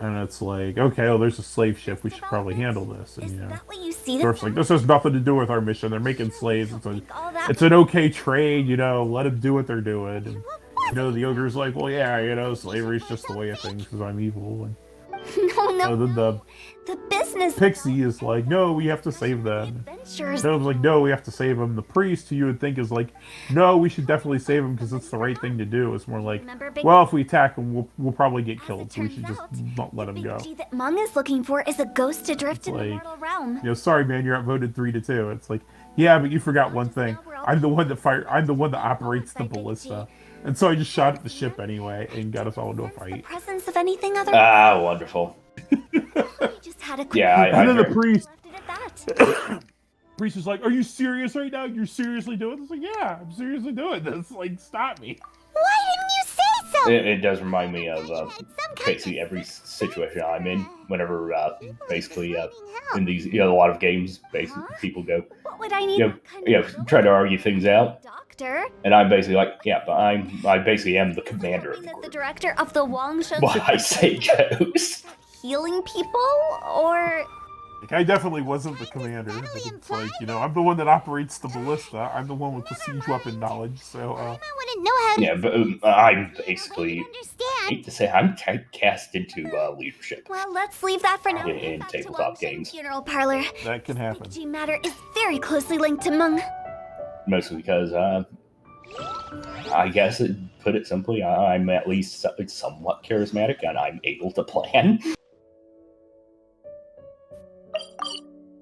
And it's like, okay, there's a slave ship. We should probably handle this. And Is that what you see? Dwarf's like, this has nothing to do with our mission. They're making slaves. It's an okay trade, let them do what they're doing. And, the ogre's like, well, yeah, slavery's just the way of things because I'm evil. And, No. then The business. pixie is like, no, we have to save them. Adventures. Gnome's like, no, we have to save them. The priest, who you would think is like, no, we should definitely save them because it's the right thing to do. It's more like, well, if we attack them, we'll probably get killed, so we should just not let them go. The that Mung is looking for is a ghost adrift in the Like, mortal realm. Sorry, man, you're outvoted 3-2. It's like, yeah, but you forgot one thing. I'm the one that operates the ballista. And so I just shot at the ship anyway and got us all into a fight. Presence of anything other. Ah, wonderful. We just had a quick. Yeah, And then the heard. priest Left it at that. priest was like, are you serious right now? You're seriously doing this? Like, yeah, I'm seriously doing this. Like, stop me. Why didn't you say so? It does remind me of basically every situation I'm in. Whenever basically in these a lot of games, basically people go What would I need? try to argue things out, Doctor. and I'm basically like, yeah, but I basically am the commander of the That the group. director of the Wongshan Why I say goes. healing people, or Like, I definitely wasn't the commander. But it's like, I'm the one that operates the ballista. I'm the one with the siege weapon knowledge. So, I wouldn't know how to Yeah, but I'm basically, I understand. hate to say, I'm typecast into leadership. well, let's leave that for now. In Back to tabletop Wongshan games. Funeral parlor. that can happen. G matter is very closely linked to Mung. Mostly because, I guess, put it simply, I'm at least somewhat charismatic and I'm able to plan.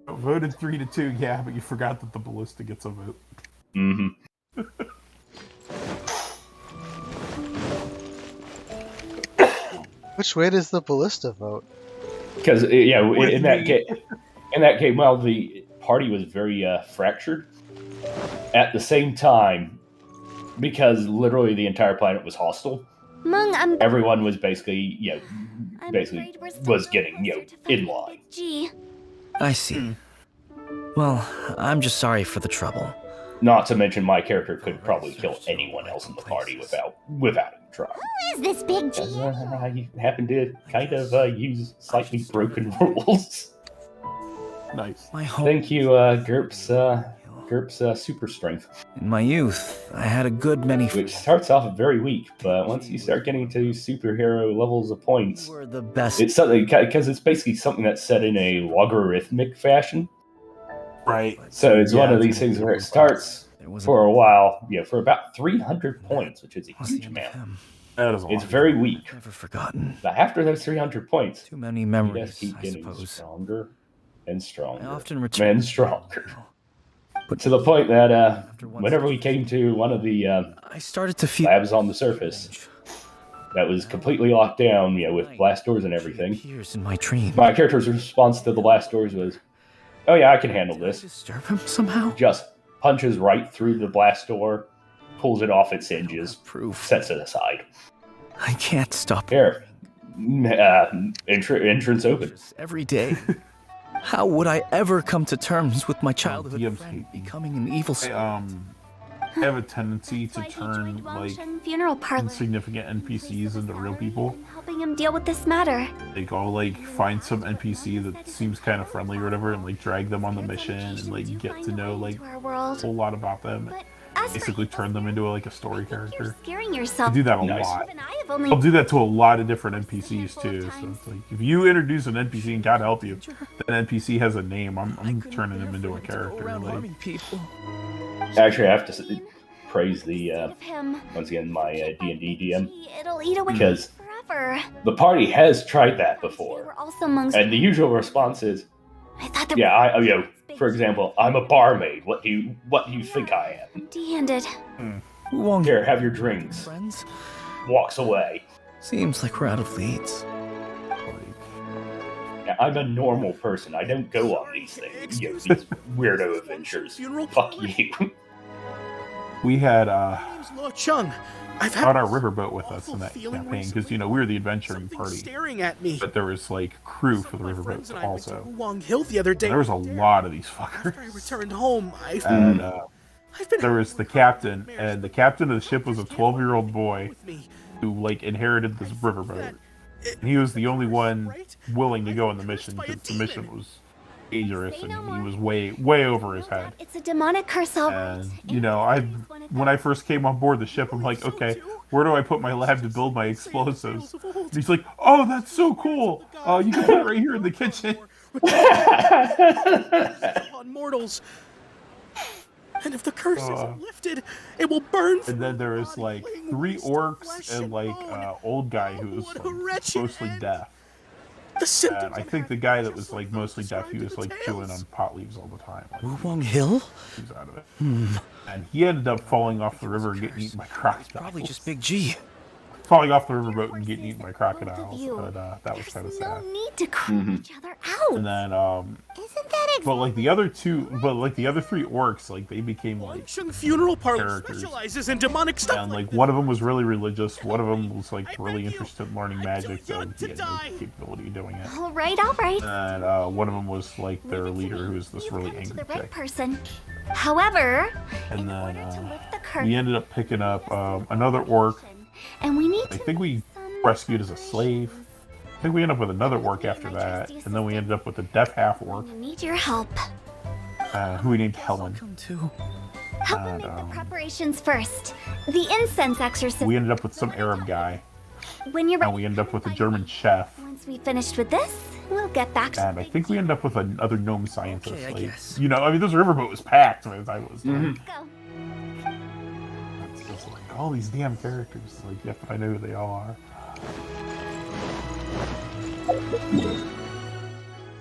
Voted 3-2, yeah, but you forgot that the ballista gets a vote. Mm-hmm. Which way does the ballista vote? Because in that game, well, the party was very fractured. At the same time, because literally the entire planet was hostile. Mung, Everyone was basically, I'm basically afraid we're still was no getting, closer to in finding line. Big G. I see. Well, I'm just sorry for the trouble. Not to mention, my character could probably kill anyone else in the party without even trying. Who is this Big G? I happen to kind of use slightly broken rules. Nice. My home. Thank you, GURPS super strength, In my youth, I had a good many. which starts off very weak, but once you start getting to superhero levels of points, Were the best. it's something because it's basically something that's set in a logarithmic fashion. Right. So it's one of it's these gonna things be where it really starts There was for a while, for about 300 points, which is a was the huge end of amount. him. That is a It's lot. very weak. Never forgotten. But after those 300 points, Too many you memories, just keep I getting suppose. stronger and I stronger often return. and stronger. But To the point that after one whenever we such- came to one of the I started to feel labs on the surface that was completely locked down, with blast doors and everything, Appears in my dream. my character's response to the blast doors was, "Oh yeah, I can handle Did I this." disturb him somehow? Just punches right through the blast door, pulls it off its hinges, Proof. sets it aside. I can't stop. Here, entrance open. Every day. How would I ever come to terms with my childhood DM's friend hate me. becoming an evil I have a tendency to Why he turn joined like Wangsheng Funeral Parlor. insignificant NPCs into real people. Helping him deal with this matter. Like I'll like find some NPC that seems kind of friendly or whatever, and like drag them on the mission and like get to know like our a world. whole lot about them. But as for Basically turn them into like a story you're character. scaring I yourself. do that a Nice. lot. Even I have only I'll do that to a lot of different NPCs too. So it's like if you introduce an NPC and God help you, that NPC has a name. I'm turning him into a character. Like, people. Actually, I have to praise the of him. once again my D&D DM, It'll eat away because forever. the party has tried that They before, were also monks. and the usual response is, I thought there "Yeah, for example, I'm a barmaid. What do you think I am? empty-handed. Wong Here, have your drinks." friends. Walks away. Seems like we're out of leads. Yeah, I'm a normal person. I don't go on these things. These weirdo adventures. Fuck you. we had Name's Lo Chung. I've had on our riverboat with us in awful that feeling campaign because we were the adventuring something party, staring at me. but there was like crew for the My friends riverboats and I went to also. Wang Hill the other day. There was a lot of these fuckers. After I returned home, And I've been there was the captain, and the captain of the ship was a 12-year-old boy with me. who like inherited this riverboat, and he was the only one willing to go on the mission because the mission was dangerous and he was way over his head. It's a demonic curse, all right. And when I first came on board the ship, I'm like, okay, where do I put my lab to build my explosives? And he's like, oh, that's so cool. You can put it right here in the kitchen. On mortals. And if the curse isn't lifted, it will burn. And then there was like 3 orcs and like old guy who was what a like, wretched mostly end. deaf. The symptoms And I think the guy that was like mostly deaf, he was like chewing on pot leaves all the time. Like, Wong Hill? he was out of it. And he ended up falling off the river and getting eaten by crocodiles. Probably just Big G. Falling off the riverboat and getting eaten by crocodiles. you. But that was kind of There's sad. no need to call each other out. And then Isn't that but like the other 3 orcs, like they became like Wangsheng Funeral Parlor characters. specializes in demonic stuff. And like like one of them was really religious, one of them was like really interested in learning I'm too magic, so young he to had no die. capability of doing it. All right, all right. And one of them was like their Leave it to leader, me. who was this You've really come to angry the right chick. person. However, And in then order to lift the curse, we ended up picking up another orc. and we need I to think we make some rescued as a slave. I think we ended up with another orc after that, and then we ended up with a deaf half orc, We need your help. who we named Helen. Come to. Help me And, make the preparations first. The incense exorcism. We ended up with some Arab guy, When you're and ready. we ended up with a German chef, Once we finished with this, we'll get back to and I think we ended up with another gnome scientist. Okay, I like, guess. this riverboat was packed as I was. Go. It's just like all these damn characters. Like, yeah, I know who they all are.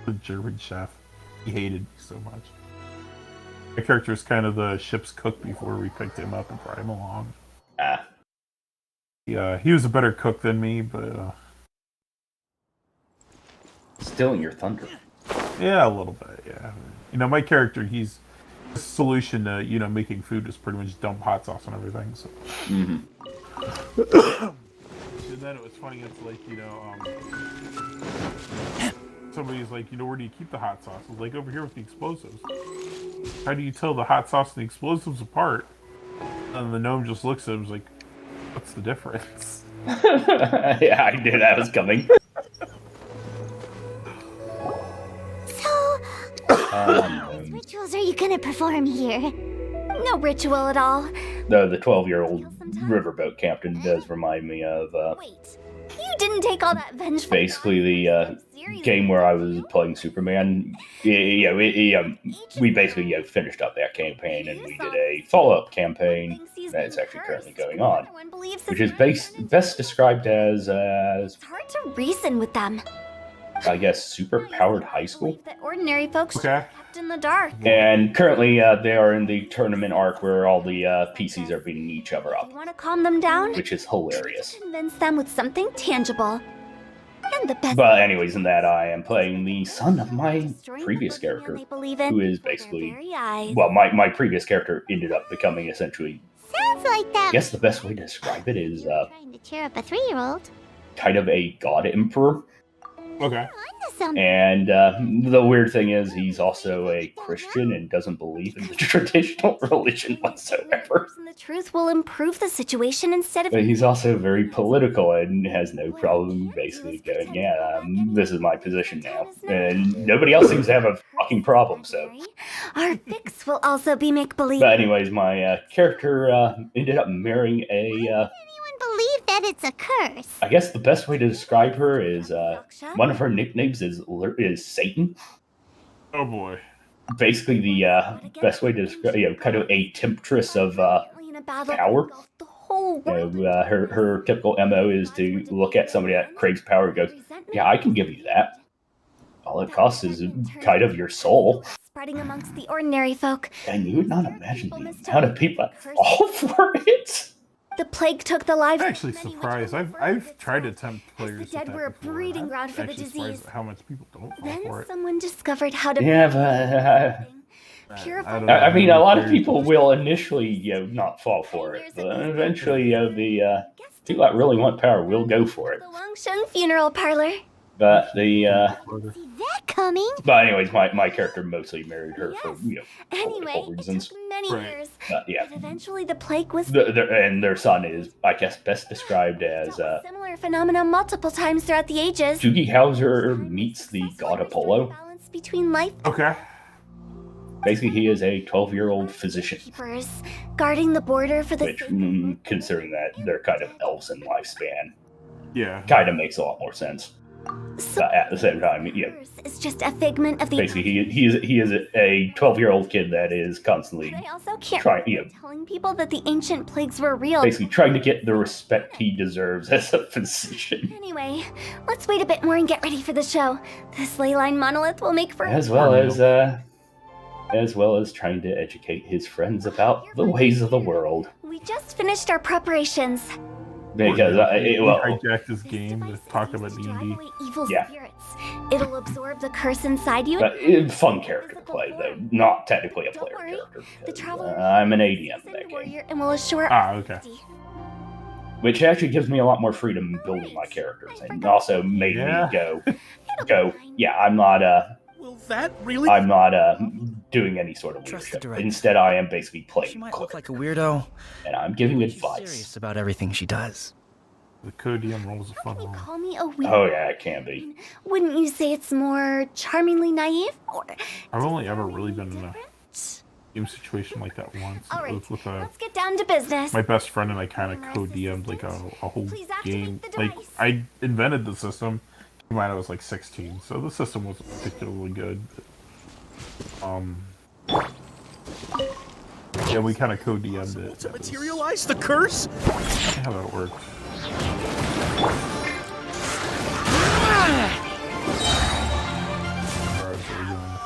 The German chef. He hated me so much. My character is kind of the ship's cook before we picked him up and brought him along. Ah, Yeah, he was a better cook than me, but stealing your thunder. yeah, a little bit. Yeah, my character, he's solution to making food is pretty much dump hot sauce on everything. So. And then it was funny. It's like somebody's like, where do you keep the hot sauce? I was like, over here with the explosives. How do you tell the hot sauce and the explosives apart? And the gnome just looks at him and is like, what's the difference? Yeah, I knew that was coming. So, what rituals are you gonna perform here? No ritual at all. Though the 12-year-old riverboat captain does remind me of Wait, you didn't take all that vengeful. basically the game where I was playing Superman. We basically finished up that campaign, and we did a follow-up campaign that's actually currently going on, which is best described as It's hard to reason with them. I guess super-powered high school. That ordinary folks Okay. kept in the dark. And currently they are in the tournament arc where all the PCs are beating each other up, You want to calm them down? which is hilarious. Convince them with something tangible. And the best. But anyways, in that I am playing the son of my previous character, who is basically, well, my previous character ended up becoming essentially, Sounds like that. I guess the best way to describe it is Trying to cheer up a 3-year-old. kind of a god emperor. Okay. Onto something. And the weird thing is he's also a Christian and doesn't believe in the traditional religion whatsoever. The truth will improve the situation instead of. But he's also very political and has no problem basically going, this is my position now. And nobody else seems to have a fucking problem, so. Our fix will also be make believe. But anyways, my character ended up marrying a, Believe that it's a curse. I guess the best way to describe her is, one of her nicknames is Satan. Oh boy. Basically the best way to describe, kind of a temptress of power. Her typical MO is to look at somebody that craves power and goes, yeah, I can give you that. All it costs is kind of your soul. Spreading amongst the ordinary folk. And you would not imagine the amount of people that fall for it. The plague took the lives I'm of actually many, which surprised. were I've tried to tempt As players. the dead were a breeding ground for the Actually disease. surprised at how much people don't fall Then for it. someone discovered how to. Yeah, but purify. I mean, a lot of people will initially, not fall for it, but eventually, the people that really want power will go for it. The Wangsheng funeral parlor. But the, See that coming? but anyways, my character mostly married her for, Anyway, political it reasons. took many Right. years. But yeah, But eventually the plague was. and their son is, I guess, best described as Similar phenomena multiple times throughout the ages. Doogie Howser meets the god Apollo. Balance between life Okay. Basically, he is a 12-year-old physician, keepers, guarding the border for the. which, considering that they're kind of elves in lifespan, Yeah. kind of makes a lot more sense. So But at the same time, it's just a figment of the. basically he is a 12-year-old kid that is constantly But I also can't trying, remember telling people that the ancient plagues were real. basically trying to get the respect he deserves as a physician, Anyway, let's wait a bit more and get ready for the show. This ley line monolith will make for. as well as trying to educate his friends about the ways of the world. We just finished our preparations. Because we well, hijacked this game to talk about Drive D&D. away evil Yeah. spirits. It'll absorb the curse inside you. fun character to play though, not technically a Don't player worry, character. the because, traveler I'm an ADM in that game, warrior and will assure. Ah, okay. which actually gives me a lot more freedom building my characters, and also made Yeah. me go. Yeah, I'm not Will that really? I'm not doing any sort of Trust the leadership. director. Instead, I am basically She playing might clerk, look like a weirdo. and I'm giving She's advice. serious about everything she does. The Codium rolls a How fun can you roll. call me a weird? Oh yeah, it can be. Wouldn't you say it's more charmingly naive? Or I've only ever really been in a different? game situation like that once. All It right, was with let's get down to business. my best friend and I kind of co-DM'd like a whole Please activate game. the Like device. I invented the system. Came out I was like 16, so the system wasn't particularly good. Yeah, we kind of co-DM'd it. To That was materialize the curse? how that worked. Where I was really going with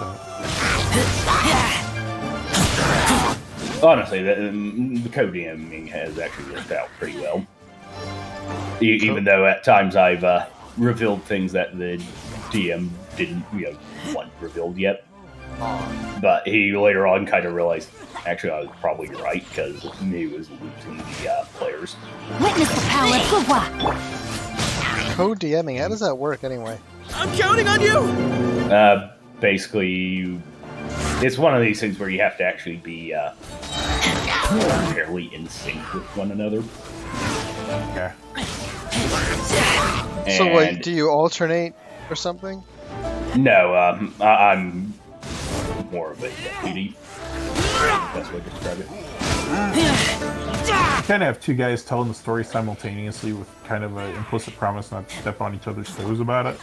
that. Honestly, the co-DMing has actually worked out pretty well. Even though at times I've revealed things that the DM didn't, want revealed yet. But he later on kind of realized, actually, I was probably right, because he was losing the players. Witness the power of Gugwa. Co-DMing, how does that work anyway? I'm counting on you! Basically, it's one of these things where you have to actually be fairly in sync with one another. Okay. So wait, do you alternate or something? No, I'm more of a deputy. Best way to describe it. You kind of have two guys telling the story simultaneously with kind of an implicit promise not to step on each other's toes about it.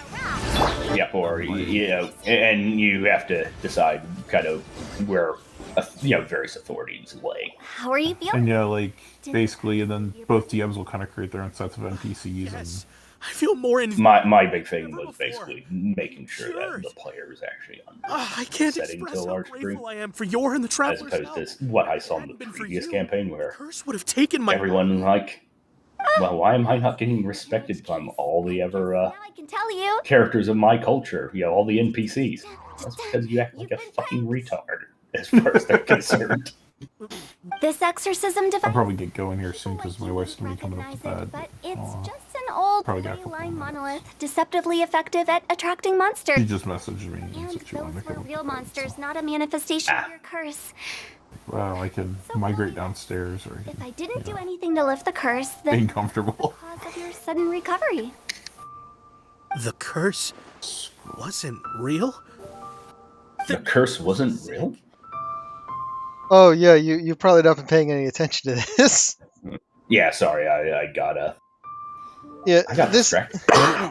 Yeah, or you know, and you have to decide kind of where various authorities lay. How are you feeling? And yeah, like basically, and then both DMs will kind of create their own sets of NPCs. Yes. I feel more in. My big thing was basically making sure that the players actually I can't setting express to a how large grateful degree, I am for your and the as travelers. opposed to what I saw in the previous campaign, where Curse would have taken my. everyone was like, well, why am I not getting respected from all the other Now I can tell you. characters of my culture? You know, all the NPCs. That's because you act like a fucking retard, as far as they're concerned. This exorcism I'll device. probably get going here soon because my wife's gonna be coming up to bed. But it's Aw. just an old Probably got a couple line more minutes. monolith, deceptively effective at attracting monsters. She just messaged me and And said she wanted those to were come up real to bed, monsters, so- not a manifestation of your curse. Well, I can migrate downstairs or I If can I didn't do anything to lift the curse, then being comfortable. cause of your sudden recovery. The curse wasn't real? The curse wasn't real? Oh yeah, you've probably not been paying any attention to this. Yeah, sorry, I got Yeah, this distracted.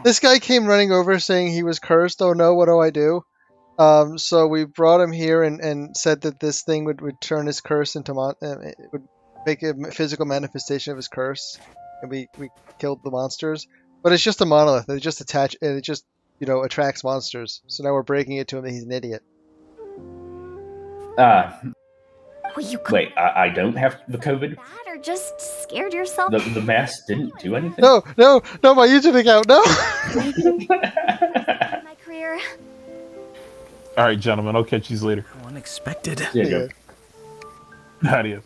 this guy came running over saying he was cursed. Oh no, what do I do? So we brought him here and said that this thing would turn his curse into it would make a physical manifestation of his curse, and we killed the monsters. But it's just a monolith. It just attracts monsters. So now we're breaking it to him that he's an idiot. Wait, I don't have the COVID? Bad or just scared yourself? The mask didn't do anything? No, my YouTube account, no. My career. All right, gentlemen, I'll catch you later. Unexpected. There you go. Adios.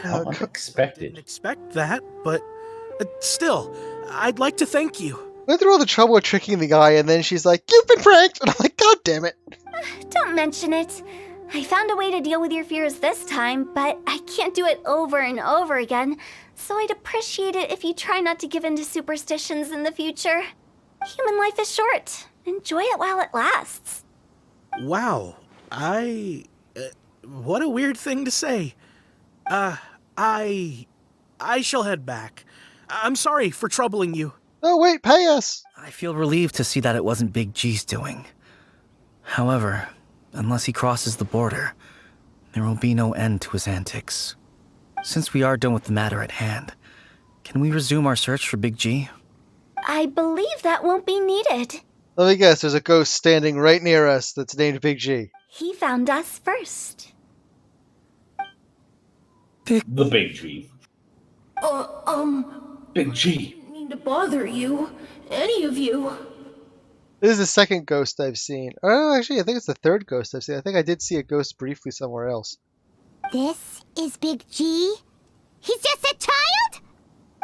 How unexpected. Didn't expect that, but still, I'd like to thank you. Went through all the trouble of tricking the guy, and then she's like, "You've been pranked," and I'm like, "God damn it!" Don't mention it. I found a way to deal with your fears this time, but I can't do it over and over again. So I'd appreciate it if you try not to give in to superstitions in the future. Human life is short. Enjoy it while it lasts. Wow, what a weird thing to say. I shall head back. I'm sorry for troubling you. No, wait, pay us. I feel relieved to see that it wasn't Big G's doing. However, unless he crosses the border, there will be no end to his antics. Since we are done with the matter at hand, can we resume our search for Big G? I believe that won't be needed. Let me guess, there's a ghost standing right near us that's named Big G. He found us first. The Big G. Big G. Didn't mean to bother you. Any of you. This is the second ghost I've seen. Oh, actually, I think it's the third ghost I've seen. I think I did see a ghost briefly somewhere else. This is Big G? He's just a child?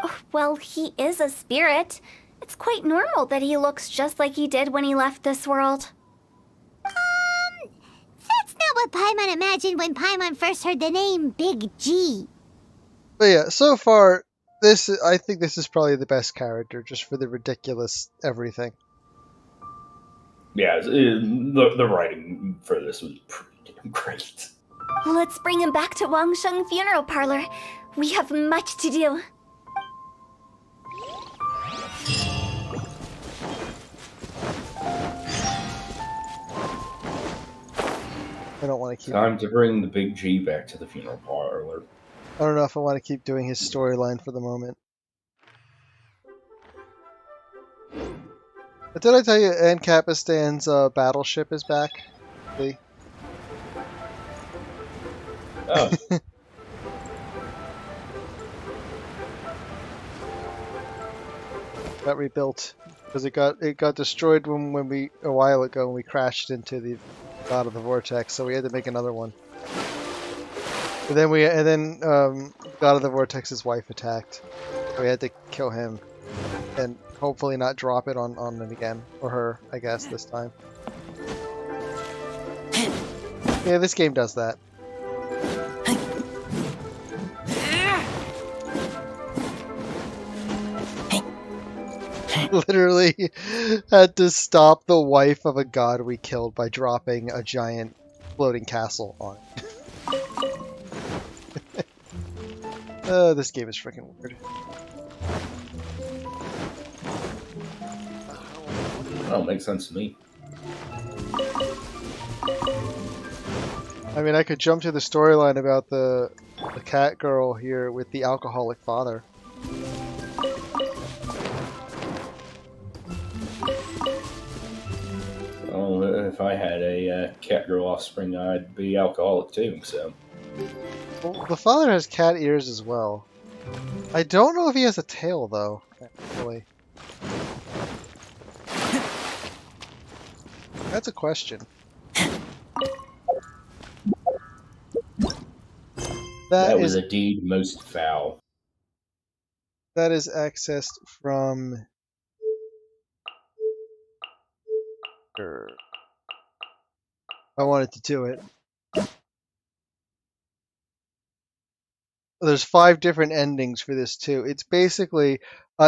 Oh, well, he is a spirit. It's quite normal that he looks just like he did when he left this world. That's not what Paimon imagined when Paimon first heard the name Big G. But yeah, so far, I think this is probably the best character, just for the ridiculous everything. Yeah, the writing for this was pretty damn great. Let's bring him back to Wangsheng Funeral Parlor. We have much to do. I don't want to keep. Time to bring the Big G back to the funeral parlor. I don't know if I want to keep doing his storyline for the moment. But did I tell you Ancapistan's battleship is back? See? Oh. Got rebuilt because it got destroyed when we a while ago when we crashed into the God of the Vortex, so we had to make another one. And then God of the Vortex's wife attacked. So we had to kill him and hopefully not drop it on it again, or her, I guess this time. Yeah, this game does that. Literally had to stop the wife of a god we killed by dropping a giant floating castle on it. This game is freaking weird. Oh, makes sense to me. I mean, I could jump to the storyline about the cat girl here with the alcoholic father. Oh, if I had a cat girl offspring, I'd be alcoholic too, so. Well, the father has cat ears as well. I don't know if he has a tail, though, actually. That's a question. That was indeed most foul. That is accessed from... I wanted to do it. There's 5 different endings for this too. It's basically,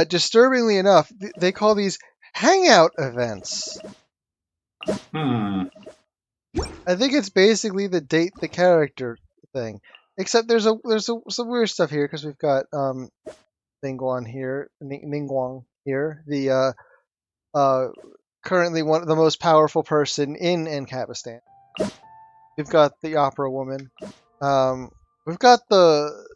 disturbingly enough, they call these hangout events. I think it's basically the date the character thing. Except there's some weird stuff here because we've got Ningguang here, the currently one of the most powerful person in Ancapistan. We've got the opera woman. We've got the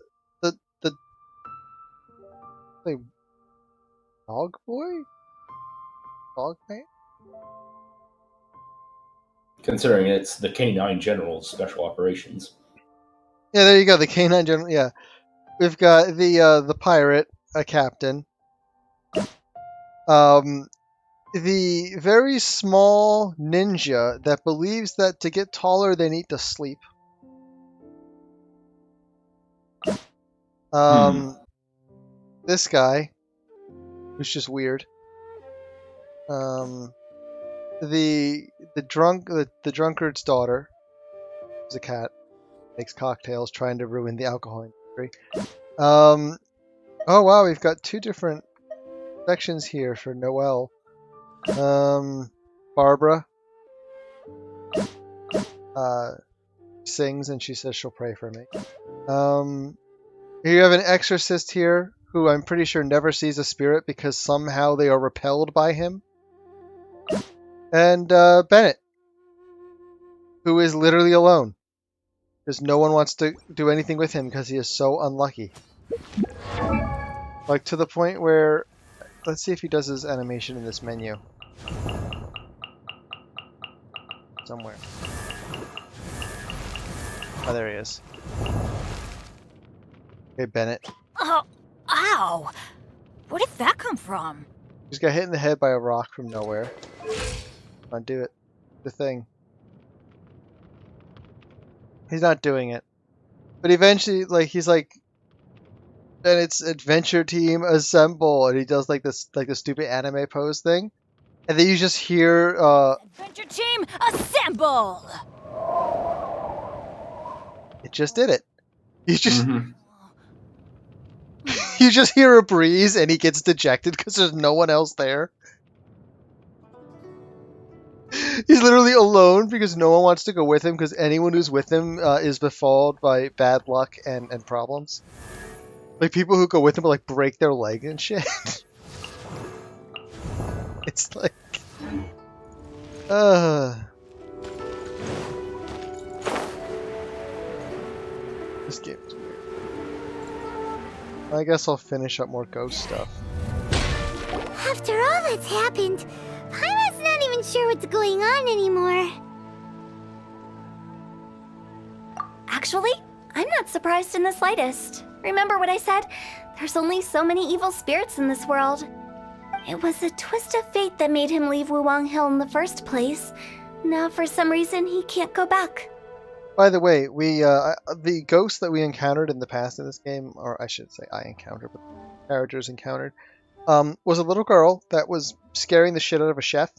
dog boy? Dog man? Considering it's the K9 General's Special Operations. Yeah, there you go, the K9 General, yeah. We've got the pirate, a captain. The very small ninja that believes that to get taller they need to sleep. This guy, who's just weird. The drunkard's daughter is a cat, makes cocktails, trying to ruin the alcohol industry. Oh wow, we've got 2 different sections here for Noelle. Barbara sings and she says she'll pray for me. Here you have an exorcist here who I'm pretty sure never sees a spirit because somehow they are repelled by him. And Bennett, who is literally alone because no one wants to do anything with him because he is so unlucky. Like to the point where, let's see if he does his animation in this menu. Somewhere. Oh, there he is. Hey, Bennett. Oh, ow! Where did that come from? He just got hit in the head by a rock from nowhere. Come on, do it. The thing. He's not doing it. But eventually, like, he's like, then it's adventure team assemble, and he does like this, like the stupid anime pose thing, and then you just hear, Adventure team assemble! It just did it. You just, you just hear a breeze, and he gets dejected because there's no one else there. He's literally alone because no one wants to go with him because anyone who's with him is befouled by bad luck and problems. Like, people who go with him will, like, break their leg and shit. It's like... This game is weird. I guess I'll finish up more ghost stuff. After all that's happened, Paimon's not even sure what's going on anymore. Actually, I'm not surprised in the slightest. Remember what I said? There's only so many evil spirits in this world. It was a twist of fate that made him leave Wuwang Hill in the first place. Now, for some reason, he can't go back. By the way, the ghost that we encountered in the past in this game, or I should say I encountered, but the characters encountered, was a little girl that was scaring the shit out of a chef,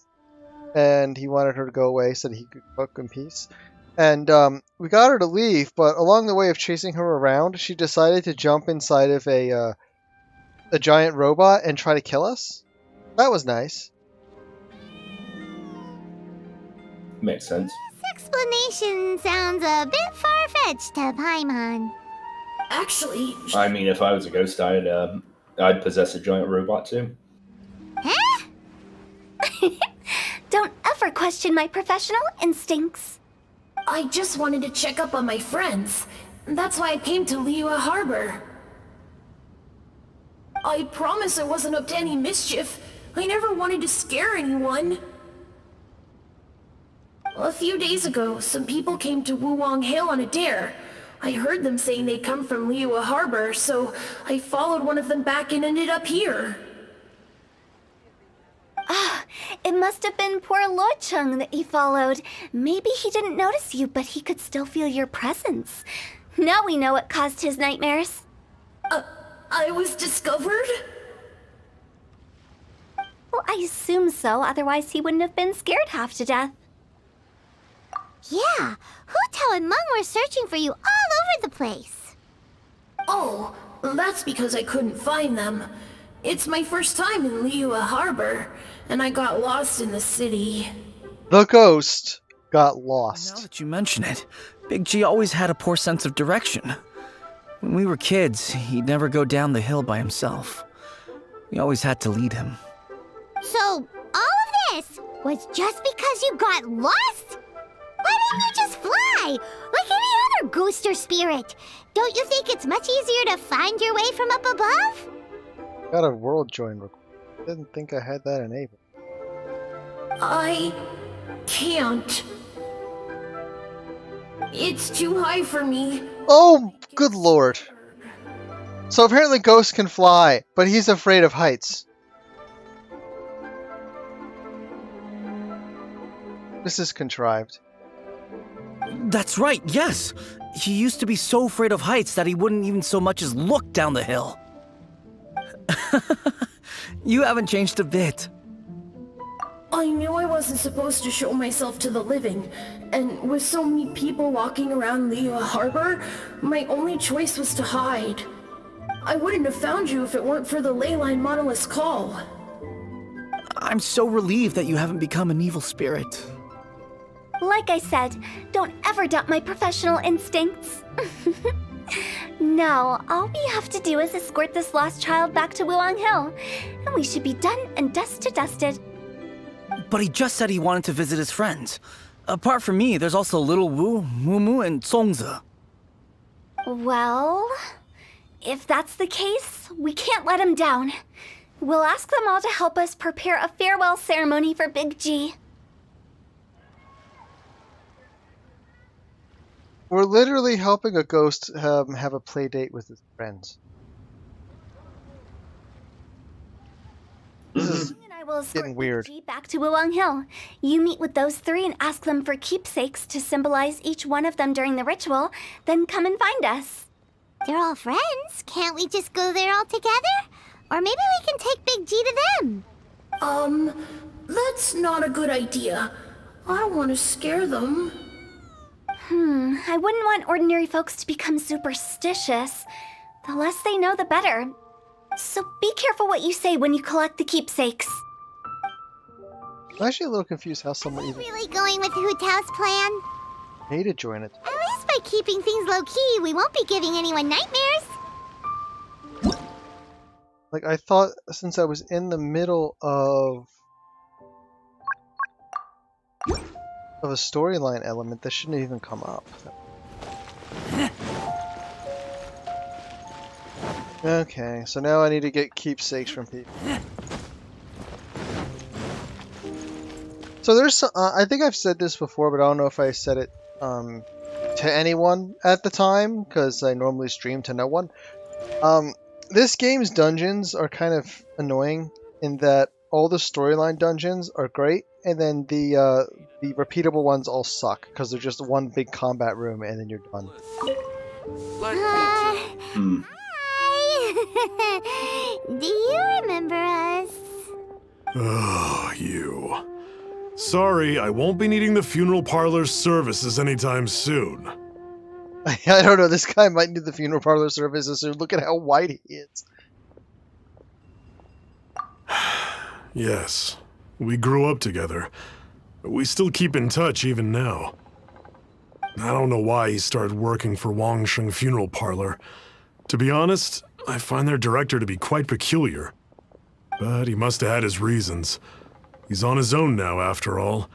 and he wanted her to go away so that he could cook in peace. And we got her to leave, but along the way of chasing her around, she decided to jump inside of a giant robot and try to kill us. That was nice. Makes sense. This explanation sounds a bit far-fetched to Paimon. Actually, I mean, if I was a ghost, I'd possess a giant robot too. Huh? Don't ever question my professional instincts. I just wanted to check up on my friends. That's why I came to Liyue Harbor. I promise I wasn't up to any mischief. I never wanted to scare anyone. A few days ago, some people came to Wuwang Hill on a dare. I heard them saying they'd come from Liyue Harbor, so I followed one of them back and ended up here. Ah, it must have been poor Luocheng that you followed. Maybe he didn't notice you, but he could still feel your presence. Now we know what caused his nightmares. I was discovered? Well, I assume so, otherwise he wouldn't have been scared half to death. Yeah, Hu Tao and Meng were searching for you all over the place. Oh, that's because I couldn't find them. It's my first time in Liyue Harbor, and I got lost in the city. The ghost got Now lost. that you mention it, Big G always had a poor sense of direction. When we were kids, he'd never go down the hill by himself. We always had to lead him. So, all of this was just because you got lost? Why didn't you just fly? Like any other ghost or spirit? Don't you think it's much easier to find your way from up above? Got a world join request. Didn't think I had that enabled. I can't. It's too high for me. Oh, good lord. So apparently ghosts can fly, but he's afraid of heights. This is contrived. That's right, yes! He used to be so afraid of heights that he wouldn't even so much as look down the hill. You haven't changed a bit. I knew I wasn't supposed to show myself to the living, and with so many people walking around Liyue Harbor, my only choice was to hide. I wouldn't have found you if it weren't for the Leyline Monolith's call. I'm so relieved that you haven't become an evil spirit. Like I said, don't ever doubt my professional instincts. Now, all we have to do is escort this lost child back to Wuwang Hill, and we should be done and dust to dusted. But he just said he wanted to visit his friends. Apart from me, there's also Little Wu, Mumu, and Songzi. Well, if that's the case, we can't let him down. We'll ask them all to help us prepare a farewell ceremony for Big G. We're literally helping a ghost have a play date with his friends. This is And I will escort getting weird. Big G back to Wuwang Hill. You meet with those three and ask them for keepsakes to symbolize each one of them during the ritual, then come and find us. They're all friends. Can't we just go there all together? Or maybe we can take Big G to them. That's not a good idea. I don't want to scare them. I wouldn't want ordinary folks to become superstitious. The less they know, the better. So be careful what you say when you collect the keepsakes. I'm actually a little confused how someone even Really going with Hu Tao's plan? paid to join it. At least by keeping things low-key, we won't be giving anyone nightmares. Like, I thought since I was in the middle of a storyline element, that shouldn't even come up. Okay, so now I need to get keepsakes from people. So there's, I think I've said this before, but I don't know if I said it to anyone at the time, because I normally stream to no one. This game's dungeons are kind of annoying in that all the storyline dungeons are great, and then the repeatable ones all suck because they're just one big combat room and then you're done. Hi. Do you remember us? Oh, you. Sorry, I won't be needing the funeral parlor's services anytime soon. I don't know, this guy might need the funeral parlor services soon. Look at how white he is. Yes, we grew up together. We still keep in touch even now. I don't know why he started working for Wangsheng Funeral Parlor. To be honest, I find their director to be quite peculiar. But he must have had his reasons. He's on his own now, after all.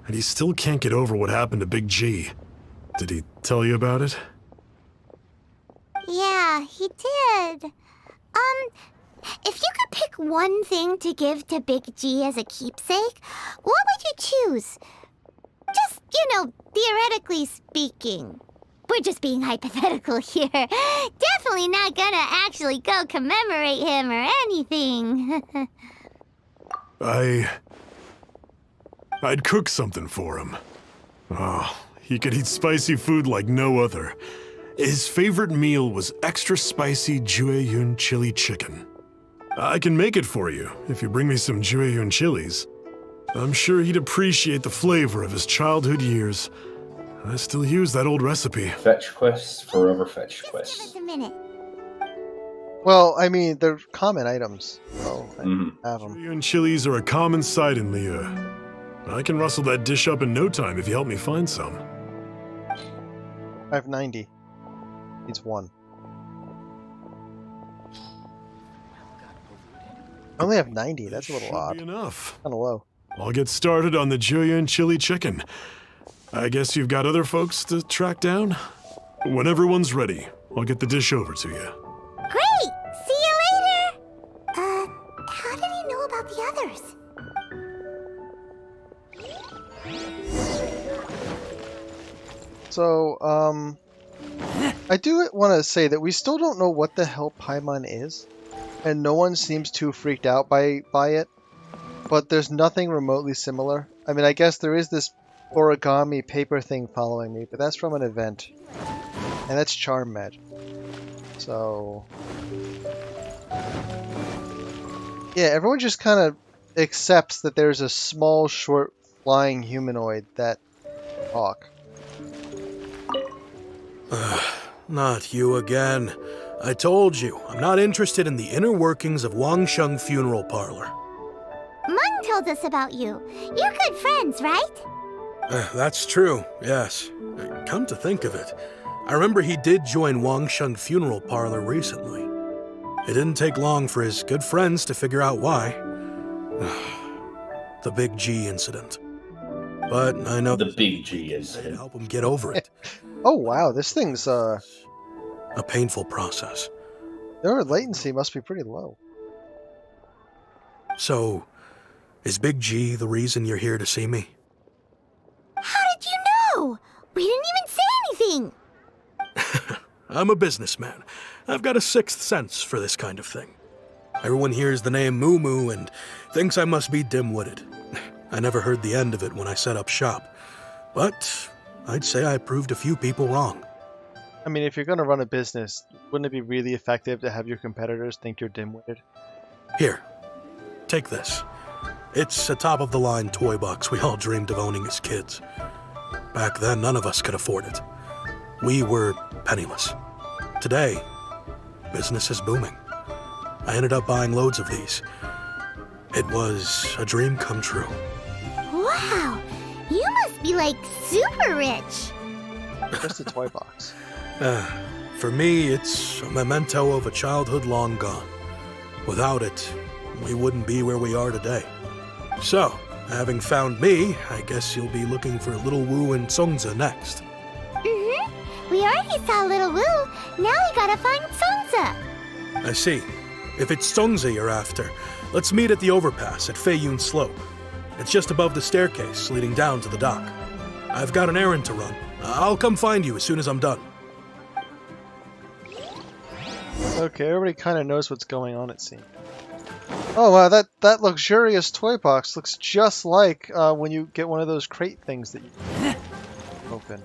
And he still can't get over what happened to Big G. Did he tell you about it? Yeah, he did. If you could pick one thing to give to Big G as a keepsake, what would you choose? Just, theoretically speaking. We're just being hypothetical here. Definitely not gonna actually go commemorate him or anything. I'd cook something for him. Oh, he could eat spicy food like no other. His favorite meal was extra spicy Jueyun chili chicken. I can make it for you if you bring me some Jueyun chilies. I'm sure he'd appreciate the flavor of his childhood years. I still use that old recipe. Fetch quests, forever fetch quests. Just a minute. Well, I mean, they're common items, so I have them. Jueyun chilies are a common sight in Liyue. I can rustle that dish up in no time if you help me find some. I have 90. Needs 1. I only have 90. That's a little odd. Enough. Kind of low. I'll get started on the Jueyun chili chicken. I guess you've got other folks to track down? When everyone's ready, I'll get the dish over to you. Great! See you later! How did he know about the others? So, I do want to say that we still don't know what the hell Paimon is, and no one seems too freaked out by it, but there's nothing remotely similar. I mean, I guess there is this origami paper thing following me, but that's from an event, and that's charm magic. So, yeah, everyone just kind of accepts that there's a small, short, flying humanoid that talk. Not you again. I told you, I'm not interested in the inner workings of Wangsheng Funeral Parlor. Mung told us about you. You're good friends, right? That's true, yes. Come to think of it, I remember he did join Wangsheng Funeral Parlor recently. It didn't take long for his good friends to figure out why. The Big G incident. But I know the Big G incident. To help him get over it. Oh wow, this thing's a painful process. Their latency must be pretty low. So, is Big G the reason you're here to see me? How did you know? We didn't even say anything. I'm a businessman. I've got a sixth sense for this kind of thing. Everyone hears the name Moo Moo and thinks I must be dim-witted. I never heard the end of it when I set up shop. But I'd say I proved a few people wrong. I mean, if you're going to run a business, wouldn't it be really effective to have your competitors think you're dim-witted? Here, take this. It's a top-of-the-line toy box we all dreamed of owning as kids. Back then, none of us could afford it. We were penniless. Today, business is booming. I ended up buying loads of these. It was a dream come true. Wow, you must be like super rich. Just a toy box. For me, it's a memento of a childhood long gone. Without it, we wouldn't be where we are today. So, having found me, I guess you'll be looking for Little Wu and Songza next. We already saw Little Wu. Now we gotta find Songza. I see. If it's Songza you're after, let's meet at the overpass at Feiyun Slope. It's just above the staircase leading down to the dock. I've got an errand to run. I'll come find you as soon as I'm done. Okay, everybody kind of knows what's going on, it seems. Oh wow, that luxurious toy box looks just like when you get one of those crate things that you open.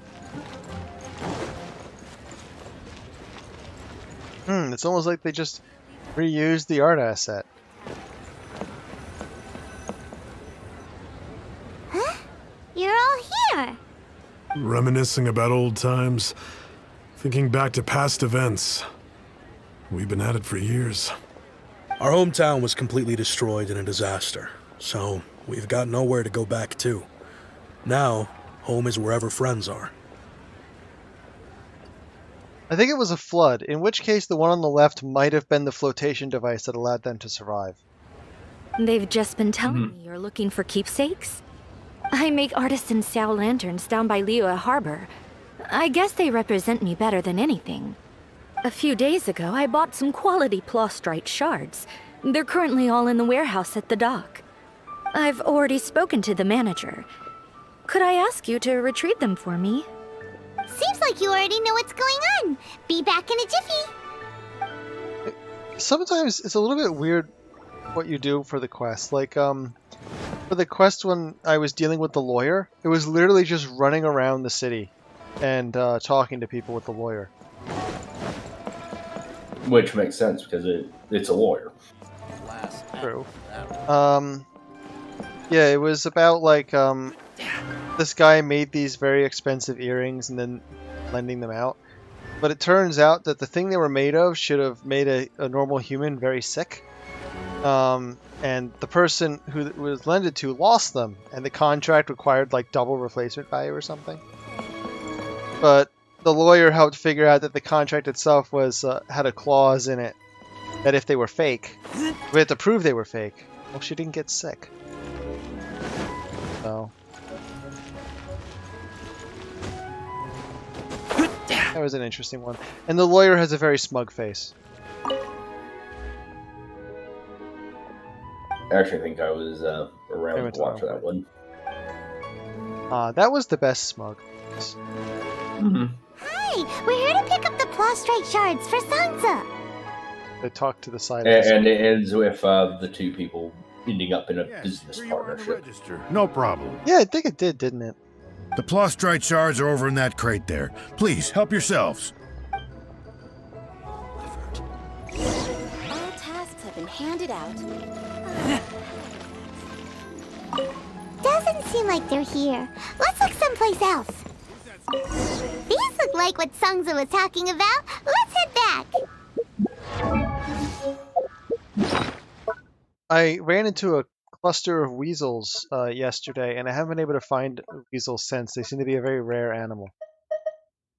It's almost like they just reused the art asset. Huh? You're all here. Reminiscing about old times, thinking back to past events. We've been at it for years. Our hometown was completely destroyed in a disaster, so we've got nowhere to go back to. Now, home is wherever friends are. I think it was a flood, in which case the one on the left might have been the flotation device that allowed them to survive. They've just been telling me you're looking for keepsakes? I make artisan Sao lanterns down by Liyue Harbor. I guess they represent me better than anything. A few days ago, I bought some quality plastrite shards. They're currently all in the warehouse at the dock. I've already spoken to the manager. Could I ask you to retrieve them for me? Seems like you already know what's going on. Be back in a jiffy. Sometimes it's a little bit weird what you do for the quest. Like, for the quest when I was dealing with the lawyer, it was literally just running around the city and talking to people with the lawyer. Which makes sense because it's a lawyer. True. Yeah, it was about like this guy made these very expensive earrings and then lending them out. But it turns out that the thing they were made of should have made a normal human very sick. And the person who it was lended to lost them, and the contract required like double replacement value or something. But the lawyer helped figure out that the contract itself was had a clause in it that if they were fake, we had to prove they were fake. Well, she didn't get sick. So that was an interesting one. And the lawyer has a very smug face. I actually think I was around to watch that one. That was the best smug. Hi, we're here to pick up the plastrite shards for Sansa. They talk to the side. And it ends with the two people ending up in a business partnership. No problem. Yeah, I think it did, didn't it? The plastrite shards are over in that crate there. Please, help yourselves. All tasks have been handed out. Doesn't seem like they're here. Let's look someplace else. These look like what Sangza was talking about. Let's head back. I ran into a cluster of weasels yesterday, and I haven't been able to find weasels since. They seem to be a very rare animal.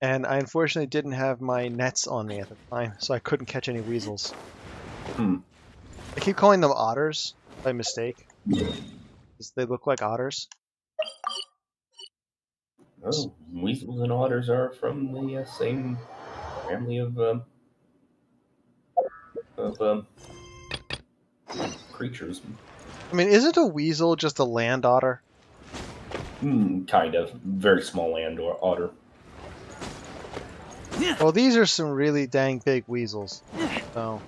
And I unfortunately didn't have my nets on me at the time, so I couldn't catch any weasels. I keep calling them otters by mistake. They look like otters. Oh, weasels and otters are from the same family of creatures. I mean, isn't a weasel just a land otter? Kind of. Very small land otter. Well, these are some really dang big weasels. So.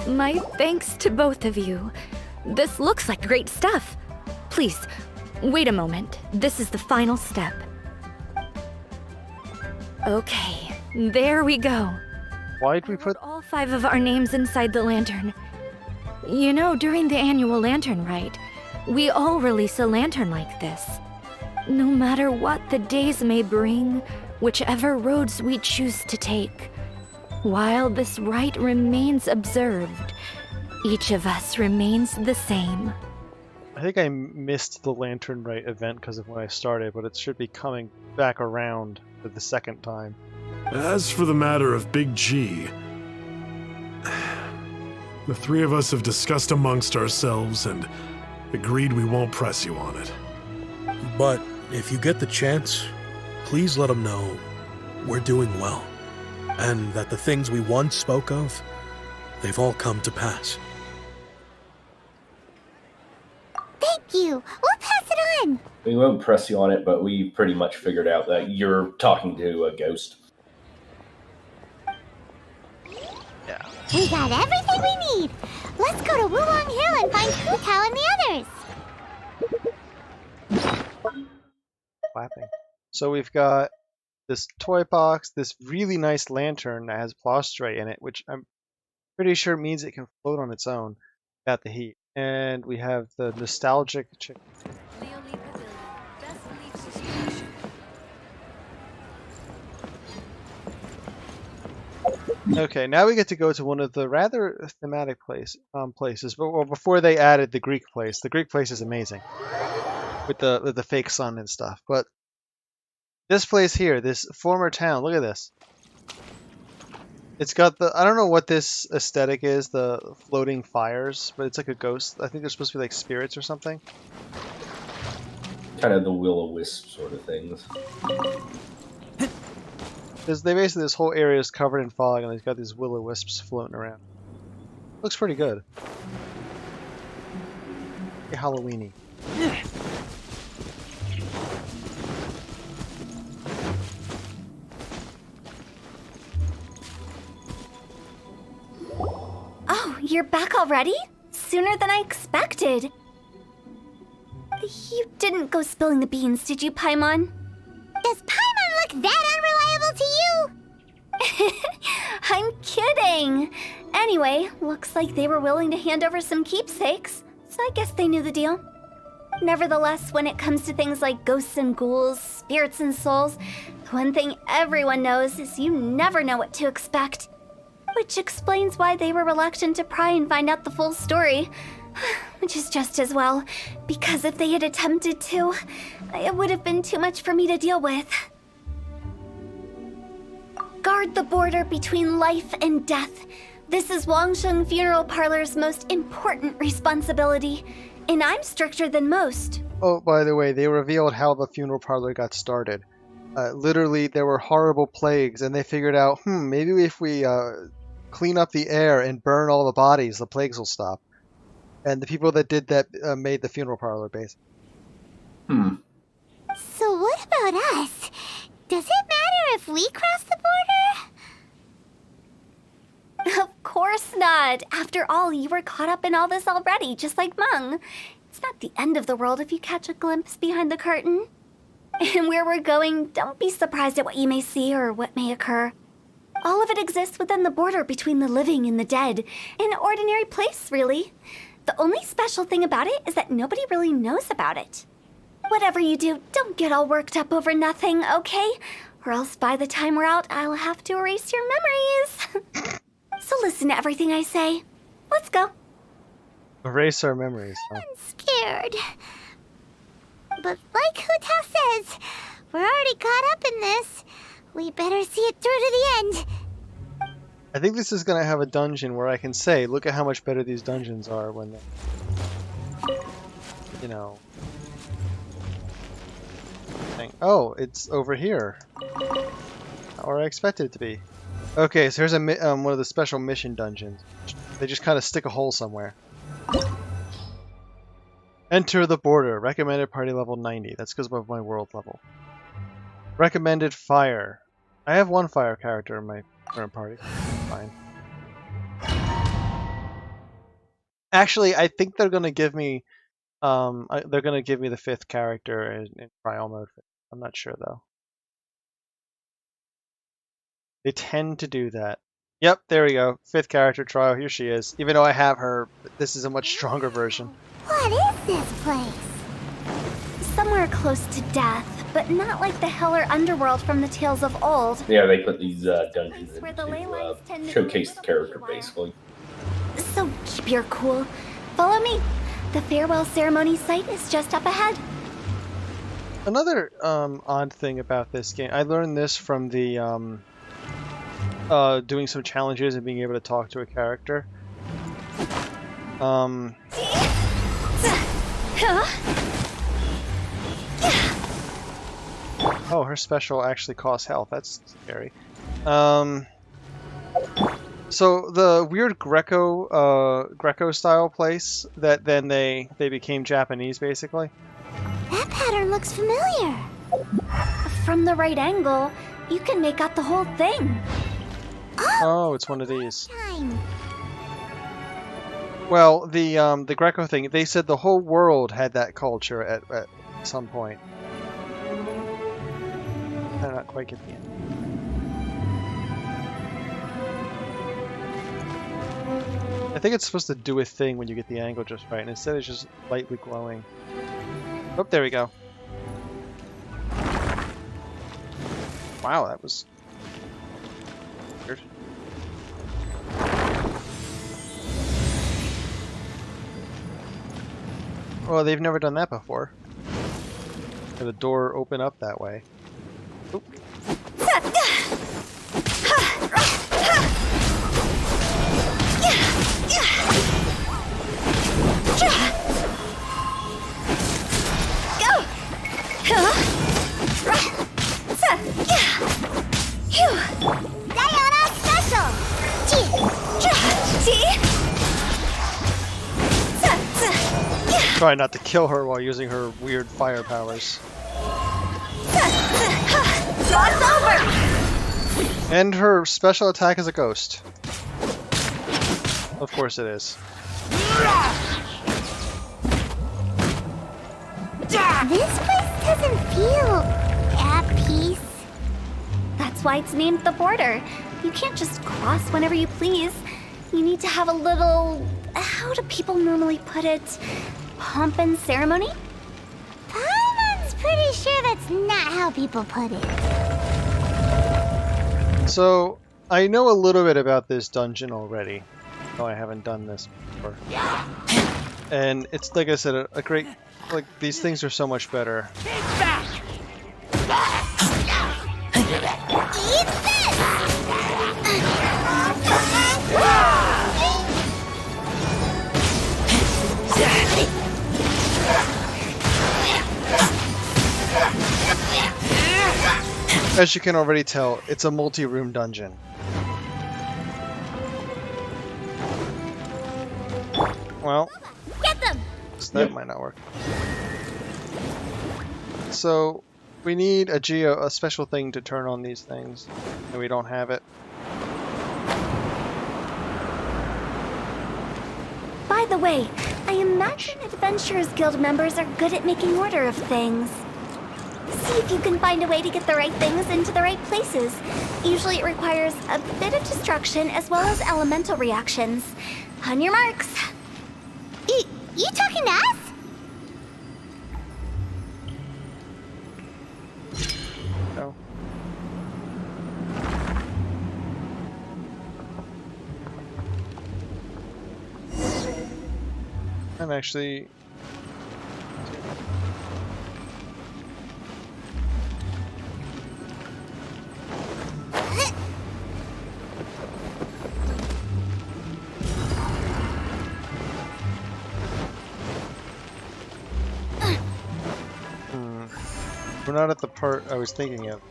My thanks to both of you. This looks like great stuff. Please, wait a moment. This is the final step. Okay, there we go. Why'd we put all 5 of our names inside the lantern? You know, during the annual lantern rite, we all release a lantern like this. No matter what the days may bring, whichever roads we choose to take, while this rite remains observed, each of us remains the same. I think I missed the Lantern Rite event because of when I started, but it should be coming back around for the second time. As for the matter of Big G, the 3 of us have discussed amongst ourselves and agreed we won't press you on it. But if you get the chance, please let them know we're doing well, and that the things we once spoke of, they've all come to pass. Thank you. We'll pass it on. We won't press you on it, but we pretty much figured out that you're talking to a ghost. Yeah. We got everything we need. Let's go to Wulong Hill and find Hu Tao and the others. Clapping. So we've got this toy box, this really nice lantern that has plastrate in it, which I'm pretty sure means it can float on its own at the heat. And we have the nostalgic chicken. Okay, now we get to go to one of the rather thematic places. But well, before they added the Greek place, the Greek place is amazing with the fake sun and stuff. But this place here, this former town, look at this. It's got the, I don't know what this aesthetic is, the floating fires, but it's like a ghost. I think they're supposed to be like spirits or something. Kind of the will-o-wisp sort of things. They basically, this whole area is covered in fog, and they've got these will-o-wisps floating around. Looks pretty good. Hey, Halloweeny. Oh, you're back already? Sooner than I expected. You didn't go spilling the beans, did you, Paimon? Does Paimon look that unreliable to you? I'm kidding. Anyway, looks like they were willing to hand over some keepsakes, so I guess they knew the deal. Nevertheless, when it comes to things like ghosts and ghouls, spirits and souls, one thing everyone knows is you never know what to expect. Which explains why they were reluctant to pry and find out the full story. Which is just as well, because if they had attempted to, it would have been too much for me to deal with. Guard the border between life and death. This is Wangsheng Funeral Parlor's most important responsibility, and I'm stricter than most. Oh, by the way, they revealed how the funeral parlor got started. Literally, there were horrible plagues, and they figured out, maybe if we clean up the air and burn all the bodies, the plagues will stop. And the people that did that made the funeral parlor base. So what about us? Does it matter if we cross the border? Of course not. After all, you were caught up in all this already, just like Meng. It's not the end of the world if you catch a glimpse behind the curtain. And where we're going, don't be surprised at what you may see or what may occur. All of it exists within the border between the living and the dead. An ordinary place, really. The only special thing about it is that nobody really knows about it. Whatever you do, don't get all worked up over nothing, okay? Or else by the time we're out, I'll have to erase your memories. So listen to everything I say. Let's go. Erase our memories. Huh? I'm scared. But like Hu Tao says, we're already caught up in this. We better see it through to the end. I think this is going to have a dungeon where I can say, look at how much better these dungeons are when they, you know, think, oh, it's over here. Or I expected it to be. Okay, so here's one of the special mission dungeons. They just kind of stick a hole somewhere. Enter the border. Recommended party level 90. That's because of my world level. Recommended fire. I have one fire character in my current party. Fine. Actually, I think they're gonna give me, they're gonna give me the 5th character in trial mode. I'm not sure though. They tend to do that. Yep, there we go. 5th character trial. Here she is. Even though I have her, but this is a much stronger version. What is this place? Somewhere close to death, but not like the hell or underworld from the tales of old. Yeah, they put these dungeons in Where the ley lines tend to to showcase be the character, everywhere. basically. So keep your cool. Follow me. The farewell ceremony site is just up ahead. Another odd thing about this game, I learned this from the doing some challenges and being able to talk to a character. Oh, her special actually costs health. That's scary. So the weird Greco style place that then they became Japanese basically. That pattern looks familiar. From the right angle, you can make out the whole thing. Oh, it's one of these. Time. Well, the Greco thing, they said the whole world had that culture at some point. I'm not quite get the end. I think it's supposed to do a thing when you get the angle just right, and instead it's just lightly glowing. Oh, there we go. Wow, that was weird. Well, they've never done that before. Have the door open up that way. Oop. Diana special. Try not to kill her while using her weird fire powers. And her special attack is a ghost. Of course it is. This place doesn't feel at peace. That's why it's named the border. You can't just cross whenever you please. You need to have a little... how do people normally put it? Pomp and ceremony? Paimon's pretty sure that's not how people put it. So, I know a little bit about this dungeon already. Though I haven't done this before. And it's, like I said, a great... like, these things are so much better. Eat this! As you can already tell, it's a multi-room dungeon. Well, Get them! that might not work. So, we need a special thing to turn on these things, and we don't have it. By the way, I imagine Adventurers Guild members are good at making order of things. See if you can find a way to get the right things into the right places. Usually it requires a bit of destruction as well as elemental reactions. On your marks. You talking to us? No. I'm actually... We're not at the part I was thinking of.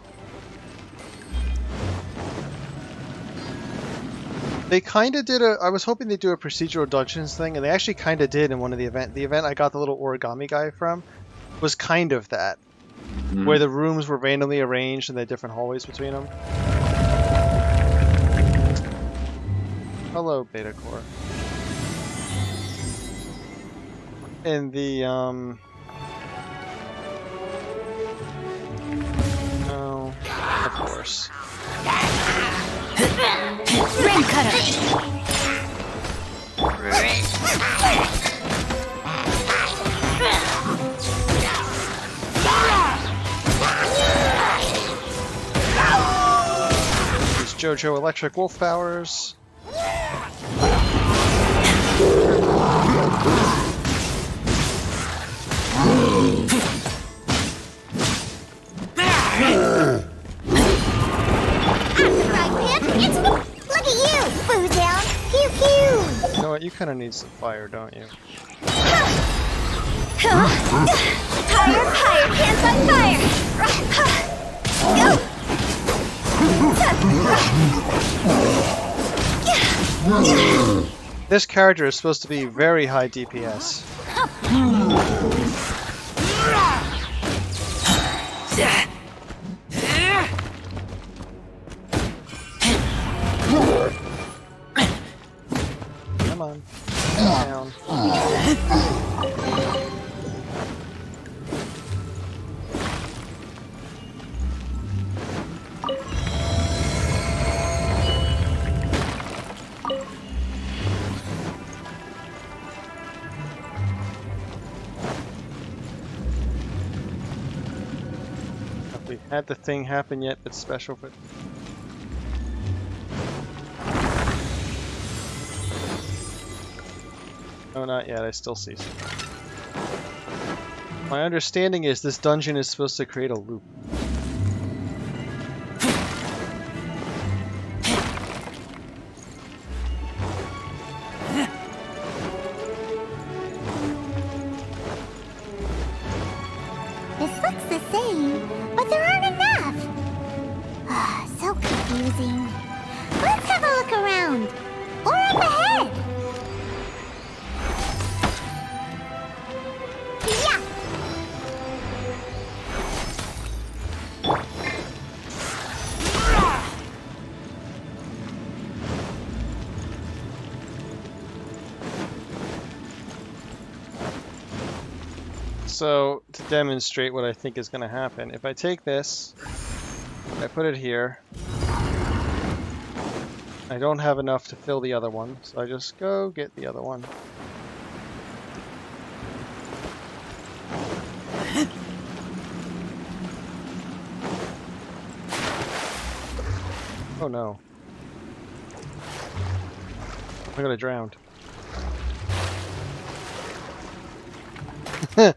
They kind of did I was hoping they'd do a procedural dungeons thing, and they actually kind of did in one of the event. The event I got the little origami guy from was kind of that. Where the rooms were randomly arranged and they had different hallways between them. Hello, Beta Core. And the, oh, of course. Ring cutter. These JoJo electric wolf powers. Look at you, Boo Down. Pew pew. You know what? You kind of need some fire, don't you? Higher, higher, hands on fire! Go! This character is supposed to be very high DPS. Come on. Down. Have we had the thing happen yet that's special for... No, not yet. I still see some. My understanding is this dungeon is supposed to create a loop. This looks the same, but there aren't enough. So confusing. Let's have a look around. Or up ahead. Yeah. So, to demonstrate what I think is going to happen, if I take this, I put it here, I don't have enough to fill the other one, so I just go get the other one. Oh no. I got drowned. I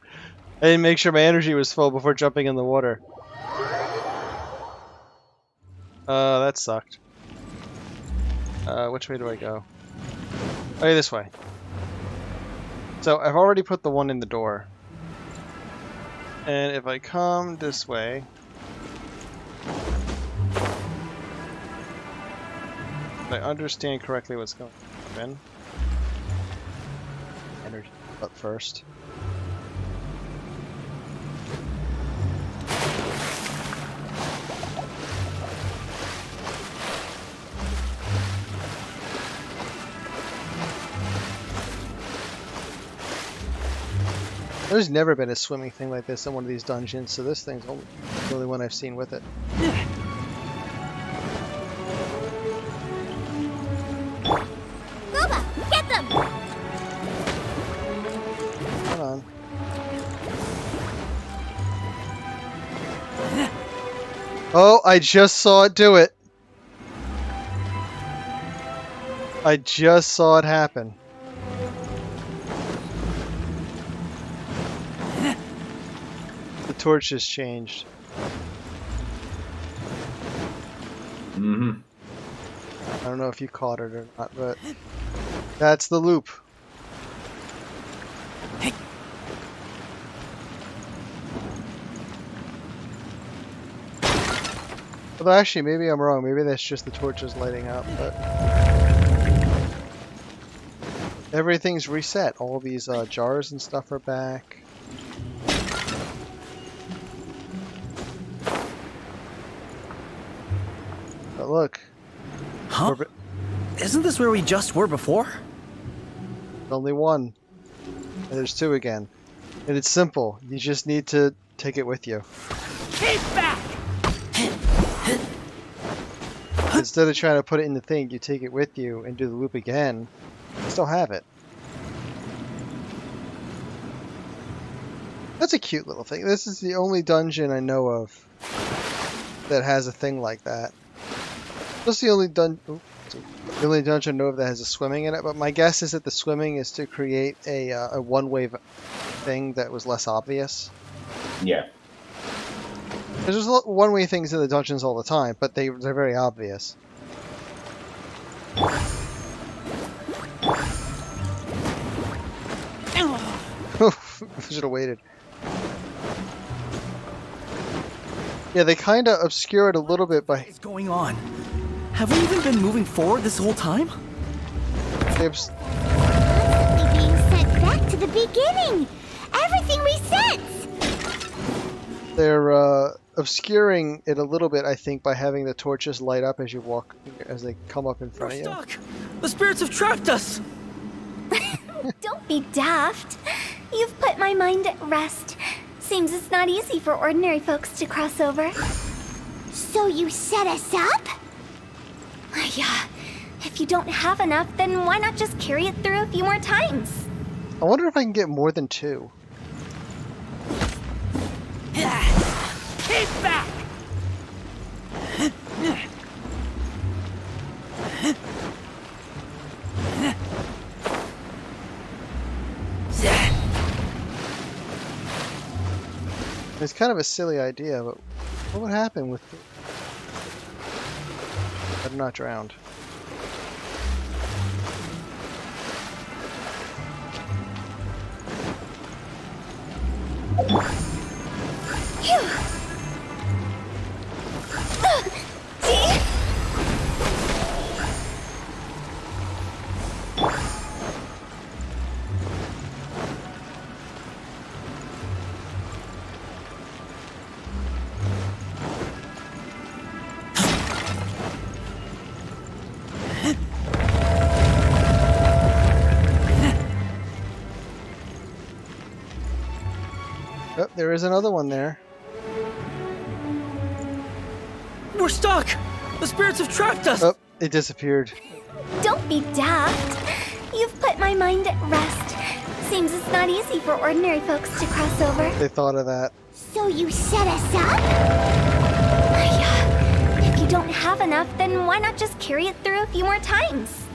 didn't make sure my energy was full before jumping in the water. That sucked. Which way do I go? Oh, yeah, this way. So, I've already put the one in the door. And if I come this way... If I understand correctly what's going to happen... Energy up first. There's never been a swimming thing like this in one of these dungeons, so this thing's the only one I've seen with it. Boba, get them! Hold on. Oh, I just saw it do it. I just saw it happen. The torch has changed. Mm-hmm. I don't know if you caught it or not, but that's the loop. Although actually, maybe I'm wrong. Maybe that's just the torches lighting up, but everything's reset. All these jars and stuff are back. But look. Huh? Isn't this where we just were before? Only one. And there's two again. And it's simple. You just need to take it with you. Keep back! Instead of trying to put it in the thing, you take it with you and do the loop again. You still have it. That's a cute little thing. This is the only dungeon I know of that has a thing like that. That's the only dungeon I know of that has a swimming in it, but my guess is that the swimming is to create a one-way thing that was less obvious. Yeah. There's one-way things in the dungeons all the time, but they're very obvious. Should have waited. Yeah, they kind of obscure it a little bit by... What is going on? Have we even been moving forward this whole time? They Constantly being sent back to the beginning. Everything resets. They're obscuring it a little bit, I think, by having the torches light up as you walk, as they come up in front of you. Stuck. The spirits have trapped us. Don't be daft. You've put my mind at rest. Seems it's not easy for ordinary folks to cross over. So you set us up? Yeah. If you don't have enough, then why not just carry it through a few more times? I wonder if I can get more than 2. Keep back! It's kind of a silly idea, but what would happen with if I'm not drowned? Oh, there is another one there. We're stuck! The spirits have trapped us! Oh, it disappeared. Don't be daft. You've put my mind at rest. Seems it's not easy for ordinary folks to cross over. They thought of that. So you set us up? Yeah. If you don't have enough, then why not just carry it through a few more times?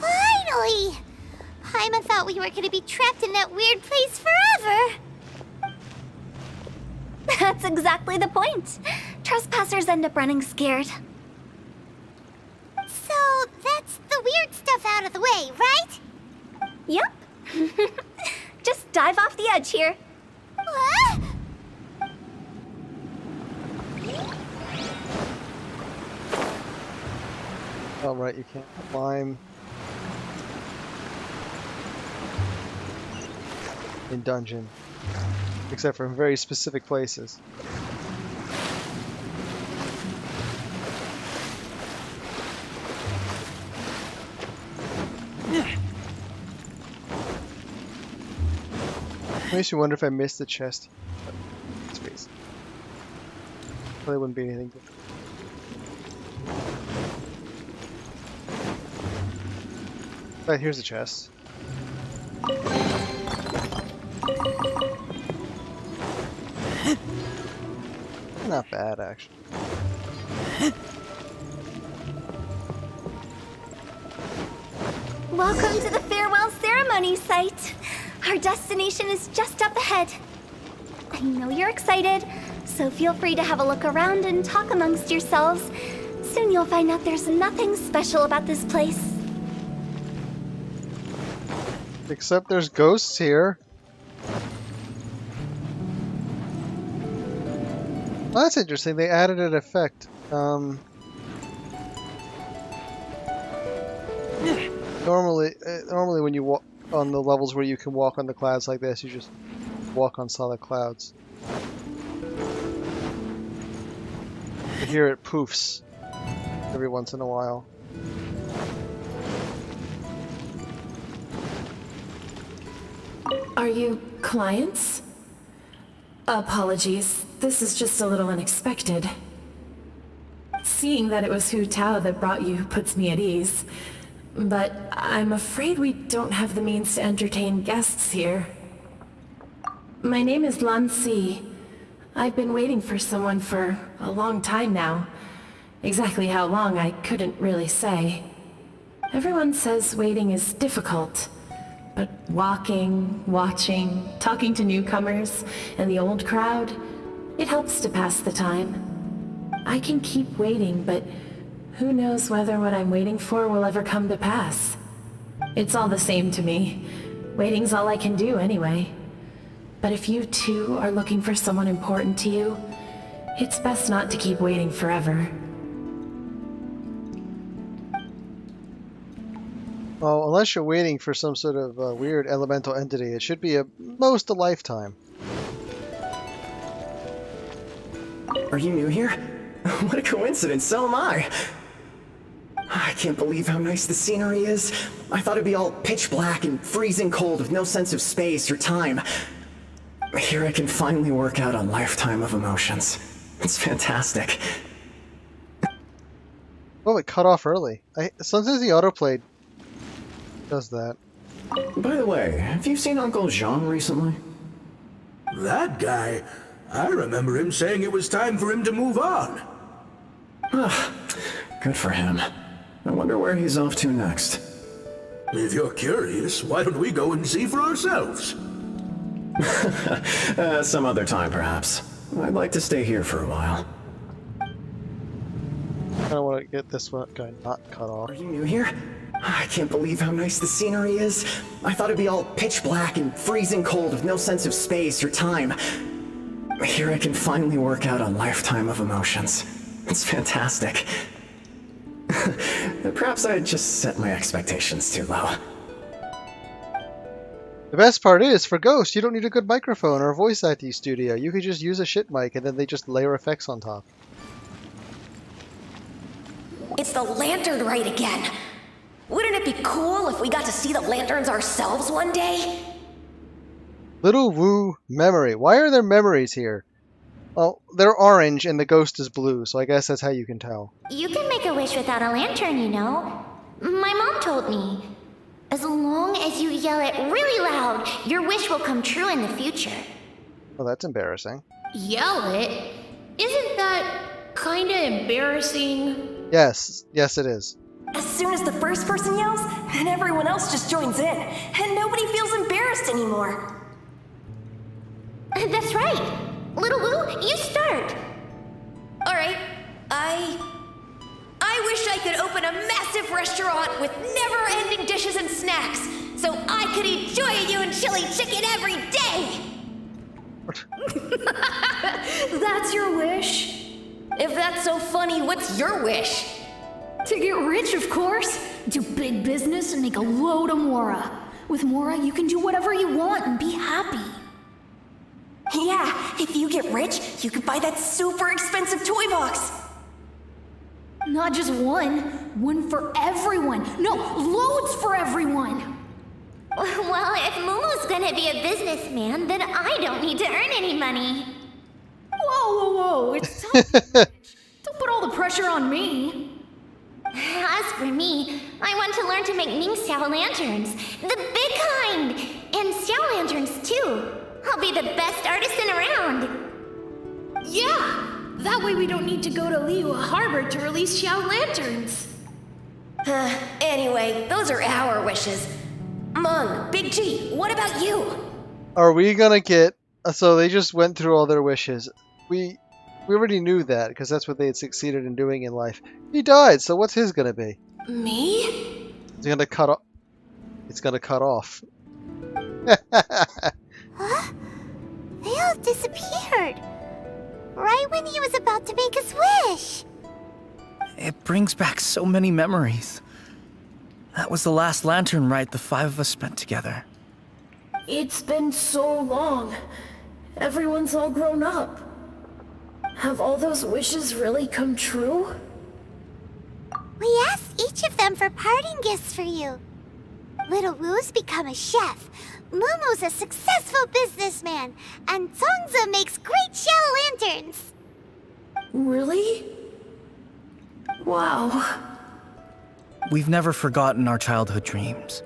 Finally! Paimon thought we were gonna be trapped in that weird place forever. That's exactly the point. Trespassers end up running scared. So that's the weird stuff out of the way, right? Yep. Just dive off the edge here. What? Oh, right, you can't climb in dungeon, except for in very specific places. Makes me wonder if I missed the chest. Space. Probably wouldn't be anything different. Right, here's the chest. Not bad, actually. Welcome to the farewell ceremony site. Our destination is just up ahead. I know you're excited, so feel free to have a look around and talk amongst yourselves. Soon you'll find out there's nothing special about this place. Except there's ghosts here. Well, that's interesting. They added an effect. Normally when you walk on the levels where you can walk on the clouds like this, you just walk on solid clouds. But here it poofs every once in a while. Are you clients? Apologies, this is just a little unexpected. Seeing that it was Hu Tao that brought you puts me at ease. But I'm afraid we don't have the means to entertain guests here. My name is Lan Si. I've been waiting for someone for a long time now. Exactly how long, I couldn't really say. Everyone says waiting is difficult. But walking, watching, talking to newcomers, and the old crowd, it helps to pass the time. I can keep waiting, but who knows whether what I'm waiting for will ever come to pass. It's all the same to me. Waiting's all I can do anyway. But if you too are looking for someone important to you, it's best not to keep waiting forever. Well, unless you're waiting for some sort of weird elemental entity, it should be most a lifetime. Are you new here? What a coincidence, so am I! I can't believe how nice the scenery is. I thought it'd be all pitch black and freezing cold with no sense of space or time. Here I can finally work out a lifetime of emotions. It's fantastic. Oh, it cut off early. Sometimes the autoplay does that. By the way, have you seen Uncle Jean recently? That guy? I remember him saying it was time for him to move on. Good for him. I wonder where he's off to next. If you're curious, why don't we go and see for ourselves? Some other time, perhaps. I'd like to stay here for a while. I don't want to get this one guy not cut off. Are you new here? I can't believe how nice the scenery is. I thought it'd be all pitch black and freezing cold with no sense of space or time. Here I can finally work out a lifetime of emotions. It's fantastic. Perhaps I just set my expectations too low. The best part is, for Ghost, you don't need a good microphone or a voice acting studio. You could just use a shit mic and then they just layer effects on top. It's the lantern rite again. Wouldn't it be cool if we got to see the lanterns ourselves one day? Little Woo memory. Why are there memories here? Well, they're orange and the ghost is blue, so I guess that's how you can tell. You can make a wish without a lantern, you know. My mom told me. As long as you yell it really loud, your wish will come true in the future. Oh, that's embarrassing. Yell it? Isn't that kinda embarrassing? Yes, it is. As soon as the first person yells, then everyone else just joins in, and nobody feels embarrassed anymore. That's right. Little Woo, you start. All right, I wish I could open a massive restaurant with never-ending dishes and snacks, so I could eat Joy-You and chili chicken every day. That's your wish? If that's so funny, what's your wish? To get rich, of course. Do big business and make a load of Mora. With Mora, you can do whatever you want and be happy. Yeah, if you get rich, you could buy that super expensive toy box. Not just one. One for everyone. No, loads for everyone. Well, if Momo's gonna be a businessman, then I don't need to earn any money. Whoa. It's don't put all the pressure on me. As for me, I want to learn to make Ming Xiao lanterns. The big kind! And Xiao lanterns, too. I'll be the best artisan around. Yeah! That way we don't need to go to Liyue Harbor to release Xiao lanterns. Anyway, those are our wishes. Mung, Big G, what about you? Are we gonna get... So they just went through all their wishes. We already knew that, because that's what they had succeeded in doing in life. He died, so what's his gonna be? Me? It's gonna cut off. It's gonna cut off. Huh? They all disappeared. Right when he was about to make his wish. It brings back so many memories. That was the last lantern rite the five of us spent together. It's been so long. Everyone's all grown up. Have all those wishes really come true? We asked each of them for parting gifts for you. Little Woo's become a chef. Momo's a successful businessman. And Zongza makes great Xiao lanterns. Really? Wow. We've never forgotten our childhood dreams.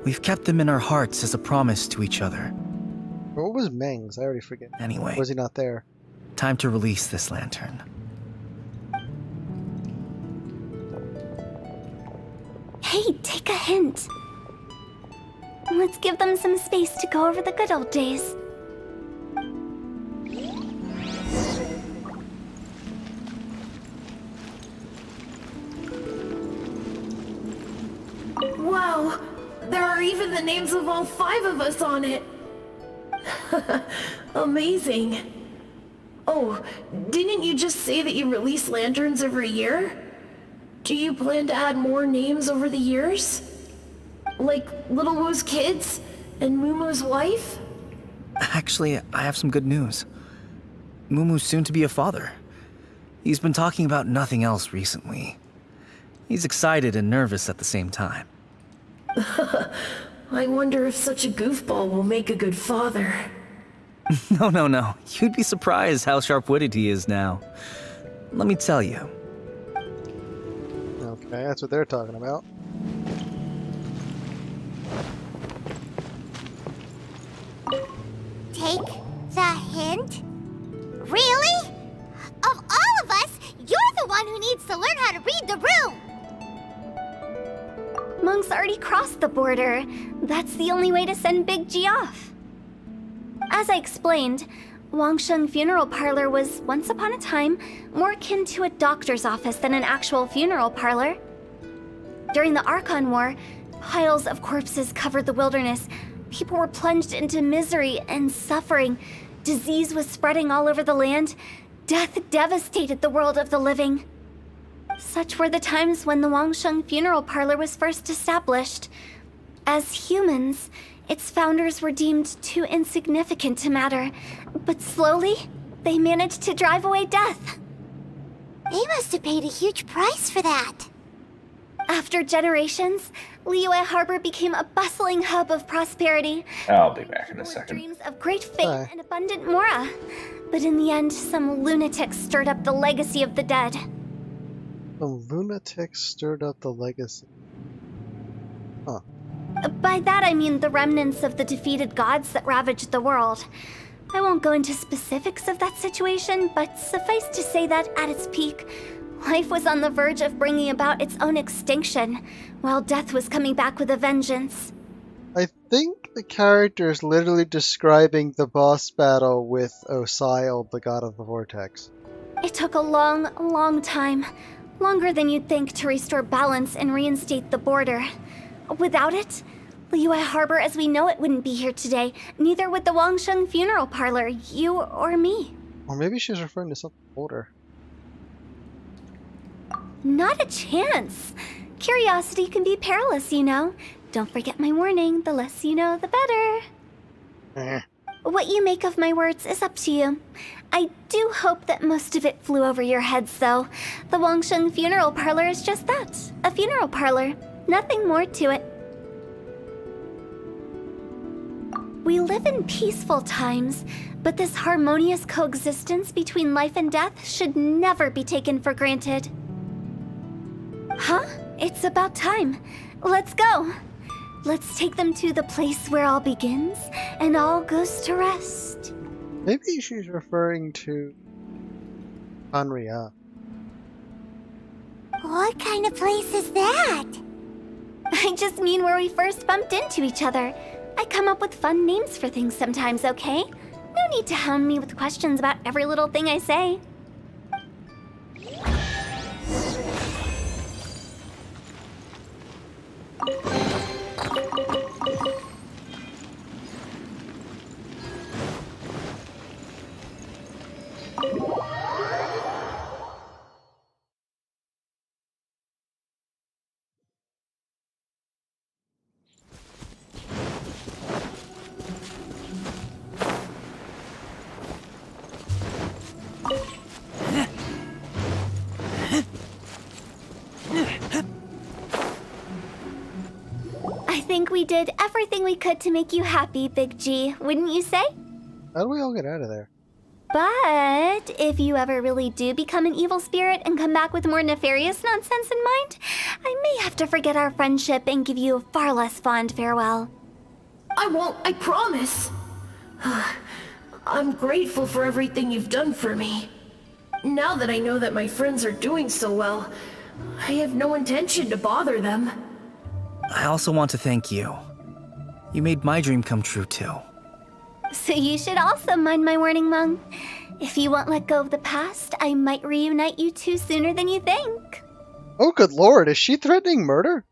We've kept them in our hearts as a promise to each other. What was Meng's? I already forget. Anyway. Was he not there? Time to release this lantern. Hey, take a hint. Let's give them some space to go over the good old days. Wow, there are even the names of all five of us on it. Amazing. Oh, didn't you just say that you release lanterns every year? Do you plan to add more names over the years? Like Little Woo's kids and Mumu's wife? Actually, I have some good news. Mumu's soon to be a father. He's been talking about nothing else recently. He's excited and nervous at the same time. I wonder if such a goofball will make a good father. No. You'd be surprised how sharp-witted he is now. Let me tell you. Okay, that's what they're talking about. Take the hint? Really? Of all of us, you're the one who needs to learn how to read the room! Monk's already crossed the border. That's the only way to send Big G off. As I explained, Wangsheng Funeral Parlor was, once upon a time, more akin to a doctor's office than an actual funeral parlor. During the Archon War, piles of corpses covered the wilderness. People were plunged into misery and suffering. Disease was spreading all over the land. Death devastated the world of the living. Such were the times when the Wangsheng Funeral Parlor was first established. As humans, its founders were deemed too insignificant to matter, but slowly, they managed to drive away death. They must have paid a huge price for that. After generations, Liyue Harbor became a bustling hub of prosperity. I'll be back in a second. Dreams of great fame and abundant mora. But in the end, some lunatics stirred up the legacy of the dead. Some lunatics stirred up the legacy. Huh. By that I mean the remnants of the defeated gods that ravaged the world. I won't go into specifics of that situation, but suffice to say that at its peak, life was on the verge of bringing about its own extinction, while death was coming back with a vengeance. I think the character is literally describing the boss battle with Osiel, the god of the vortex. It took a long, long time, longer than you'd think, to restore balance and reinstate the border. Without it, Liyue Harbor as we know it wouldn't be here today. Neither would the Wangsheng Funeral Parlor, you or me. Or maybe she's referring to something older. Not a chance. Curiosity can be perilous, you know. Don't forget my warning. The less you know, the better. What you make of my words is up to you. I do hope that most of it flew over your heads, though. The Wangsheng Funeral Parlor is just that. A funeral parlor. Nothing more to it. We live in peaceful times, but this harmonious coexistence between life and death should never be taken for granted. Huh? It's about time. Let's go. Let's take them to the place where all begins and all goes to rest. Maybe she's referring to Anria. What kind of place is that? I just mean where we first bumped into each other. I come up with fun names for things sometimes, okay? No need to hound me with questions about every little thing I say. I think we did everything we could to make you happy, Big G, wouldn't you say? How do we all get out of there? But if you ever really do become an evil spirit and come back with more nefarious nonsense in mind, I may have to forget our friendship and give you a far less fond farewell. I won't, I promise. I'm grateful for everything you've done for me. Now that I know that my friends are doing so well, I have no intention to bother them. I also want to thank you. You made my dream come true, too. So you should also mind my warning, Mung. If you won't let go of the past, I might reunite you two sooner than you think. Oh, good lord, is she threatening murder?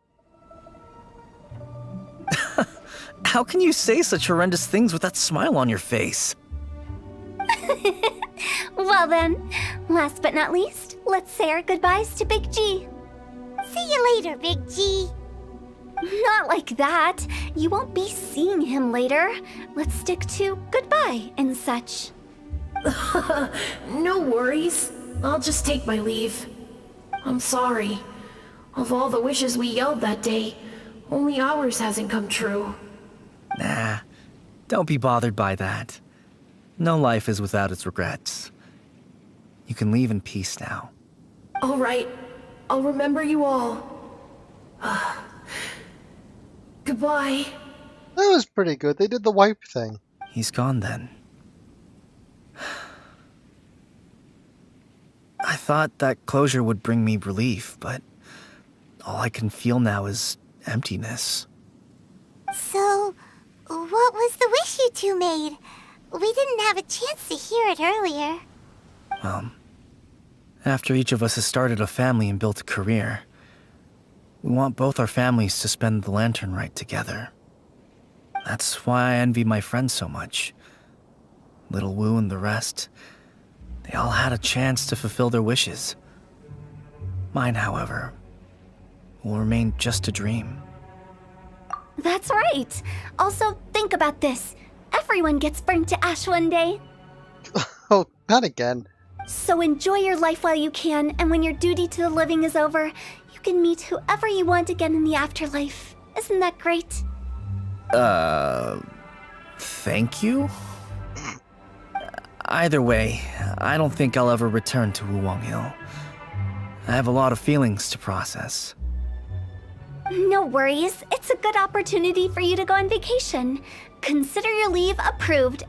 How can you say such horrendous things with that smile on your face? Well then, last but not least, let's say our goodbyes to Big G. See you later, Big G. Not like that. You won't be seeing him later. Let's stick to goodbye and such. No worries. I'll just take my leave. I'm sorry. Of all the wishes we yelled that day, only ours hasn't come true. Nah, don't be bothered by that. No life is without its regrets. You can leave in peace now. All right, I'll remember you all. Goodbye. That was pretty good. They did the wipe thing. He's gone then. I thought that closure would bring me relief, but all I can feel now is emptiness. So, what was the wish you two made? We didn't have a chance to hear it earlier. Well, after each of us has started a family and built a career, we want both our families to spend the lantern rite together. That's why I envy my friends so much. Little Wu and the rest, they all had a chance to fulfill their wishes. Mine, however, will remain just a dream. That's right. Also, think about this. Everyone gets burned to ash one day. Oh, not again. So enjoy your life while you can, and when your duty to the living is over, you can meet whoever you want again in the afterlife. Isn't that great? Thank you? Either way, I don't think I'll ever return to Wuwang Hill. I have a lot of feelings to process. No worries. It's a good opportunity for you to go on vacation. Consider your leave approved.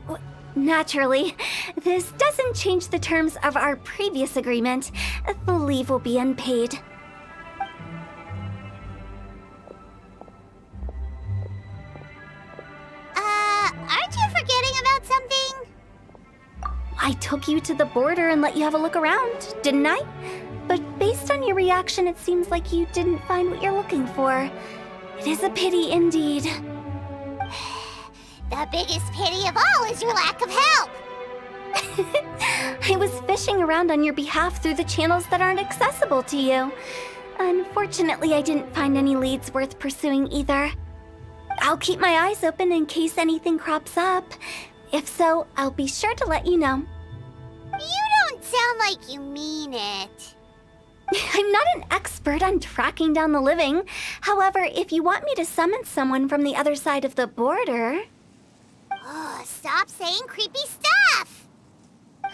Naturally, this doesn't change the terms of our previous agreement. The leave will be unpaid. Aren't you forgetting about something? I took you to the border and let you have a look around, didn't I? But based on your reaction, it seems like you didn't find what you're looking for. It is a pity indeed. The biggest pity of all is your lack of help. I was fishing around on your behalf through the channels that aren't accessible to you. Unfortunately, I didn't find any leads worth pursuing either. I'll keep my eyes open in case anything crops up. If so, I'll be sure to let you know. You don't sound like you mean it. I'm not an expert on tracking down the living. However, if you want me to summon someone from the other side of the border... Oh, stop saying creepy stuff!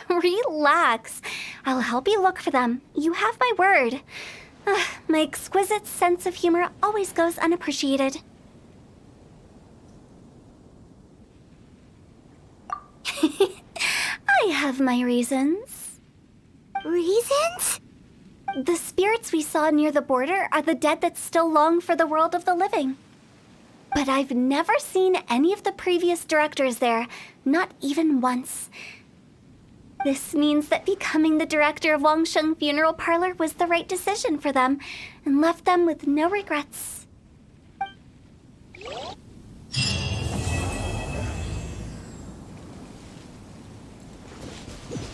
Relax. I'll help you look for them. You have my word. My exquisite sense of humor always goes unappreciated. I have my reasons. Reasons? The spirits we saw near the border are the dead that still long for the world of the living. But I've never seen any of the previous directors there, not even once. This means that becoming the director of Wangsheng Funeral Parlor was the right decision for them, and left them with no regrets.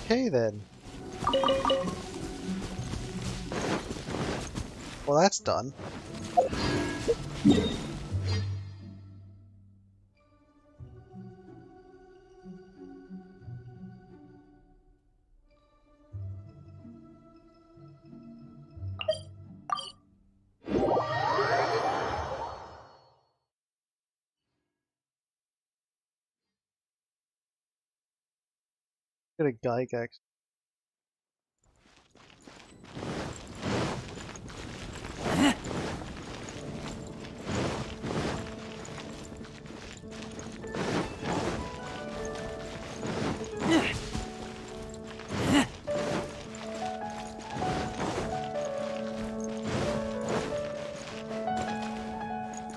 Okay then. Well, that's done. Get a Gygax.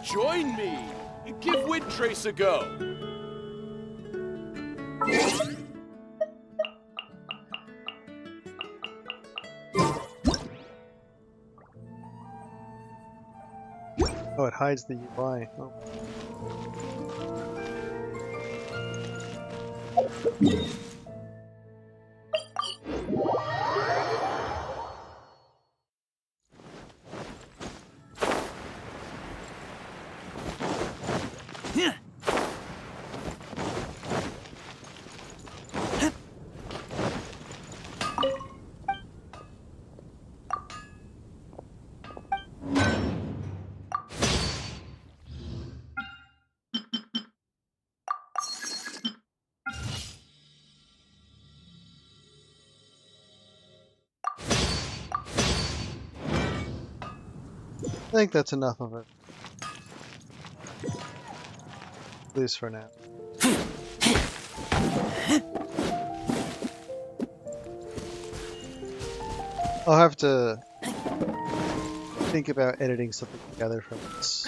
Join me! Give Windtrace a go! Oh, it hides the UI. Oh. I think that's enough of it. At least for now. I'll have to think about editing something together from this.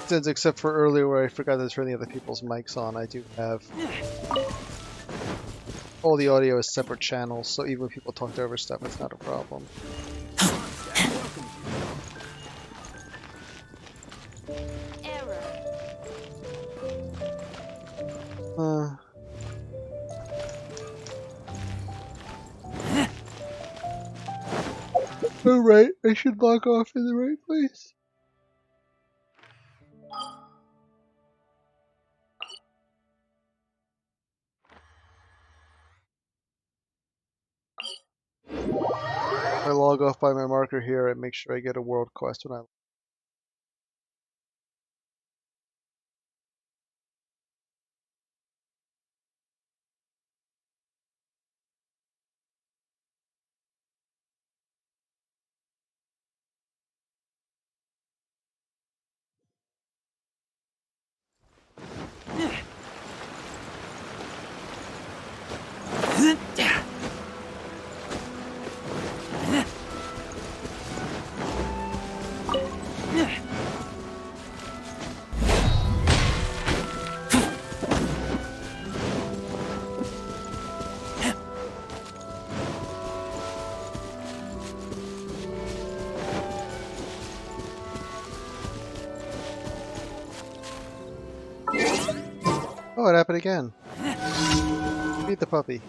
Since except for earlier where I forgot to turn the other people's mics on, I do have all the audio as separate channels, so even when people talked over stuff, it's not a problem. Alright, I should log off in the right place. I log off by my marker here and make sure I get a world quest when I Oh, it happened again. Feed the puppy.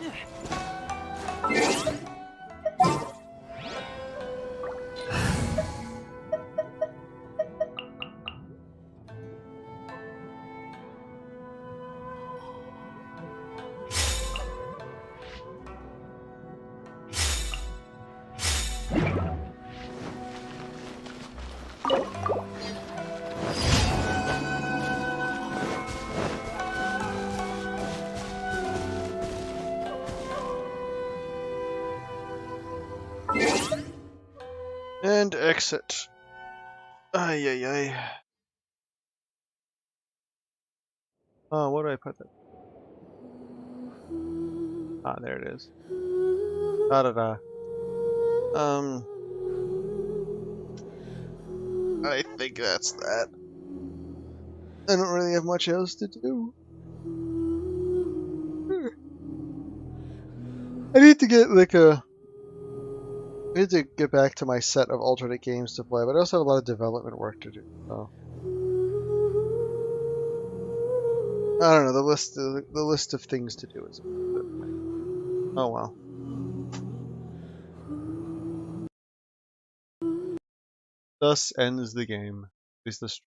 And exit. Ay ay ay. Oh, where do I put that? Ah, there it is. Da da da. I think that's that. I don't really have much else to do. I need to get like I need to get back to my set of alternate games to play, but I also have a lot of development work to do. So I don't know. The list of things to do is. Oh well. Thus ends the game. At least the